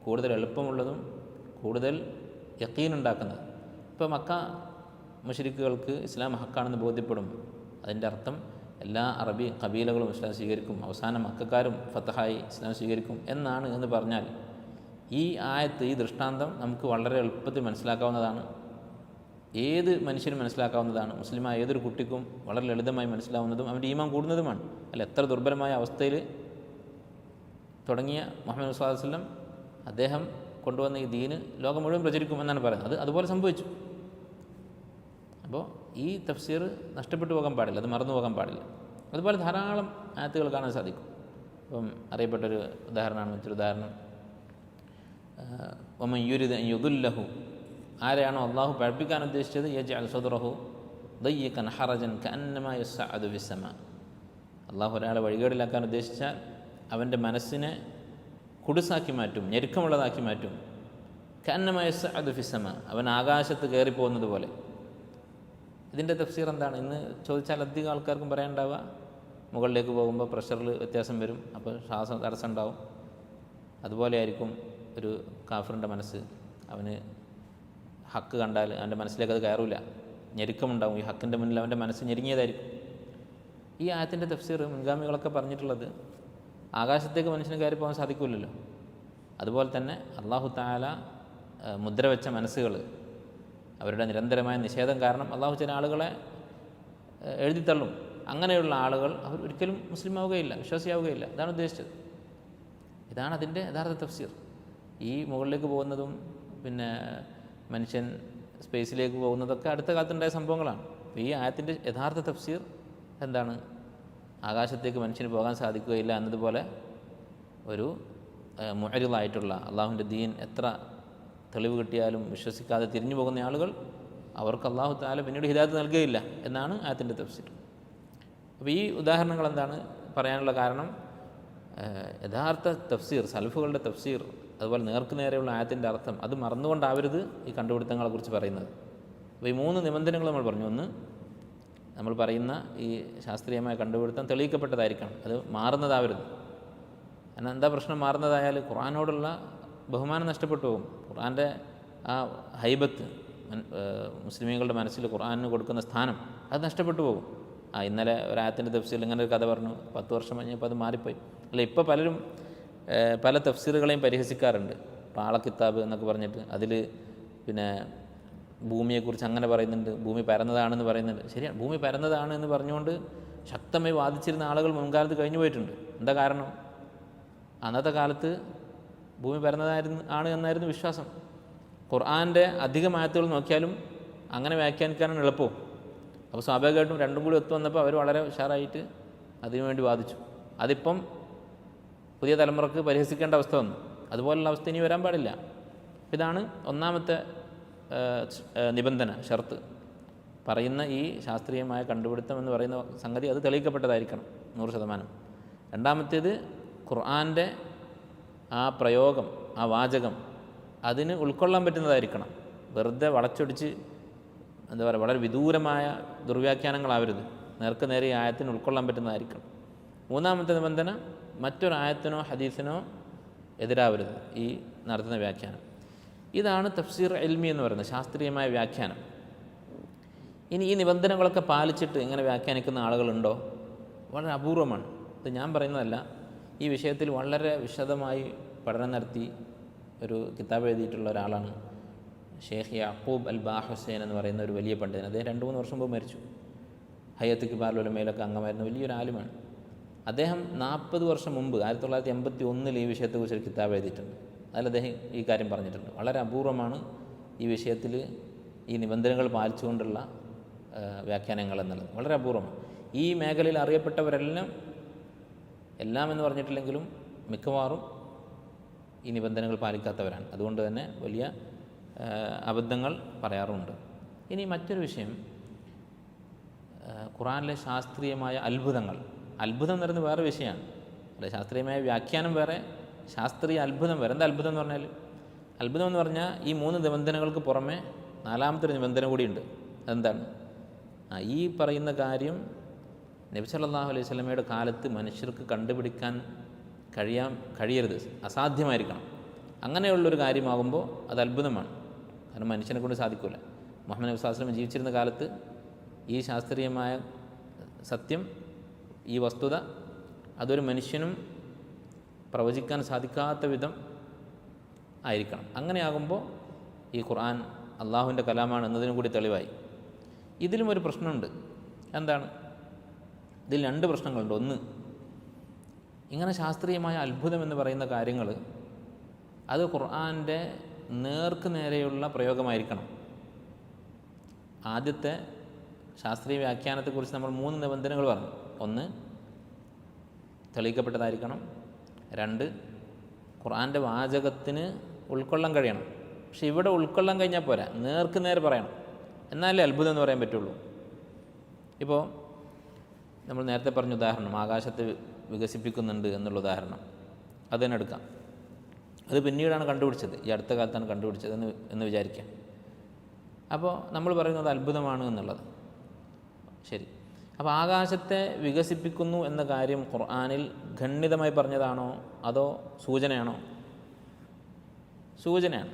Speaker 1: കൂടുതൽ എളുപ്പമുള്ളതും കൂടുതൽ യഖീനുണ്ടാക്കുന്നത്. ഇപ്പോൾ മക്ക മുശ്രിക്കുകൾക്ക് ഇസ്ലാം ഹക്കാണെന്ന് ബോധ്യപ്പെടും. അതിൻ്റെ അർത്ഥം എല്ലാ അറബി കബീലകളും ഇസ്ലാം സ്വീകരിക്കും, അവസാനം മക്കക്കാരും ഫതഹായി ഇസ്ലാം സ്വീകരിക്കും എന്നാണ് എന്ന് പറഞ്ഞാൽ ഈ ആയത്ത്, ഈ ദൃഷ്ടാന്തം നമുക്ക് വളരെ എളുപ്പത്തിൽ മനസ്സിലാക്കാവുന്നതാണ്. ഏത് മനുഷ്യനും മനസ്സിലാക്കാവുന്നതാണ്. മുസ്ലിമായ ഏതൊരു കുട്ടിക്കും വളരെ ലളിതമായി മനസ്സിലാവുന്നതും അവൻ്റെ ഈമാൻ കൂടുന്നതുമാണ്. അല്ല, എത്ര ദുർബലമായ അവസ്ഥയിൽ തുടങ്ങിയ മുഹമ്മദ് സ്വല്ലല്ലാഹു അലൈഹി വസല്ലം അദ്ദേഹം കൊണ്ടുവന്ന ഈ ദീന് ലോകം മുഴുവൻ പ്രചരിക്കുമെന്നാണ് പറയുന്നത്. അതുപോലെ സംഭവിച്ചു. അപ്പോൾ ഈ തഫ്സീർ നഷ്ടപ്പെട്ടു പോകാൻ പാടില്ല, അത് മറന്നു പോകാൻ പാടില്ല. അതുപോലെ ധാരാളം ആയത്തുകൾ കാണാൻ സാധിക്കും. ഇപ്പം അറിയപ്പെട്ടൊരു ഉദാഹരണമാണ്, മറ്റൊരു ഉദാഹരണം, വമൻ യുരിദ് അൻ യുദില്ലഹു, ആരെയാണോ അള്ളാഹു പഠിപ്പിക്കാൻ ഉദ്ദേശിച്ചത്, യജ്അൽ സദ്റഹു ദയ്യിഖൻ ഹറജൻ കഅന്നമാ യസ്അദു ഫിസ്സമാ, അള്ളാഹു ഒരാളെ വഴികേടിലാക്കാൻ ഉദ്ദേശിച്ചാൽ അവൻ്റെ മനസ്സിനെ കുടുസാക്കി മാറ്റും, ഞെരുക്കമുള്ളതാക്കി മാറ്റും. കഅന്നമാ യസ്അദു ഫിസ്സമാ, അവൻ ആകാശത്ത് കയറിപ്പോകുന്നത് പോലെ. ഇതിൻ്റെ തഫ്സീർ എന്താണ് ഇന്ന് ചോദിച്ചാൽ അധികം ആൾക്കാർക്കും പറയാനുണ്ടാവുക, മുകളിലേക്ക് പോകുമ്പോൾ പ്രഷറിൽ വ്യത്യാസം വരും, അപ്പോൾ ശ്വാസം തടസ്സം ഉണ്ടാവും. അതുപോലെ ആയിരിക്കും ഒരു കാഫിറിൻ്റെ മനസ്സ്. അവന് ഹക്ക് കണ്ടാൽ അവൻ്റെ മനസ്സിലേക്ക് അത് കയറില്ല, ഞെരുക്കമുണ്ടാവും. ഈ ഹക്കിൻ്റെ മുന്നിൽ അവൻ്റെ മനസ്സ് ഞെരുങ്ങിയതായിരിക്കും. ഈ ആയത്തിൻ്റെ തഫ്സീർ മുൻഗാമികളൊക്കെ പറഞ്ഞിട്ടുള്ളത് ആകാശത്തേക്ക് മനുഷ്യന് കയറി പോകാൻ സാധിക്കില്ലല്ലോ. അതുപോലെ തന്നെ അള്ളാഹു തആല മുദ്ര വെച്ച മനസ്സുകൾ, അവരുടെ നിരന്തരമായ നിഷേധം കാരണം അള്ളാഹു ചില ആളുകളെ എഴുതിത്തള്ളും. അങ്ങനെയുള്ള ആളുകൾ അവർ ഒരിക്കലും മുസ്ലിം ആവുകയില്ല, വിശ്വാസിയാവുകയില്ല. ഇതാണ് ഉദ്ദേശിച്ചത്. ഇതാണ് അതിൻ്റെ യഥാർത്ഥ തഫ്സീർ. ഈ മുകളിലേക്ക് പോകുന്നതും പിന്നെ മനുഷ്യൻ സ്പേസിലേക്ക് പോകുന്നതൊക്കെ അടുത്ത കാലത്തുണ്ടായ സംഭവങ്ങളാണ്. അപ്പോൾ ഈ ആയത്തിൻ്റെ യഥാർത്ഥ തഫ്സീർ എന്താണ്? ആകാശത്തേക്ക് മനുഷ്യന് പോകാൻ സാധിക്കുകയില്ല എന്നതുപോലെ ഒരു മുഅരിളായിട്ടുള്ള, അള്ളാഹുവിൻ്റെ ദീൻ എത്ര തെളിവ് കിട്ടിയാലും വിശ്വസിക്കാതെ തിരിഞ്ഞു പോകുന്ന ആളുകൾ, അവർക്ക് അള്ളാഹു തആല പിന്നീട് ഹിദായത്ത് നൽകുകയില്ല എന്നാണ് ആയത്തിൻ്റെ തഫ്സീർ. അപ്പോൾ ഈ ഉദാഹരണങ്ങൾ എന്താണ് പറയാനുള്ള കാരണം? യഥാർത്ഥ തഫ്സീർ, സലഫുകളുടെ തഫ്സീർ, അതുപോലെ നേർക്ക് നേരെയുള്ള ആയത്തിൻ്റെ അർത്ഥം, അത് മറന്നുകൊണ്ടാവരുത് ഈ കണ്ടുപിടുത്തങ്ങളെക്കുറിച്ച് പറയുന്നത്. അപ്പോൾ ഈ 3 നിബന്ധനകൾ നമ്മൾ പറഞ്ഞു. ഒന്ന്, നമ്മൾ പറയുന്ന ഈ ശാസ്ത്രീയമായ കണ്ടുപിടുത്തം തെളിയിക്കപ്പെട്ടതായിരിക്കണം, അത് മാറുന്നതാവരുത്. കാരണം എന്താ പ്രശ്നം? മാറുന്നതായാൽ ഖുർആനോടുള്ള ബഹുമാനം നഷ്ടപ്പെട്ടു പോകും. ഖുർആൻ്റെ ആ ഹൈബത്ത്, മുസ്ലിമീങ്ങളുടെ മനസ്സിൽ ഖുർആനിന് കൊടുക്കുന്ന സ്ഥാനം, അത് നഷ്ടപ്പെട്ടു പോകും. ഇന്നലെ ഒരായത്തിൻ്റെ തഫ്സീറിൽ ഇങ്ങനെ ഒരു കഥ പറഞ്ഞു, 10 വർഷം കഴിഞ്ഞപ്പോൾ അത് മാറിപ്പോയി. അല്ല, ഇപ്പോൾ പലരും പല തഫ്സീറുകളെയും പരിഹസിക്കാറുണ്ട്. പാളക്കിത്താബ് എന്നൊക്കെ പറഞ്ഞിട്ട് അതിൽ പിന്നെ ഭൂമിയെക്കുറിച്ച് അങ്ങനെ പറയുന്നുണ്ട്, ഭൂമി പരന്നതാണെന്ന് പറയുന്നുണ്ട്. ശരിയാണ്, ഭൂമി പരന്നതാണ് എന്ന് പറഞ്ഞുകൊണ്ട് ശക്തമായി വാദിച്ചിരുന്ന ആളുകൾ മുൻകാലത്ത് കഴിഞ്ഞു പോയിട്ടുണ്ട്. എന്താ കാരണം? അന്നത്തെ കാലത്ത് ഭൂമി ആണ് എന്നായിരുന്നു വിശ്വാസം. ഖുർആൻ്റെ അധികം ആയത്തുകൾ നോക്കിയാലും അങ്ങനെ വ്യാഖ്യാനിക്കാനാണ് എളുപ്പവും. അപ്പോൾ സ്വാഭാവികമായിട്ടും രണ്ടും കൂടി ഒത്തു വന്നപ്പോൾ അവർ വളരെ ഉഷാറായിട്ട് അതിനുവേണ്ടി വാദിച്ചു. അതിപ്പം പുതിയ തലമുറക്ക് പരിഹസിക്കേണ്ട അവസ്ഥ വന്നു. അതുപോലുള്ള അവസ്ഥ ഇനി വരാൻ പാടില്ല. ഇതാണ് ഒന്നാമത്തെ നിബന്ധന, ഷർത്ത്. പറയുന്ന ഈ ശാസ്ത്രീയമായ കണ്ടുപിടുത്തം എന്ന് പറയുന്ന സംഗതി അത് തെളിയിക്കപ്പെട്ടതായിരിക്കണം 100%. രണ്ടാമത്തേത്, ഖുർആൻ്റെ ആ പ്രയോഗം, ആ വാചകം അതിന് ഉൾക്കൊള്ളാൻ പറ്റുന്നതായിരിക്കണം. വെറുതെ വളച്ചൊടിച്ച് എന്താ പറയുക, വളരെ വിദൂരമായ ദുർവ്യാഖ്യാനങ്ങളാവരുത്. നേർക്ക് നേരെ ഈ ആയത്തിന് ഉൾക്കൊള്ളാൻ പറ്റുന്നതായിരിക്കണം. മൂന്നാമത്തെ നിബന്ധന, മറ്റൊരായത്തിനോ ഹദീസിനോ എതിരാവരുത് ഈ നടത്തുന്ന വ്യാഖ്യാനം. ഇതാണ് തഫ്സീർ ഇൽമി എന്ന് പറയുന്നത്, ശാസ്ത്രീയമായ വ്യാഖ്യാനം. ഇനി ഈ നിബന്ധനകളൊക്കെ പാലിച്ചിട്ട് ഇങ്ങനെ വ്യാഖ്യാനിക്കുന്ന ആളുകളുണ്ടോ? വളരെ അപൂർവമാണ്. ഇത് ഞാൻ പറയുന്നതല്ല, ഈ വിഷയത്തിൽ വളരെ വിശദമായി പഠനം നടത്തി ഒരു കിതാബ് എഴുതിയിട്ടുള്ള ഒരാളാണ് ഷെയ്ഖ് യാക്കൂബ് അൽ ബാഹുസൈൻ എന്ന് പറയുന്ന ഒരു വലിയ പണ്ഡിതൻ. അദ്ദേഹം 2-3 വർഷം മുമ്പ് മരിച്ചു. ഹയ്യത്ത് കിബാറുൽ ഉലമയിലൊക്കെ അംഗമായിരുന്ന വലിയൊരു ആലിമാണ്. അദ്ദേഹം 40 വർഷം മുമ്പ് 1981 ഈ വിഷയത്തെക്കുറിച്ച് ഒരു കിതാബ് എഴുതിയിട്ടുണ്ട്. അതിൽ അദ്ദേഹം ഈ കാര്യം പറഞ്ഞിട്ടുണ്ട്. വളരെ അപൂർവമാണ് ഈ വിഷയത്തിൽ ഈ നിബന്ധനകൾ പാലിച്ചുകൊണ്ടുള്ള വ്യാഖ്യാനങ്ങൾ എന്നുള്ളത്, വളരെ അപൂർവമാണ്. ഈ മേഖലയിൽ അറിയപ്പെട്ടവരെല്ലാം, എല്ലാം എന്ന് പറഞ്ഞിട്ടില്ലെങ്കിലും മിക്കവാറും ഈ നിബന്ധനകൾ പാലിക്കാത്തവരാണ്. അതുകൊണ്ട് തന്നെ വലിയ അബദ്ധങ്ങൾ പറയാറുമുണ്ട്. ഇനി മറ്റൊരു വിഷയം, ഖുർആനിലെ ശാസ്ത്രീയമായ അത്ഭുതങ്ങൾ. അത്ഭുതം എന്ന് പറയുന്നത് വേറെ വിഷയമാണ്. അല്ലെ, ശാസ്ത്രീയമായ വ്യാഖ്യാനം വേറെ, ശാസ്ത്രീയ അത്ഭുതം വേറെ. എന്താ അത്ഭുതം എന്ന് പറഞ്ഞാൽ? അത്ഭുതം എന്ന് പറഞ്ഞാൽ ഈ 3 നിബന്ധനകൾക്ക് പുറമെ 4-മത്തെ ഒരു നിബന്ധന കൂടിയുണ്ട്. അതെന്താണ്? ഈ പറയുന്ന കാര്യം നബി സല്ലല്ലാഹു അലൈഹി വസല്ലമയുടെ കാലത്ത് മനുഷ്യർക്ക് കണ്ടുപിടിക്കാൻ കഴിയരുത്, അസാധ്യമായിരിക്കണം. അങ്ങനെയുള്ളൊരു കാര്യമാകുമ്പോൾ അത് അത്ഭുതമാണ്. കാരണം മനുഷ്യനെ കൊണ്ട് സാധിക്കില്ല. മുഹമ്മദ് നബി സ്വല്ലല്ലാഹു അലൈഹി വസല്ലം ജീവിച്ചിരുന്ന കാലത്ത് ഈ ശാസ്ത്രീയമായ സത്യം, ഈ വസ്തുത അതൊരു മനുഷ്യനും പ്രവചിക്കാൻ സാധിക്കാത്ത വിധം ആയിരിക്കണം. അങ്ങനെയാകുമ്പോൾ ഈ ഖുർആൻ അള്ളാഹുവിൻ്റെ കലാമാണ് എന്നതിനും കൂടി തെളിവായി. ഇതിലും ഒരു പ്രശ്നമുണ്ട്. എന്താണ്? ഇതിൽ 2 പ്രശ്നങ്ങളുണ്ട്. ഒന്ന്, ഇങ്ങനെ ശാസ്ത്രീയമായ അത്ഭുതം എന്ന് പറയുന്ന കാര്യങ്ങൾ അത് ഖുർആൻ്റെ നേർക്ക് നേരെയുള്ള പ്രയോഗമായിരിക്കണം. ആദ്യത്തെ ശാസ്ത്രീയ വ്യാഖ്യാനത്തെക്കുറിച്ച് നമ്മൾ 3 നിബന്ധനകൾ പറഞ്ഞു. 1, തെളിയിക്കപ്പെട്ടതായിരിക്കണം. 2, ഖുർആൻ്റെ വാചകത്തിന് ഉൾക്കൊള്ളാൻ കഴിയണം. പക്ഷെ ഇവിടെ ഉൾക്കൊള്ളാൻ കഴിഞ്ഞാൽ പോരാ, നേർക്ക് നേരെ പറയണം. എന്നാലേ അത്ഭുതം എന്ന് പറയാൻ പറ്റുള്ളൂ. ഇപ്പോൾ നമ്മൾ നേരത്തെ പറഞ്ഞ ഉദാഹരണം, ആകാശത്തെ വികസിപ്പിക്കുന്നുണ്ട് എന്നുള്ള ഉദാഹരണം, അത് തന്നെ എടുക്കാം. അത് പിന്നീടാണ് കണ്ടുപിടിച്ചത്, ഈ അടുത്ത കാലത്താണ് കണ്ടുപിടിച്ചത് എന്ന് വിചാരിക്കാം. അപ്പോൾ നമ്മൾ പറയുന്നത് അത്ഭുതമാണ് എന്നുള്ളത് ശരി. അപ്പോൾ ആകാശത്തെ വികസിപ്പിക്കുന്നു എന്ന കാര്യം ഖുർആനിൽ ഖണ്ഡിതമായി പറഞ്ഞതാണോ അതോ സൂചനയാണോ? സൂചനയാണ്.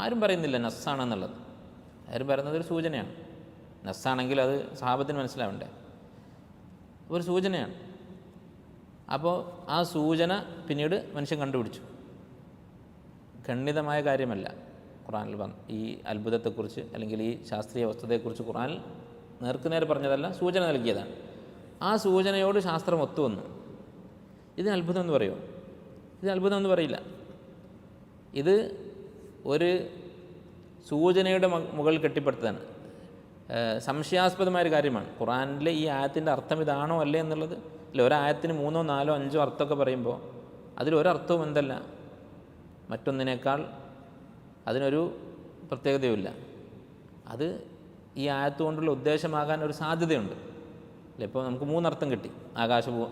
Speaker 1: ആരും പറയുന്നില്ല നസ്സാണെന്നുള്ളത്. ആരും പറയുന്നത് ഒരു സൂചനയാണ്. നസ്സാണെങ്കിൽ അത് സഹാബത്തിന് മനസ്സിലാവണ്ടേ? ഒരു സൂചനയാണ്. അപ്പോൾ ആ സൂചന പിന്നീട് മനുഷ്യൻ കണ്ടുപിടിച്ചു. ഖണ്ഡിതമായ കാര്യമല്ല ഖുർആനിൽ ഈ അത്ഭുതത്തെക്കുറിച്ച് അല്ലെങ്കിൽ ഈ ശാസ്ത്രീയ വസ്തുതയെക്കുറിച്ച് ഖുർആനിൽ നേർക്കുനേർ പറഞ്ഞതല്ല, സൂചന നൽകിയതാണ്. ആ സൂചനയോട് ശാസ്ത്രം ഒത്തുവന്നു. ഇതിന് അത്ഭുതം എന്ന് പറയുമോ? ഇത് അത്ഭുതം എന്ന് പറയില്ല. ഇത് ഒരു സൂചനയുടെ മുകളിൽ കെട്ടിപ്പടുത്തതാണ്. സംശയാസ്പദമായൊരു കാര്യമാണ്. ഖുർആനിലെ ഈ ആയത്തിൻ്റെ അർത്ഥം ഇതാണോ അല്ലേ എന്നുള്ളത്. അല്ല, ഒരായത്തിന് 3, 4, 5 അർത്ഥമൊക്കെ പറയുമ്പോൾ അതിലൊരർത്ഥവും എന്തല്ല മറ്റൊന്നിനേക്കാൾ അതിനൊരു പ്രത്യേകതയുമില്ല. അത് ഈ ആയത്ത് കൊണ്ടുള്ള ഉദ്ദേശമാകാൻ ഒരു സാധ്യതയുണ്ട്. അല്ല, ഇപ്പോൾ നമുക്ക് 3 അർത്ഥം കിട്ടി.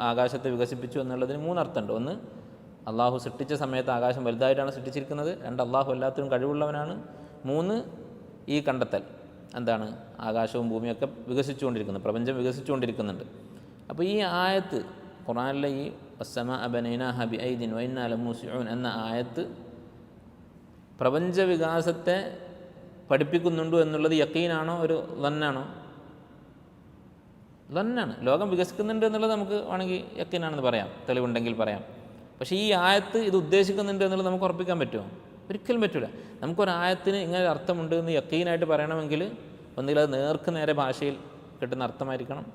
Speaker 1: ആകാശത്തെ വികസിപ്പിച്ചു എന്നുള്ളതിന് 3 അർത്ഥമുണ്ട്. 1, അള്ളാഹു സൃഷ്ടിച്ച സമയത്ത് ആകാശം വലുതായിട്ടാണ് സൃഷ്ടിച്ചിരിക്കുന്നത്. 2, അള്ളാഹു എല്ലാത്തിനും കഴിവുള്ളവനാണ്. 3, ഈ കണ്ടെത്തൽ എന്താണ്, ആകാശവും ഭൂമിയൊക്കെ വികസിച്ചുകൊണ്ടിരിക്കുന്നത്, പ്രപഞ്ചം വികസിച്ചുകൊണ്ടിരിക്കുന്നുണ്ട്. അപ്പോൾ ഈ ആയത്ത് ഖുർആനിലെ ഈ വസ്സമാഅ ബനൈനാഹ ബിഐദിൻ വഇന്നാ ലമൂസിഊൻ എന്ന ആയത്ത് പ്രപഞ്ച വികാസത്തെ പഠിപ്പിക്കുന്നുണ്ടോ എന്നുള്ളത് യഖീനാണോ ഒരു ലന്നാണോ? ലന്നാണ്. ലോകം വികസിക്കുന്നുണ്ട് എന്നുള്ളത് നമുക്ക് വേണമെങ്കിൽ യഖീനാണെന്ന് പറയാം, തെളിവുണ്ടെങ്കിൽ പറയാം. പക്ഷേ ഈ ആയത്ത് ഇത് ഉദ്ദേശിക്കുന്നുണ്ട് എന്നുള്ളത് നമുക്ക് ഉറപ്പിക്കാൻ പറ്റുമോ? ഒരിക്കലും പറ്റില്ല. നമുക്കൊരായത്തിന് ഇങ്ങനെ ഒരു അർത്ഥമുണ്ട് എന്ന് യഖീനായിട്ട് പറയണമെങ്കിൽ ഒന്നുകിൽ അത് നേർക്ക് നേരെ ഭാഷയിൽ കിട്ടുന്ന അർത്ഥമായിരിക്കണം,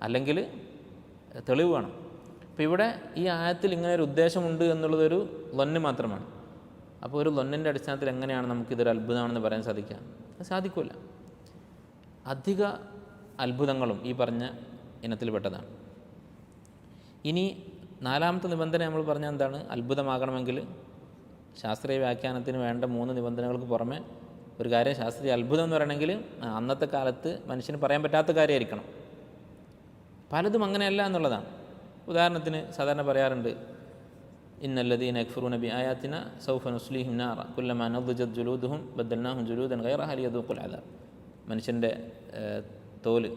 Speaker 1: അല്ലെങ്കിൽ തെളിവ് വേണം. അപ്പോൾ ഇവിടെ ഈ ആയത്തിൽ ഇങ്ങനെ ഒരു ഉദ്ദേശമുണ്ട് എന്നുള്ളതൊരു ലൊന്ന് മാത്രമാണ്. അപ്പോൾ ഒരു ലൊന്നിൻ്റെ അടിസ്ഥാനത്തിൽ എങ്ങനെയാണ് നമുക്കിതൊരു അത്ഭുതമാണെന്ന് പറയാൻ സാധിക്കുക? അത് സാധിക്കില്ല. അധിക അത്ഭുതങ്ങളും ഈ പറഞ്ഞ ഇനത്തിൽപ്പെട്ടതാണ്. ഇനി 4-മത്തെ നിബന്ധന നമ്മൾ പറഞ്ഞാൽ എന്താണ്? അത്ഭുതമാകണമെങ്കിൽ ശാസ്ത്രീയ വ്യാഖ്യാനത്തിന് വേണ്ട 3 നിബന്ധനകൾക്ക് പുറമെ ഒരു കാര്യം ശാസ്ത്രീയ അത്ഭുതം എന്ന് പറയണമെങ്കിൽ അന്നത്തെ കാലത്ത് മനുഷ്യന് പറയാൻ പറ്റാത്ത കാര്യമായിരിക്കണം. പലതും അങ്ങനെയല്ല എന്നുള്ളതാണ്. ഉദാഹരണത്തിന് സാധാരണ പറയാറുണ്ട്, ഇന്നല്ലദീന യക്ഫുറൂന ബിആയാതിന സൗഫ നുസ്ലീഹിം നാറ കുല്ലമാ നضجت ജുലൂദുഹും ബദ്ദൽനാഹും ജുലൂദൻ ഗൈറഹ ലിയദൂഖുൽ അദാബ്. മനുഷ്യൻ്റെ തോല്,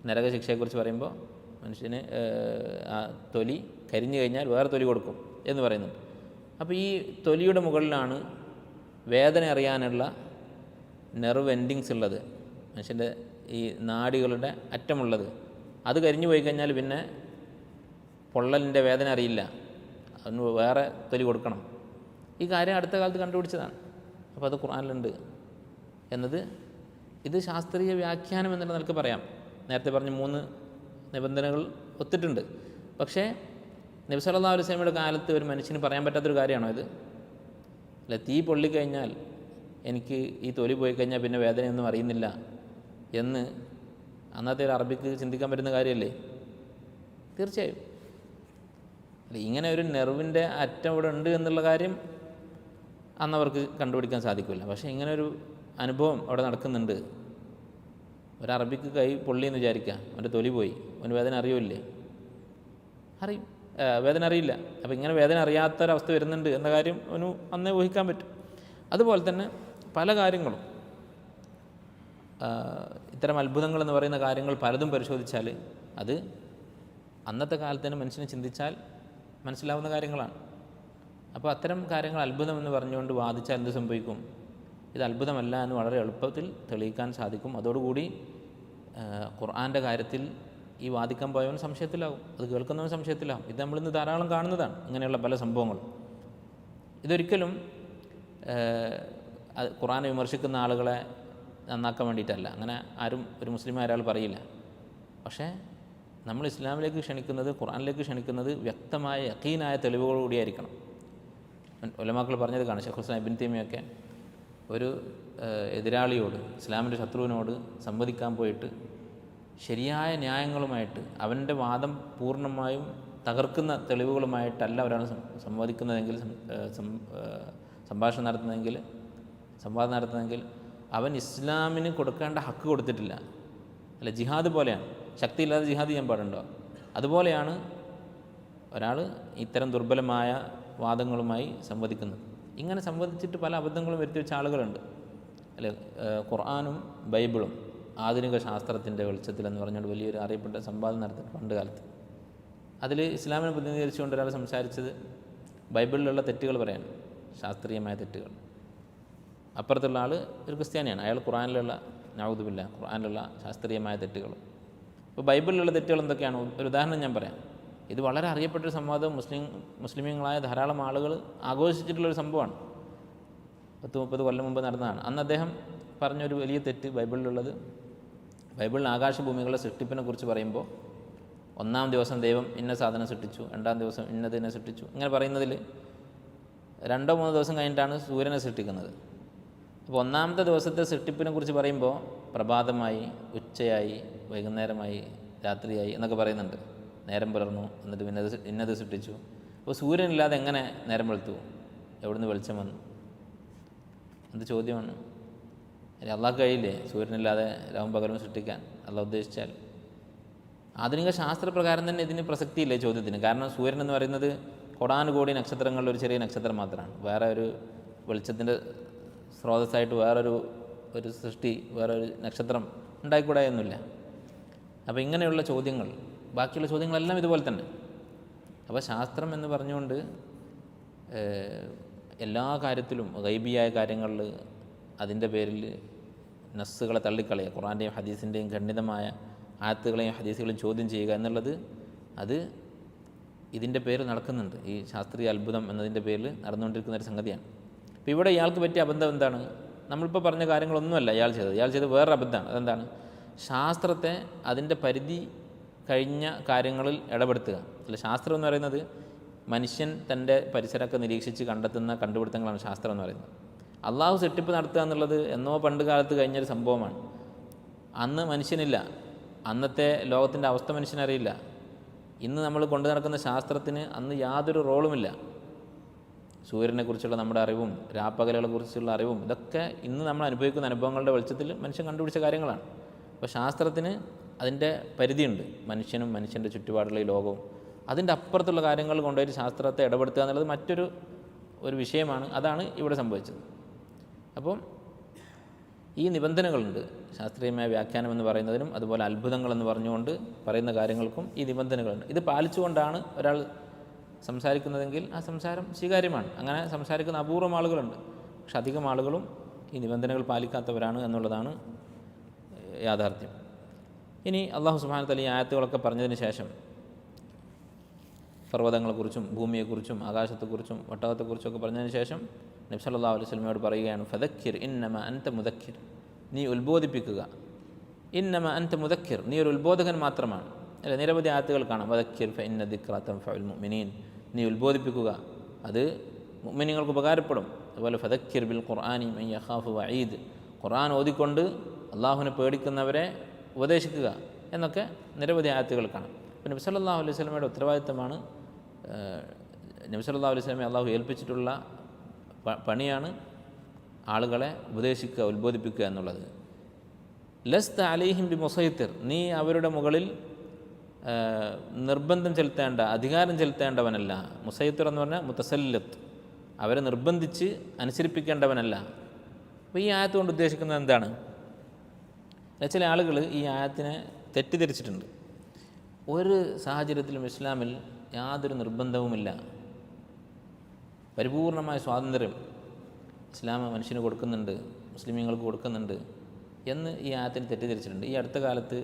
Speaker 1: നരകശിക്ഷയെക്കുറിച്ച് പറയുമ്പോൾ മനുഷ്യന് ആ തൊലി കരിഞ്ഞു കഴിഞ്ഞാൽ വേറെ തൊലി കൊടുക്കും എന്ന് പറയുന്നുണ്ട്. അപ്പോൾ ഈ തൊലിയുടെ മുകളിലാണ് വേദന അറിയാനുള്ള നെർവ് എൻഡിങ്സ് ഉള്ളത്, മനുഷ്യൻ്റെ ഈ നാഡികളുടെ അറ്റമുള്ളത്. അത് കരിഞ്ഞു പോയി കഴിഞ്ഞാൽ പിന്നെ പൊള്ളലിൻ്റെ വേദന അറിയില്ല, അതിന് വേറെ തൊലി കൊടുക്കണം. ഈ കാര്യം അടുത്ത കാലത്ത് കണ്ടുപിടിച്ചതാണ്. അപ്പോൾ അത് ഖുർആനിലുണ്ട് എന്നത് ഇത് ശാസ്ത്രീയ വ്യാഖ്യാനം എന്നുള്ള നിലക്ക് പറയാം. നേരത്തെ പറഞ്ഞ 3 നിബന്ധനകൾ ഒത്തിട്ടുണ്ട്. പക്ഷേ നബി സല്ലല്ലാഹു അലൈഹി വസല്ലമയുടെ കാലത്ത് ഒരു മനുഷ്യന് പറയാൻ പറ്റാത്തൊരു കാര്യമാണോ ഇത്? അല്ല, തീ പൊള്ളിക്കഴിഞ്ഞാൽ എനിക്ക് ഈ തൊലി പോയി കഴിഞ്ഞാൽ പിന്നെ വേദനയൊന്നും അറിയുന്നില്ല എന്ന് അന്നത്തെ ഒരു അറബിക്ക് ചിന്തിക്കാൻ പറ്റുന്ന കാര്യമല്ലേ? തീർച്ചയായും. അല്ല, ഇങ്ങനെ ഒരു നെർവിൻ്റെ അറ്റം ഇവിടെ ഉണ്ട് എന്നുള്ള കാര്യം അന്നവർക്ക് കണ്ടുപിടിക്കാൻ സാധിക്കില്ല. പക്ഷേ ഇങ്ങനെ ഒരു അനുഭവം അവിടെ നടക്കുന്നുണ്ട്. ഒരറബിക്ക് കൈ പൊള്ളിയെന്ന് വിചാരിക്കുക, അവൻ്റെ തൊലി പോയി, അവന് വേദന അറിയില്ലേ? അറിയും, വേദന അറിയില്ല. അപ്പോൾ ഇങ്ങനെ വേദന അറിയാത്തൊരവസ്ഥ വരുന്നുണ്ട് എന്ന കാര്യം അവന് അന്നേ ഊഹിക്കാൻ പറ്റും. അതുപോലെ തന്നെ പല കാര്യങ്ങളും, ഇത്തരം അത്ഭുതങ്ങൾ എന്ന് പറയുന്ന കാര്യങ്ങൾ പലതും പരിശോധിച്ചാൽ അത് അന്നത്തെ കാലത്ത് തന്നെ മനുഷ്യനെ ചിന്തിച്ചാൽ മനസ്സിലാവുന്ന കാര്യങ്ങളാണ്. അപ്പോൾ അത്തരം കാര്യങ്ങൾ അത്ഭുതം എന്ന് പറഞ്ഞുകൊണ്ട് വാദിച്ചാൽ എന്ത് സംഭവിക്കും? ഇത് അത്ഭുതമല്ല എന്ന് വളരെ എളുപ്പത്തിൽ തെളിയിക്കാൻ സാധിക്കും. അതോടുകൂടി ഖുർആൻ്റെ കാര്യത്തിൽ ഈ വാദിക്കാൻ പോയവൻ സംശയത്തിലാവും, അത് കേൾക്കുന്നവൻ സംശയത്തിലാവും. ഇത് നമ്മളിന്ന് ധാരാളം കാണുന്നതാണ്, ഇങ്ങനെയുള്ള പല സംഭവങ്ങളും. ഇതൊരിക്കലും ഖുർആനെ വിമർശിക്കുന്ന ആളുകളെ നന്നാക്കാൻ വേണ്ടിയിട്ടല്ല, അങ്ങനെ ആരും ഒരു മുസ്ലിമായ ഒരാൾ പറയില്ല. പക്ഷേ നമ്മൾ ഇസ്ലാമിലേക്ക് ക്ഷണിക്കുന്നത്, ഖുർആനിലേക്ക് ക്ഷണിക്കുന്നത് വ്യക്തമായ യഖീനായ തെളിവുകളോടുകൂടിയായിരിക്കണം. ഉലമാക്കൾ പറഞ്ഞത് കാണാം. ശൈഖുൽ ഇസ്ലാം ഇബ്നു തൈമിയ്യൊക്കെ ഒരു എതിരാളിയോട്, ഇസ്ലാമിൻ്റെ ശത്രുവിനോട് സംവദിക്കാൻ പോയിട്ട് ശരിയായ ന്യായങ്ങളുമായിട്ട്, അവൻ്റെ വാദം പൂർണ്ണമായും തകർക്കുന്ന തെളിവുകളുമായിട്ടല്ല ഒരാൾ സംവാദിക്കുന്നതെങ്കിൽ, സംഭാഷണം നടത്തുന്നതെങ്കിൽ, സംവാദം നടത്തുന്നതെങ്കിൽ അവൻ ഇസ്ലാമിന് കൊടുക്കേണ്ട ഹക്ക് കൊടുത്തിട്ടില്ല. അല്ല, ജിഹാദ് പോലെയാണ്. ശക്തിയില്ലാതെ ജിഹാദ് ചെയ്യാൻ പാടുണ്ടോ? അതുപോലെയാണ് ഒരാൾ ഇത്തരം ദുർബലമായ വാദങ്ങളുമായി സംവദിക്കുന്നത്. ഇങ്ങനെ സംവദിച്ചിട്ട് പല അബദ്ധങ്ങളും വരുത്തി വെച്ച ആളുകളുണ്ട്. അല്ലെ, ഖുർആനും ബൈബിളും ആധുനിക ശാസ്ത്രത്തിൻ്റെ വെളിച്ചത്തിലെന്ന് പറഞ്ഞുകൊണ്ട് വലിയൊരു അറിയപ്പെട്ട സംവാദം നടത്തി പണ്ട് കാലത്ത്. അതിൽ ഇസ്ലാമിനെ പ്രതിനിധീകരിച്ചുകൊണ്ട് ഒരാൾ സംസാരിച്ചത് ബൈബിളിലുള്ള തെറ്റുകൾ പറയാൻ, ശാസ്ത്രീയമായ തെറ്റുകൾ. അപ്പുറത്തുള്ള ആൾ ഒരു ക്രിസ്ത്യാനിയാണ്, അയാൾ ഖുർആനിലുള്ള, നഊദുബില്ല, ഖുർആനിലുള്ള ശാസ്ത്രീയമായ തെറ്റുകൾ. ഇപ്പോൾ ബൈബിളിലുള്ള തെറ്റുകൾ എന്തൊക്കെയാണ്? ഒരു ഉദാഹരണം ഞാൻ പറയാം. ഇത് വളരെ അറിയപ്പെട്ടൊരു സംവാദം, മുസ്ലിമീങ്ങളായ ധാരാളം ആളുകൾ ആഘോഷിച്ചിട്ടുള്ളൊരു സംഭവമാണ്. 30 കൊല്ലം മുമ്പ് നടന്നതാണ്. അന്ന് അദ്ദേഹം പറഞ്ഞൊരു വലിയ തെറ്റ് ബൈബിളിലുള്ളത്, ബൈബിളിൽ ആകാശഭൂമികളുടെ സൃഷ്ടിപ്പിനെ കുറിച്ച് പറയുമ്പോൾ 1-ാം ദിവസം ദൈവം ഇന്ന സാധനം സൃഷ്ടിച്ചു, 2-ാം ദിവസം ഇന്നതിനെ സൃഷ്ടിച്ചു, ഇങ്ങനെ പറയുന്നതിൽ 2-3 ദിവസം കഴിഞ്ഞിട്ടാണ് സൂര്യനെ സൃഷ്ടിക്കുന്നത്. അപ്പോൾ 1-ാമത്തെ ദിവസത്തെ സൃഷ്ടിപ്പിനെ കുറിച്ച് പറയുമ്പോൾ പ്രഭാതമായി, ഉച്ചയായി, വൈകുന്നേരമായി, രാത്രിയായി എന്നൊക്കെ പറയുന്നുണ്ട്. നേരം പുലർന്നു, എന്നിട്ട് ഇന്നത് സൃഷ്ടിച്ചു. അപ്പോൾ സൂര്യനില്ലാതെ എങ്ങനെ നേരം വെളുത്തു? എവിടുന്ന് വെളിച്ചം വന്നു? എന്ത് ചോദ്യമാണ്! അള്ളാഹ് കഴിയില്ലേ സൂര്യനില്ലാതെ രാവും പകലും സൃഷ്ടിക്കാൻ? അള്ളാഹ് ഉദ്ദേശിച്ചാൽ. ആധുനിക ശാസ്ത്രപ്രകാരം തന്നെ ഇതിന് പ്രസക്തിയില്ലേ ചോദ്യത്തിന്. കാരണം സൂര്യൻ എന്ന് പറയുന്നത് കോടാനുകോടി നക്ഷത്രങ്ങളിൽ ഒരു ചെറിയ നക്ഷത്രം മാത്രമാണ്. വേറെ ഒരു വെളിച്ചത്തിൻ്റെ സ്രോതസ്സായിട്ട് വേറൊരു സൃഷ്ടി, വേറൊരു നക്ഷത്രം ഉണ്ടായിക്കൂടായൊന്നുമില്ല. അപ്പോൾ ഇങ്ങനെയുള്ള ചോദ്യങ്ങൾ, ബാക്കിയുള്ള ചോദ്യങ്ങളെല്ലാം ഇതുപോലെ തന്നെ. അപ്പോൾ ശാസ്ത്രം എന്ന് പറഞ്ഞുകൊണ്ട് എല്ലാ കാര്യത്തിലും, ഗൈബിയായ കാര്യങ്ങളിൽ അതിൻ്റെ പേരിൽ നസ്സുകളെ തള്ളിക്കളയുക, ഖുർആൻ്റെയും ഹദീസിൻ്റെയും ഖണ്ഡിതമായ ആയത്തുകളെയും ഹദീസുകളെയും ചോദ്യം ചെയ്യുക എന്നുള്ളത്, അത് ഇതിൻ്റെ പേര് നടക്കുന്നുണ്ട്. ഈ ശാസ്ത്രീയ അത്ഭുതം എന്നതിൻ്റെ പേരിൽ നടന്നുകൊണ്ടിരിക്കുന്ന ഒരു സംഗതിയാണ്. അപ്പോൾ ഇവിടെ ഇയാൾക്ക് പറ്റിയ അബദ്ധം എന്താണ്? നമ്മളിപ്പോൾ പറഞ്ഞ കാര്യങ്ങളൊന്നുമല്ല ഇയാൾ ചെയ്തത് വേറൊരു അബദ്ധമാണ്. അതെന്താണ്? ശാസ്ത്രത്തെ അതിൻ്റെ പരിധി കഴിഞ്ഞ കാര്യങ്ങളിൽ ഇടപെടുത്തുക. അല്ല, ശാസ്ത്രം എന്ന് പറയുന്നത് മനുഷ്യൻ തൻ്റെ പരിസരമൊക്കെ നിരീക്ഷിച്ച് കണ്ടെത്തുന്ന കണ്ടുപിടുത്തങ്ങളാണ് ശാസ്ത്രം എന്ന് പറയുന്നത്. അള്ളാഹു സൃഷ്ടിപ്പ് നടത്തുക എന്നുള്ളത് എന്നോ പണ്ട് കാലത്ത് കഴിഞ്ഞൊരു സംഭവമാണ്. അന്ന് മനുഷ്യനില്ല, അന്നത്തെ ലോകത്തിൻ്റെ അവസ്ഥ മനുഷ്യനറിയില്ല. ഇന്ന് നമ്മൾ കൊണ്ടു നടക്കുന്ന ശാസ്ത്രത്തിന് അന്ന് യാതൊരു റോളുമില്ല. സൂര്യനെക്കുറിച്ചുള്ള നമ്മുടെ അറിവും രാപ്പകലുകളെക്കുറിച്ചുള്ള അറിവും ഇതൊക്കെ ഇന്ന് നമ്മൾ അനുഭവിക്കുന്ന അനുഭവങ്ങളുടെ വെളിച്ചത്തിൽ മനുഷ്യൻ കണ്ടുപിടിച്ച കാര്യങ്ങളാണ്. അപ്പോൾ ശാസ്ത്രത്തിന് അതിൻ്റെ പരിധിയുണ്ട്. മനുഷ്യനും മനുഷ്യൻ്റെ ചുറ്റുപാടുള്ള ഈ ലോകവും അതിൻ്റെ അപ്പുറത്തുള്ള കാര്യങ്ങൾ കൊണ്ടുപോയിട്ട് ശാസ്ത്രത്തെ ഇടപെടുത്തുക എന്നുള്ളത് മറ്റൊരു വിഷയമാണ്. അതാണ് ഇവിടെ സംഭവിച്ചത്. അപ്പം ഈ നിബന്ധനകളുണ്ട്. ശാസ്ത്രീയമായ വ്യാഖ്യാനം എന്ന് പറയുന്നതിനും അതുപോലെ അത്ഭുതങ്ങളെന്ന് പറഞ്ഞുകൊണ്ട് പറയുന്ന കാര്യങ്ങൾക്കും ഈ നിബന്ധനകളുണ്ട്. ഇത് പാലിച്ചുകൊണ്ടാണ് ഒരാൾ സംസാരിക്കുന്നതെങ്കിൽ ആ സംസാരം സ്വീകാര്യമാണ്. അങ്ങനെ സംസാരിക്കുന്ന അപൂർവം ആളുകളുണ്ട്. പക്ഷെ അധികം ആളുകളും ഈ നിബന്ധനകൾ പാലിക്കാത്തവരാണ് എന്നുള്ളതാണ് യാഥാർത്ഥ്യം. ഇനി അള്ളാഹു സുബ്ഹാനഹു വ തആല ഈ ആയത്തുകളൊക്കെ പറഞ്ഞതിന് ശേഷം പർവ്വതങ്ങളെക്കുറിച്ചും ഭൂമിയെക്കുറിച്ചും ആകാശത്തെക്കുറിച്ചും ഒട്ടകത്തെക്കുറിച്ചൊക്കെ പറഞ്ഞതിന് ശേഷം നബി സല്ലല്ലാഹു അലൈഹി വസല്ലമയോട് പറയുകയാണ്, ഫദക്കിർ ഇന്നമ അൻത മുദക്കിർ, നീ ഉത്ബോധിപ്പിക്കുക. ഇന്നമ അൻത മുദക്കിർ, നീ ഒരു ഉത്ബോധകൻ മാത്രമാണ്. അല്ല, നിരവധി ആയത്തുകൾ കാണാം. വദക്കിർ ഫഇന്ന ദിക്റ തൻഫഉൽ മുഅ്മിനീൻ, നീ ഉത്ബോധിപ്പിക്കുക, അത് മുഅ്മിനീങ്ങൾക്ക് ഉപകാരപ്പെടും. അതുപോലെ ഫദക്കിർ ബിൽ ഖുർആനി മൻ യഖാഫു വഈദ്, ഖുർആൻ ഓതിക്കൊണ്ട് അള്ളാഹുവിനെ പേടിക്കുന്നവരെ ഉപദേശിക്കുക എന്നൊക്കെ നിരവധി ആയത്തുകൾ കാണാം. അപ്പോൾ നബി സല്ലല്ലാഹു അലൈഹി വസല്ലമയുടെ ഉത്തരവാദിത്തമാണ്, നബി സല്ലല്ലാഹു അലൈഹി വസല്ലമയെ അള്ളാഹു ഏൽപ്പിച്ചിട്ടുള്ള പണിയാണ് ആളുകളെ ഉപദേശിക്കുക, ഉത്ബോധിപ്പിക്കുക എന്നുള്ളത്. ലസ്ത അലൈഹിം ബി മുസൈത്തിർ, നീ അവരുടെ മുകളിൽ നിർബന്ധം ചെലുത്തേണ്ട, അധികാരം ചെലുത്തേണ്ടവനല്ല. മുസൈത്തിർ എന്ന് പറഞ്ഞാൽ മുത്തസല്ലത്ത്, അവരെ നിർബന്ധിച്ച് അനുസരിപ്പിക്കേണ്ടവനല്ല. അപ്പോൾ ഈ ആയത്ത് കൊണ്ട് ഉദ്ദേശിക്കുന്നത് എന്താണ്? ചില ആളുകൾ ഈ ആയത്തിനെ തെറ്റിദ്ധരിച്ചിട്ടുണ്ട്. ഒരു സാഹചര്യത്തിലും ഇസ്ലാമിൽ യാതൊരു നിർബന്ധവുമില്ല, പരിപൂർണമായ സ്വാതന്ത്ര്യം ഇസ്ലാം മനുഷ്യന് കൊടുക്കുന്നുണ്ട്, മുസ്ലിമീങ്ങൾക്ക് കൊടുക്കുന്നുണ്ട് എന്ന് ഈ ആയത്തിന് തെറ്റിദ്ധരിച്ചിട്ടുണ്ട്. ഈ അടുത്ത കാലത്ത്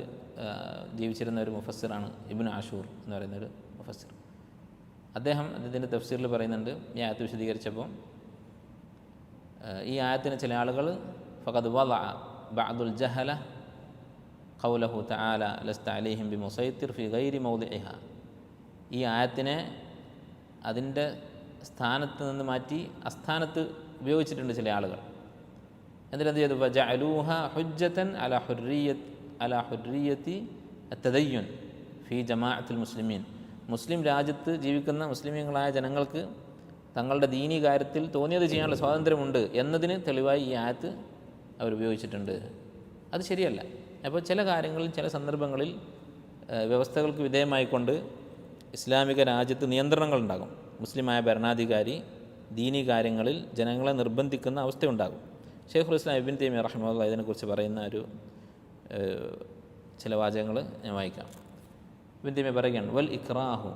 Speaker 1: ജീവിച്ചിരുന്ന ഒരു മുഫസ്സിറാണ് ഇബ്നു ആഷൂർ എന്ന് പറയുന്നൊരു മുഫസ്സിർ. അദ്ദേഹത്തിൻ്റെ തഫ്സീറിൽ പറയുന്നുണ്ട്, ഈ ആയത്ത് വിശദീകരിച്ചപ്പോൾ ഈ ആയത്തിന് ചില ആളുകൾ ഫഖദ് വദഅ ബഅദുൽ ജഹല ഖൗലഹു തആല ലസ്ത അലൈഹിം ബി മുസൈത്തിർ ഫി ഗൈരി മൗദിഇഹ, ഈ ആയത്തിനെ അതിൻ്റെ സ്ഥാനത്ത് നിന്ന് മാറ്റി അസ്ഥാനത്ത് ഉപയോഗിച്ചിട്ടുണ്ട് ചില ആളുകൾ. എന്നിട്ട് എന്ത് ചെയ്തു? ഫജഅലൂഹ ഹുജ്ജതൻ അലാ ഹുർരിയത്തി അത്തദയ്യുൻ ഫി ജമാഅത്തിൽ മുസ്ലിമീൻ, മുസ്ലിം രാജ്യത്ത് ജീവിക്കുന്ന മുസ്ലിമീങ്ങളായ ജനങ്ങൾക്ക് തങ്ങളുടെ ദീനീ കാര്യത്തിൽ തോന്നിയത് ചെയ്യാനുള്ള സ്വാതന്ത്ര്യമുണ്ട് എന്നതിന് തെളിവായി ഈ ആയത്ത് അവർ ഉപയോഗിച്ചിട്ടുണ്ട്. അത് ശരിയല്ല. അപ്പോൾ ചില കാര്യങ്ങളിൽ, ചില സന്ദർഭങ്ങളിൽ വ്യവസ്ഥകൾക്ക് വിധേയമായിക്കൊണ്ട് ഇസ്ലാമിക രാജ്യത്ത് നിയന്ത്രണങ്ങളുണ്ടാകും. മുസ്ലിമായ ഭരണാധികാരി ദീനീ കാര്യങ്ങളിൽ ജനങ്ങളെ നിർബന്ധിക്കുന്ന അവസ്ഥയുണ്ടാകും. ഷെയ്ഖുൽ ഇസ്ലാം ഇബ്നു തൈമിയ്യ റഹിമഹുല്ലാഹ് ഇതിനെക്കുറിച്ച് പറയുന്ന ചില വാചകങ്ങൾ ഞാൻ വായിക്കാം. ഇബ്നു തൈമിയ്യ പറയുകയാണ്, വൽ ഇക്റാഹു,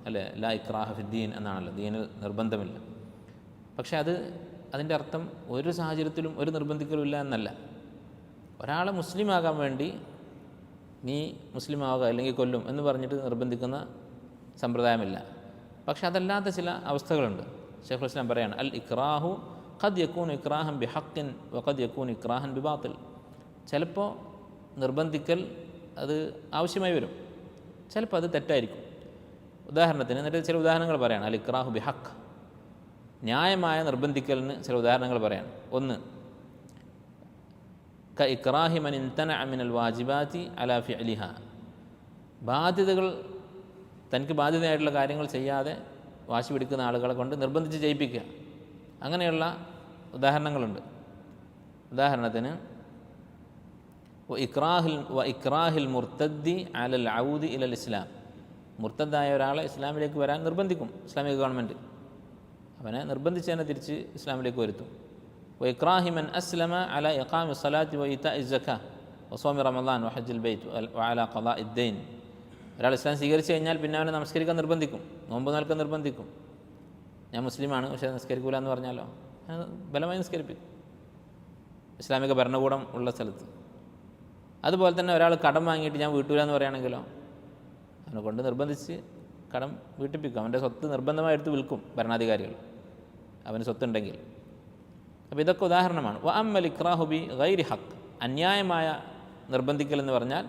Speaker 1: അല്ലെ, ലാ ഇക്റാഹ ഫിദ്ദീൻ എന്നാണല്ലോ, ദീനിൽ നിർബന്ധമില്ല. പക്ഷേ അതിൻ്റെ അർത്ഥം ഒരു സാഹചര്യത്തിലും ഒരു നിർബന്ധിക്കലുമില്ല എന്നല്ല. ഒരാളെ മുസ്ലിമാകാൻ വേണ്ടി നീ മുസ്ലിമാവുക അല്ലെങ്കിൽ കൊല്ലും എന്ന് പറഞ്ഞിട്ട് നിർബന്ധിക്കുന്ന സമ്പ്രദായമില്ല. പക്ഷെ അതല്ലാത്ത ചില അവസ്ഥകളുണ്ട്. ഷെയ്ഖുൽ ഇസ്ലാം പറയാണ്, അൽ ഇക്റാഹു ഖദ് യകൂനു ഇക്റാഹൻ ബി ഹഖ്ൻ വഖദ് യകൂനു ഇക്റാഹൻ ബി ബാത്തിൽ. ചിലപ്പോൾ നിർബന്ധിക്കൽ അത് ആവശ്യമായി വരും, ചിലപ്പോൾ അത് തെറ്റായിരിക്കും. ഉദാഹരണത്തിന് എന്നിട്ട് ചില ഉദാഹരണങ്ങൾ പറയാണ്. അൽ ഇക്റാഹു ബി ഹഖ്, ന്യായമായ നിർബന്ധിക്കലിന് ചില ഉദാഹരണങ്ങൾ പറയാണ്. ഒന്ന്, ക ഇക്റാഹി മൻ ഇംതനഅ മിനൽ വാജിബാതി അലാ ഫിഅലിഹ, ബാധ്യതകൾ, തനിക്ക് ബാധ്യതയായിട്ടുള്ള കാര്യങ്ങൾ ചെയ്യാതെ വാശി പിടിക്കുന്ന ആളുകളെ കൊണ്ട് നിർബന്ധിച്ച് ചെയ്യിപ്പിക്കുക. അങ്ങനെയുള്ള ഉദാഹരണങ്ങളുണ്ട്. ഉദാഹരണത്തിന് ഇക്റാഹിൽ മുർത്തദ്ദി അലൽ ഔദി ഇലൽ ഇസ്ലാം, മുർത്തദ്ദായ ഒരാളെ ഇസ്ലാമിലേക്ക് വരാൻ നിർബന്ധിക്കും ഇസ്ലാമിക ഗവൺമെൻറ്, അവനെ നിർബന്ധിച്ച് തന്നെ തിരിച്ച് ഇസ്ലാമിലേക്ക് വരുത്തും. ഇക്റാഹി മൻ അസ്ലമ അല ഇഖാമി സ്വലാത്തി വ ഇതാഇ സക്കാ വ സൗമി റമളാൻ വ ഹജ്ജിൽ ബൈത്ത് വ അല ഖളാഇ ദൈൻ, ഒരാൾ ഇസ്ലാം സ്വീകരിച്ചു കഴിഞ്ഞാൽ പിന്നെ അവനെ നമസ്കരിക്കാൻ നിർബന്ധിക്കും, നോമ്പ് നോൽക്കാൻ നിർബന്ധിക്കും. ഞാൻ മുസ്ലിമാണ് പക്ഷേ നിസ്കരിക്കൂല എന്ന് പറഞ്ഞാലോ ബലമായി നിസ്കരിപ്പിക്കും ഇസ്ലാമിക ഭരണകൂടം ഉള്ള സ്ഥലത്ത്. അതുപോലെ തന്നെ ഒരാൾ കടം വാങ്ങിയിട്ട് ഞാൻ വീട്ടൂല എന്ന് പറയുകയാണെങ്കിലോ അവനെ കൊണ്ട് നിർബന്ധിച്ച് കടം വീട്ടിപ്പിക്കും. അവൻ്റെ സ്വത്ത് നിർബന്ധമായി എടുത്ത് വിൽക്കും ഭരണാധികാരികൾ, അവന് സ്വത്തുണ്ടെങ്കിൽ. അപ്പോൾ ഇതൊക്കെ ഉദാഹരണമാണ്. വ അമ്മൽ ഇക്റാഹു ബി ഗൈരി ഹഖ്, അന്യായമായ നിർബന്ധിക്കൽ എന്ന് പറഞ്ഞാൽ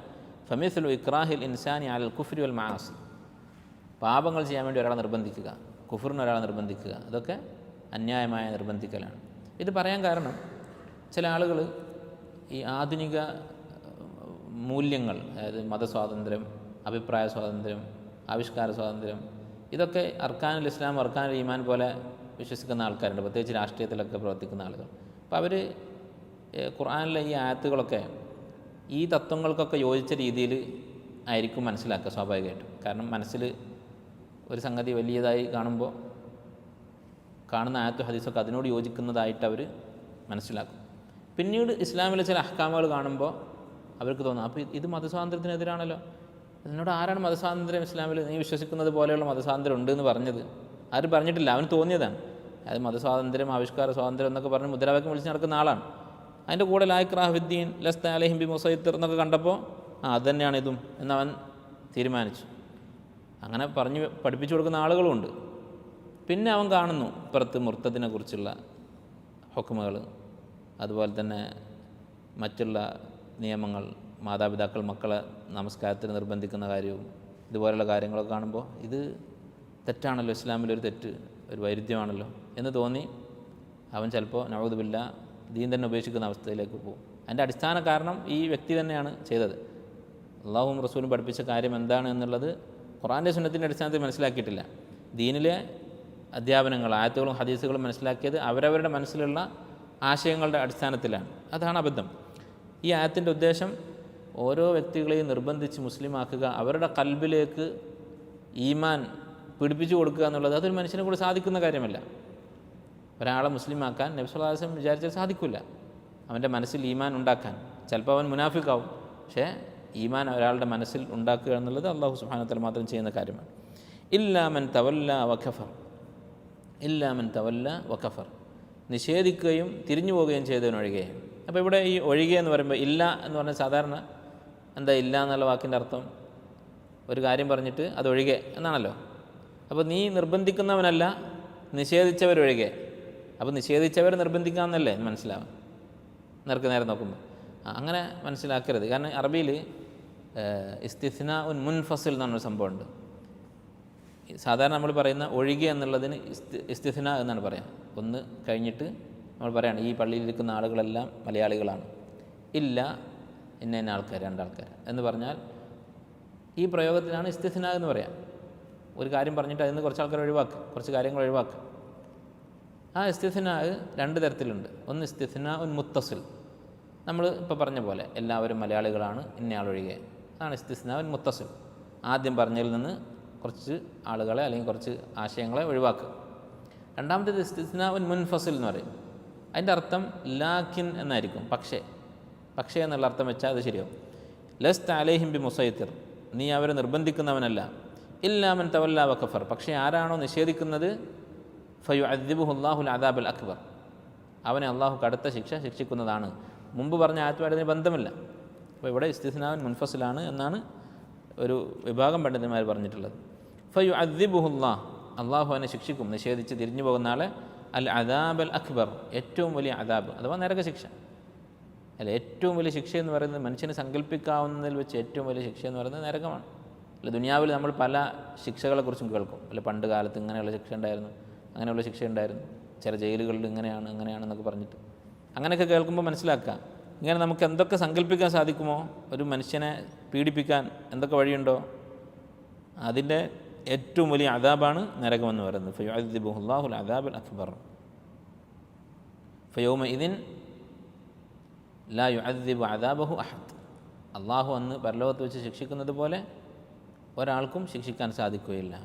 Speaker 1: ഫമിസ്ലു ഇക്റാഹിൽ ഇൻസാനി അലൽ കുഫ്രി വൽ മആസി, പാപങ്ങൾ ചെയ്യാൻ വേണ്ടി ഒരാളെ നിർബന്ധിക്കുക, കുഫറിന് ഒരാളെ നിർബന്ധിക്കുക, അതൊക്കെ അന്യായമായ നിർബന്ധിക്കലാണ്. ഇത് പറയാൻ കാരണം ചില ആളുകൾ ഈ ആധുനിക മൂല്യങ്ങൾ, അതായത് മതസ്വാതന്ത്ര്യം, അഭിപ്രായ സ്വാതന്ത്ര്യം, ആവിഷ്കാര സ്വാതന്ത്ര്യം, ഇതൊക്കെ അർക്കാനുൽ ഇസ്ലാം, അർക്കാനുൽ ഈമാൻ പോലെ വിശ്വസിക്കുന്ന ആൾക്കാരുണ്ട്, പ്രത്യേകിച്ച് രാഷ്ട്രീയത്തിലൊക്കെ പ്രവർത്തിക്കുന്ന ആളുകൾ. അപ്പോൾ അവർ ഖുർആനിലെ ഈ ആയത്തുകളൊക്കെ ഈ തത്വങ്ങൾക്കൊക്കെ യോജിച്ച രീതിയിൽ ആയിരിക്കും മനസ്സിലാക്കുക സ്വാഭാവികമായിട്ടും. കാരണം മനസ്സിൽ ഒരു സംഗതി വലിയതായി കാണുമ്പോൾ കാണുന്ന ആയത്തും ഹദീസൊക്കെ അതിനോട് യോജിക്കുന്നതായിട്ട് അവർ മനസ്സിലാക്കും. പിന്നീട് ഇസ്ലാമിലെ ചില അഹ്കാമുകൾ കാണുമ്പോൾ അവർക്ക് തോന്നും, അപ്പോൾ ഇത് മതസ്വാതന്ത്ര്യത്തിനെതിരാണല്ലോ, എന്നോട് ആരാണ് മതസ്വാതന്ത്ര്യം ഇസ്ലാമിൽ നീ വിശ്വസിക്കുന്നത് പോലെയുള്ള മതസ്വാതന്ത്ര്യം ഉണ്ട് എന്ന് പറഞ്ഞത്? ആരും പറഞ്ഞിട്ടില്ല, അവന് തോന്നിയതാണ്. അത് മതസ്വാതന്ത്ര്യം, ആവിഷ്കാര സ്വാതന്ത്ര്യം എന്നൊക്കെ പറഞ്ഞ് മുദ്രാവാക്യം വിളിച്ച് നടക്കുന്ന ആളാണ്. അതിൻ്റെ കൂടെ ലാ ഇക്റാഹ ഫിദ്ദീൻ ലസ്ത അലൈഹിം ബി മുസൈത്തിർ എന്നൊക്കെ കണ്ടപ്പോൾ അത് തന്നെയാണ് ഇതും എന്നവൻ തീരുമാനിച്ചു. അങ്ങനെ പറഞ്ഞ് പഠിപ്പിച്ചു കൊടുക്കുന്ന ആളുകളുമുണ്ട്. പിന്നെ അവൻ കാണുന്നു ഇപ്പുറത്ത് മുർത്തദിനെ കുറിച്ചുള്ള ഹുക്മുകൾ, അതുപോലെ തന്നെ മറ്റുള്ള നിയമങ്ങൾ, മാതാപിതാക്കൾ മക്കളെ നമസ്കാരത്തിന് നിർബന്ധിക്കുന്ന കാര്യവും ഇതുപോലുള്ള കാര്യങ്ങളൊക്കെ കാണുമ്പോൾ ഇത് തെറ്റാണല്ലോ, ഇസ്ലാമിലൊരു തെറ്റ്, ഒരു വൈരുദ്ധ്യമാണല്ലോ എന്ന് തോന്നി അവൻ ചിലപ്പോൾ നഊദു ബില്ലാ ദീൻ തന്നെ ഉപേക്ഷിക്കുന്ന അവസ്ഥയിലേക്ക് പോകും. അതിൻ്റെ അടിസ്ഥാന കാരണം ഈ വ്യക്തി തന്നെയാണ് ചെയ്തത്. അള്ളാഹുവും റസൂലും പഠിപ്പിച്ച കാര്യം എന്താണ് എന്നുള്ളത് ഖുർആൻ്റെ സുന്നത്തിൻ്റെ അടിസ്ഥാനത്തിൽ മനസ്സിലാക്കിയിട്ടില്ല. ദീനിലെ അധ്യാപനങ്ങൾ, ആയത്തുകളും ഹദീസുകളും മനസ്സിലാക്കിയത് അവരവരുടെ മനസ്സിലുള്ള ആശയങ്ങളുടെ അടിസ്ഥാനത്തിലാണ്. അതാണ് അബദ്ധം. ഈ ആയത്തിൻ്റെ ഉദ്ദേശം ഓരോ വ്യക്തികളെയും നിർബന്ധിച്ച് മുസ്ലിമാക്കുക, അവരുടെ കൽബിലേക്ക് ഈമാൻ പിടിപ്പിച്ചു കൊടുക്കുക എന്നുള്ളത് അതൊരു മനുഷ്യനെ കൂടി സാധിക്കുന്ന കാര്യമല്ല. ഒരാളെ മുസ്ലിമാക്കാൻ നബി സല്ലല്ലാഹു അലൈഹി വസല്ലം വിചാരിച്ചാൽ സാധിക്കില്ല. അവൻ്റെ മനസ്സിൽ ഈമാൻ ഉണ്ടാക്കാൻ. ചിലപ്പോൾ അവൻ മുനാഫിക്കാവും, പക്ഷേ ഈമാൻ ഒരാളുടെ മനസ്സിൽ ഉണ്ടാക്കുക എന്നുള്ളത് അല്ലാഹു സുബ്ഹാനഹു വ തആല മാത്രം ചെയ്യുന്ന കാര്യമാണ്. ഇല്ലാ മൻ തവല്ല വകഫർ, ഇല്ലാ മൻ തവല്ല വകഫർ, നിഷേധിക്കുകയും തിരിഞ്ഞു പോവുകയും ചെയ്തവനൊഴികെ. അപ്പോൾ ഇവിടെ ഈ ഒഴികെ എന്ന് പറയുമ്പോൾ ഇല്ല എന്ന് പറഞ്ഞാൽ സാധാരണ എന്താ ഇല്ല എന്നുള്ള വാക്കിൻ്റെ അർത്ഥം ഒരു കാര്യം പറഞ്ഞിട്ട് അതൊഴികെ എന്നാണല്ലോ. അപ്പോൾ നീ നിർബന്ധിക്കുന്നവനല്ല, നിഷേധിച്ചവരൊഴികെ. അപ്പോൾ നിഷേധിച്ചവർ നിർബന്ധിക്കാമെന്നല്ലേ മനസ്സിലാവും നേർക്ക് നേരെ നോക്കുമ്പോൾ. അങ്ങനെ മനസ്സിലാക്കരുത്. കാരണം അറബിയിൽ ഇസ്തിസ്നാ ഉൻ മുൻഫസിൽ എന്നൊരു സംഭവമുണ്ട്. സാധാരണ നമ്മൾ പറയുന്ന ഒഴികെ എന്നുള്ളതിന് ഇസ്തിസ്നാ എന്നാണ് പറയാം. ഒന്ന് കഴിഞ്ഞിട്ട് നമ്മൾ പറയുകയാണ് ഈ പള്ളിയിലിരിക്കുന്ന ആളുകളെല്ലാം മലയാളികളാണ്, ഇല്ല ഇന്ന ആൾക്കാർ, രണ്ടാൾക്കാർ എന്ന് പറഞ്ഞാൽ ഈ പ്രയോഗത്തിലാണ് ഇസ്തിസ്നാ എന്ന് പറയാം. ഒരു കാര്യം പറഞ്ഞിട്ട് അതിൽ നിന്ന് കുറച്ച് ആൾക്കാർ ഒഴിവാക്കുക, കുറച്ച് കാര്യങ്ങൾ ഒഴിവാക്കുക. ആ ഇസ്തിസ്നാ രണ്ട് തരത്തിലുണ്ട്. ഒന്ന് ഇസ്തിസ്നാ ഉൻ മുത്തസിൽ, നമ്മൾ ഇപ്പോൾ പറഞ്ഞ പോലെ എല്ലാവരും മലയാളികളാണ് ഇന്നയാളൊഴികെ, അതാണ് ഇസ്തിസ്നാ ഉൻ മുത്തസിൽ. ആദ്യം പറഞ്ഞതിൽ നിന്ന് കുറച്ച് ആളുകളെ അല്ലെങ്കിൽ കുറച്ച് ആശയങ്ങളെ ഒഴിവാക്കുക. രണ്ടാമത്തേത് ഇസ്തിസ്നാ ഉൻ മുൻഫസിൽ എന്ന് പറയും. അതിൻ്റെ അർത്ഥം ലാക്കിൻ എന്നായിരിക്കും, പക്ഷേ എന്നുള്ള അർത്ഥം വെച്ചാൽ അത് ശരിയാവും. ലസ്ത അലൈഹിം ബി മുസൈത്തിർ, നീ അവരെ നിർബന്ധിക്കുന്നവനല്ല. ഇല്ലാ മൻ തവല്ല വകഫർ, പക്ഷേ ആരാണോ നിഷേധിക്കുന്നത് ഫയുഅദ്ദിബുഹു അല്ലാഹുൽ അദാബുൽ അക്ബർ, അവനെ അള്ളാഹു കടുത്ത ശിക്ഷ ശിക്ഷിക്കുന്നതാണ്. മുമ്പ് പറഞ്ഞ ആയത്തുമായിട്ട് അതിന് ബന്ധമില്ല. അപ്പോൾ ഇവിടെ ഇസ്തിസ്നാ മുൻഫസിലാണ് എന്നാണ് ഒരു വിഭാഗം പണ്ഡിതന്മാർ പറഞ്ഞിട്ടുള്ളത്. ഫയുഅദ്ദിബുഹു അല്ലാഹ്, അള്ളാഹു അവനെ ശിക്ഷിക്കും, നിഷേധിച്ച് തിരിഞ്ഞു പോകുന്ന ആളെ അൽ അദാബൽ അക്ബർ, ഏറ്റവും വലിയ അദാബ് അഥവാ നരക ശിക്ഷ. അല്ല, ഏറ്റവും വലിയ ശിക്ഷ എന്ന് പറയുന്നത് മനുഷ്യന് സങ്കല്പിക്കാവുന്നതിൽ വെച്ച് ഏറ്റവും വലിയ ശിക്ഷ എന്ന് പറയുന്നത് നരകമാണ്. അല്ല, ദുനിയാവിൽ നമ്മൾ പല ശിക്ഷകളെക്കുറിച്ചും കേൾക്കും. അല്ല, പണ്ട് കാലത്ത് ഇങ്ങനെയുള്ള ശിക്ഷ ഉണ്ടായിരുന്നു, അങ്ങനെയുള്ള ശിക്ഷ ഉണ്ടായിരുന്നു, ചില ജയിലുകളിൽ ഇങ്ങനെയാണെന്നൊക്കെ പറഞ്ഞിട്ട് അങ്ങനെയൊക്കെ കേൾക്കുമ്പോൾ മനസ്സിലാക്കുക, ഇങ്ങനെ നമുക്ക് എന്തൊക്കെ സങ്കല്പിക്കാൻ സാധിക്കുമോ ഒരു മനുഷ്യനെ പീഡിപ്പിക്കാൻ എന്തൊക്കെ വഴിയുണ്ടോ, അതിൻ്റെ ഏറ്റവും വലിയ അദാബാണ് നരകമെന്ന് പറയുന്നത്. ഫയുഅദ്ദിബുഹു അല്ലാഹുൽ അദാബുൽ അക്ബർ ഫയൗമഇദിൻ ലാ യുഅദ്ദിബു അദാബഹു അഹദ്, അള്ളാഹു അന്ന് പരലോകത്ത് വെച്ച് ശിക്ഷിക്കുന്നത് പോലെ ഒരാൾക്കും ശിക്ഷിക്കാൻ സാധിക്കുകയില്ല.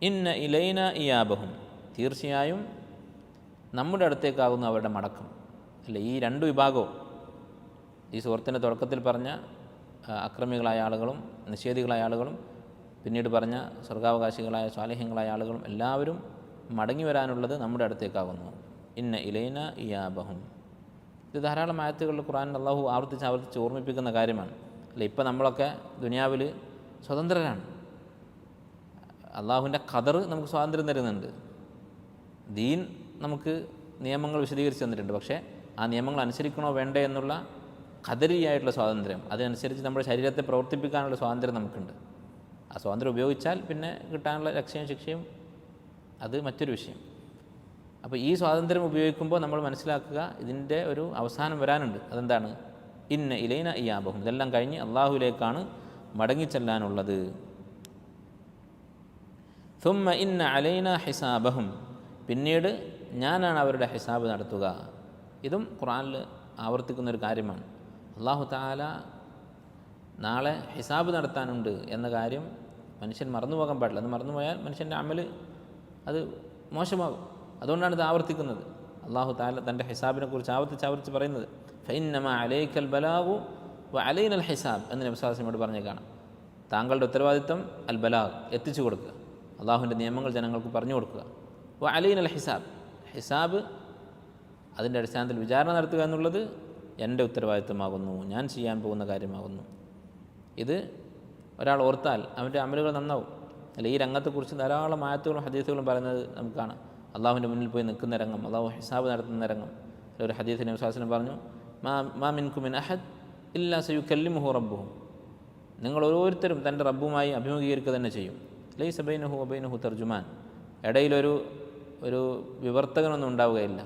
Speaker 1: ഇന്ന ഇലൈന ഇയാബഹും, തീർച്ചയായും നമ്മുടെ അടുത്തേക്കാകുന്നു അവരുടെ മടക്കം. അല്ല, ഈ രണ്ട് വിഭാഗവും ഈ സൂറത്തിൻ്റെ തുടക്കത്തിൽ പറഞ്ഞ അക്രമികളായ ആളുകളും നിഷേധികളായ ആളുകളും പിന്നീട് പറഞ്ഞ സ്വർഗാവകാശികളായ സ്വാലിഹ്യങ്ങളായ ആളുകളും എല്ലാവരും മടങ്ങി വരാനുള്ളത് നമ്മുടെ അടുത്തേക്കാകുന്നു. ഇന്ന ഇലൈന ഇയാബഹും, ഇത് ധാരാളം ആയത്തുകളിൽ ഖുർആനിൽ അള്ളാഹു ആവർത്തിച്ച് ഓർമ്മിപ്പിക്കുന്ന കാര്യമാണ്. അല്ല, ഇപ്പം നമ്മളൊക്കെ ദുനിയാവിൽ സ്വതന്ത്രരാണ്. അള്ളാഹുവിൻ്റെ ഖദർ നമുക്ക് സ്വാതന്ത്ര്യം തരുന്നുണ്ട്. ദീൻ നമുക്ക് നിയമങ്ങൾ വിശദീകരിച്ച് തന്നിട്ടുണ്ട്. പക്ഷേ ആ നിയമങ്ങൾ അനുസരിക്കണോ വേണ്ടേ എന്നുള്ള ഖദരിയായിട്ടുള്ള സ്വാതന്ത്ര്യം, അതിനനുസരിച്ച് നമ്മുടെ ശരീരത്തെ പ്രവർത്തിപ്പിക്കാനുള്ള സ്വാതന്ത്ര്യം നമുക്കുണ്ട്. ആ സ്വാതന്ത്ര്യം ഉപയോഗിച്ചാൽ പിന്നെ കിട്ടാനുള്ള രക്ഷയും ശിക്ഷയും അത് മറ്റൊരു വിഷയം. അപ്പോൾ ഈ സ്വാതന്ത്ര്യം ഉപയോഗിക്കുമ്പോൾ നമ്മൾ മനസ്സിലാക്കുക, ഇതിൻ്റെ ഒരു അവസാനം വരാനുണ്ട്. അതെന്താണ്? ഇന്ന ഇലൈന ഇയാബഹും, ഇതെല്ലാം കഴിഞ്ഞ് അള്ളാഹുവിലേക്കാണ് മടങ്ങിച്ചെല്ലാനുള്ളത്. സുമ്മ ഇന്ന അലൈന ഹിസാബഹും, പിന്നീട് ഞാനാണ് അവരുടെ ഹിസാബ് നടത്തുക. ഇതും ഖുർആനിൽ ആവർത്തിക്കുന്നൊരു കാര്യമാണ്. അല്ലാഹു തആല നാളെ ഹിസാബ് നടത്താനുണ്ട് എന്ന കാര്യം മനുഷ്യൻ മറന്നു പോകാൻ പാടില്ല. അത് മറന്നുപോയാൽ മനുഷ്യൻ്റെ അമൽ അത് മോശമാകും. അതുകൊണ്ടാണ് ഇത് ആവർത്തിക്കുന്നത്. അല്ലാഹു തആല തൻ്റെ ഹിസാബിനെ കുറിച്ച് ആവർത്തിച്ച് പറയുന്നത് ഫഇന്നമാ അലൈക്കൽ ബലാഗു വ അലൈനൽ ഹിസാബ് എന്ന് നബി സല്ലല്ലാഹു അലൈഹി വസല്ലം പറഞ്ഞ കാണാം. താങ്കളുടെ ഉത്തരവാദിത്വം അൽ ബലാഗ്, എത്തിച്ചു കൊടുക്കുക, അള്ളാഹുവിൻ്റെ നിയമങ്ങൾ ജനങ്ങൾക്ക് പറഞ്ഞു കൊടുക്കുക. വ അലൈനൽ ഹിസാബ്, ഹിസാബ് അതിൻ്റെ അടിസ്ഥാനത്തിൽ വിചാരണ നടത്തുക എന്നുള്ളത് എൻ്റെ ഉത്തരവാദിത്വമാകുന്നു, ഞാൻ ചെയ്യാൻ പോകുന്ന കാര്യമാകുന്നു. ഇത് ഒരാൾ ഓർത്താൽ അവൻ്റെ അമലുകൾ നന്നാവും. അല്ല, ഈ രംഗത്തെക്കുറിച്ച് ധാരാളം ആയത്തുകളും ഹദീസുകളും പറയുന്നത് നമുക്ക് കാണാം. അള്ളാഹുവിൻ്റെ മുന്നിൽ പോയി നിൽക്കുന്ന രംഗം, അള്ളാഹു ഹിസാബ് നടത്തുന്ന രംഗം. ഒരു ഹദീസിൽ നബി സല്ലല്ലാഹു അലൈഹി വസല്ലം പറഞ്ഞു, മാ മിൻകും മിൻ അഹദ് ഇല്ലാ സയുകല്ലിമുഹു റബ്ബുഹു, നിങ്ങൾ ഓരോരുത്തരും തൻ്റെ റബ്ബുമായി അഭിമുഖീകരിക്കുക തന്നെ ചെയ്യും. ലൈസ ബൈനഹു വബൈനഹു തർജുമാൻ, ഇടയിലൊരു വിവർത്തകനൊന്നും ഉണ്ടാവുകയില്ല.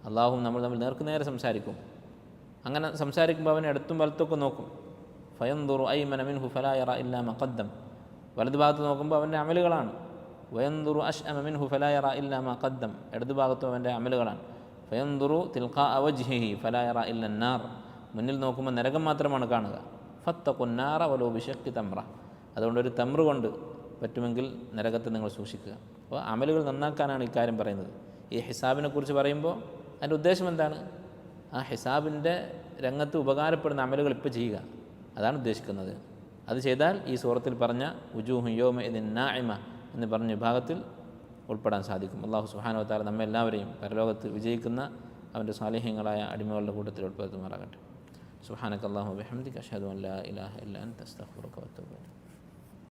Speaker 1: അള്ളാഹും നമ്മൾ തമ്മിൽ നേർക്കുനേരെ സംസാരിക്കും. അങ്ങനെ സംസാരിക്കുമ്പോൾ അവനെ അടുത്തും വലത്തൊക്കെ നോക്കും. ഫയൻദുറു അയ്മന മിൻഹു ഫലാ യറ ഇല്ലാ മാ ഖദ്ദം, വലതുഭാഗത്ത് നോക്കുമ്പോൾ അവൻ്റെ അമലുകളാണ്. വയൻദുറു അശ്അമ മിൻഹു ഫലാ യറ ഇല്ലാ മാ ഖദ്ദം, ഇടതുഭാഗത്തും അവൻ്റെ അമലുകളാണ്. ഫയൻദുറു തിൽഖാ വജ്ഹിഹി ഫലാ യറ ഇല്ല അന്നാർ, മുന്നിൽ നോക്കുമ്പോൾ നരകം മാത്രമാണ് കാണുക. ഫത്തഖുന്നാറ വലോ ബിശഖ്ഖി തംറ, അതുകൊണ്ടൊരു തമ്ര കൊണ്ട് പറ്റുമെങ്കിൽ നരകത്തെ നിങ്ങൾ സൂക്ഷിക്കുക. അപ്പോൾ അമലുകൾ നന്നാക്കാനാണ് ഇക്കാര്യം പറയുന്നത്. ഈ ഹിസാബിനെ കുറിച്ച് പറയുമ്പോൾ അതിൻ്റെ ഉദ്ദേശം എന്താണ്? ആ ഹിസാബിൻ്റെ രംഗത്ത് ഉപകാരപ്പെടുന്ന അമലുകൾ ഇപ്പോൾ ചെയ്യുക, അതാണ് ഉദ്ദേശിക്കുന്നത്. അത് ചെയ്താൽ ഈ സൂറത്തിൽ പറഞ്ഞ വുജൂഹു യൗമ ഇദിൻ നാഇമ എന്ന് പറഞ്ഞ വിഭാഗത്തിൽ ഉൾപ്പെടാൻ സാധിക്കും. അല്ലാഹു സുബ്ഹാനഹു വ തആല നമ്മെ എല്ലാവരെയും പരലോകത്ത് വിജയിക്കുന്ന അവൻ്റെ സാലിഹ്യങ്ങളായ അടിമകളുടെ കൂട്ടത്തിൽ ഉൾപ്പെടുത്തുമാറാകട്ടെ. സുബ്ഹാനക അല്ലാഹുമ്മ വബിഹംദിക അഷ്ഹദു അൻ ലാ ഇലാഹ ഇല്ല അൻത അസ്തഗ്ഫിറുക വഅത്തൂബു ഇലൈക്.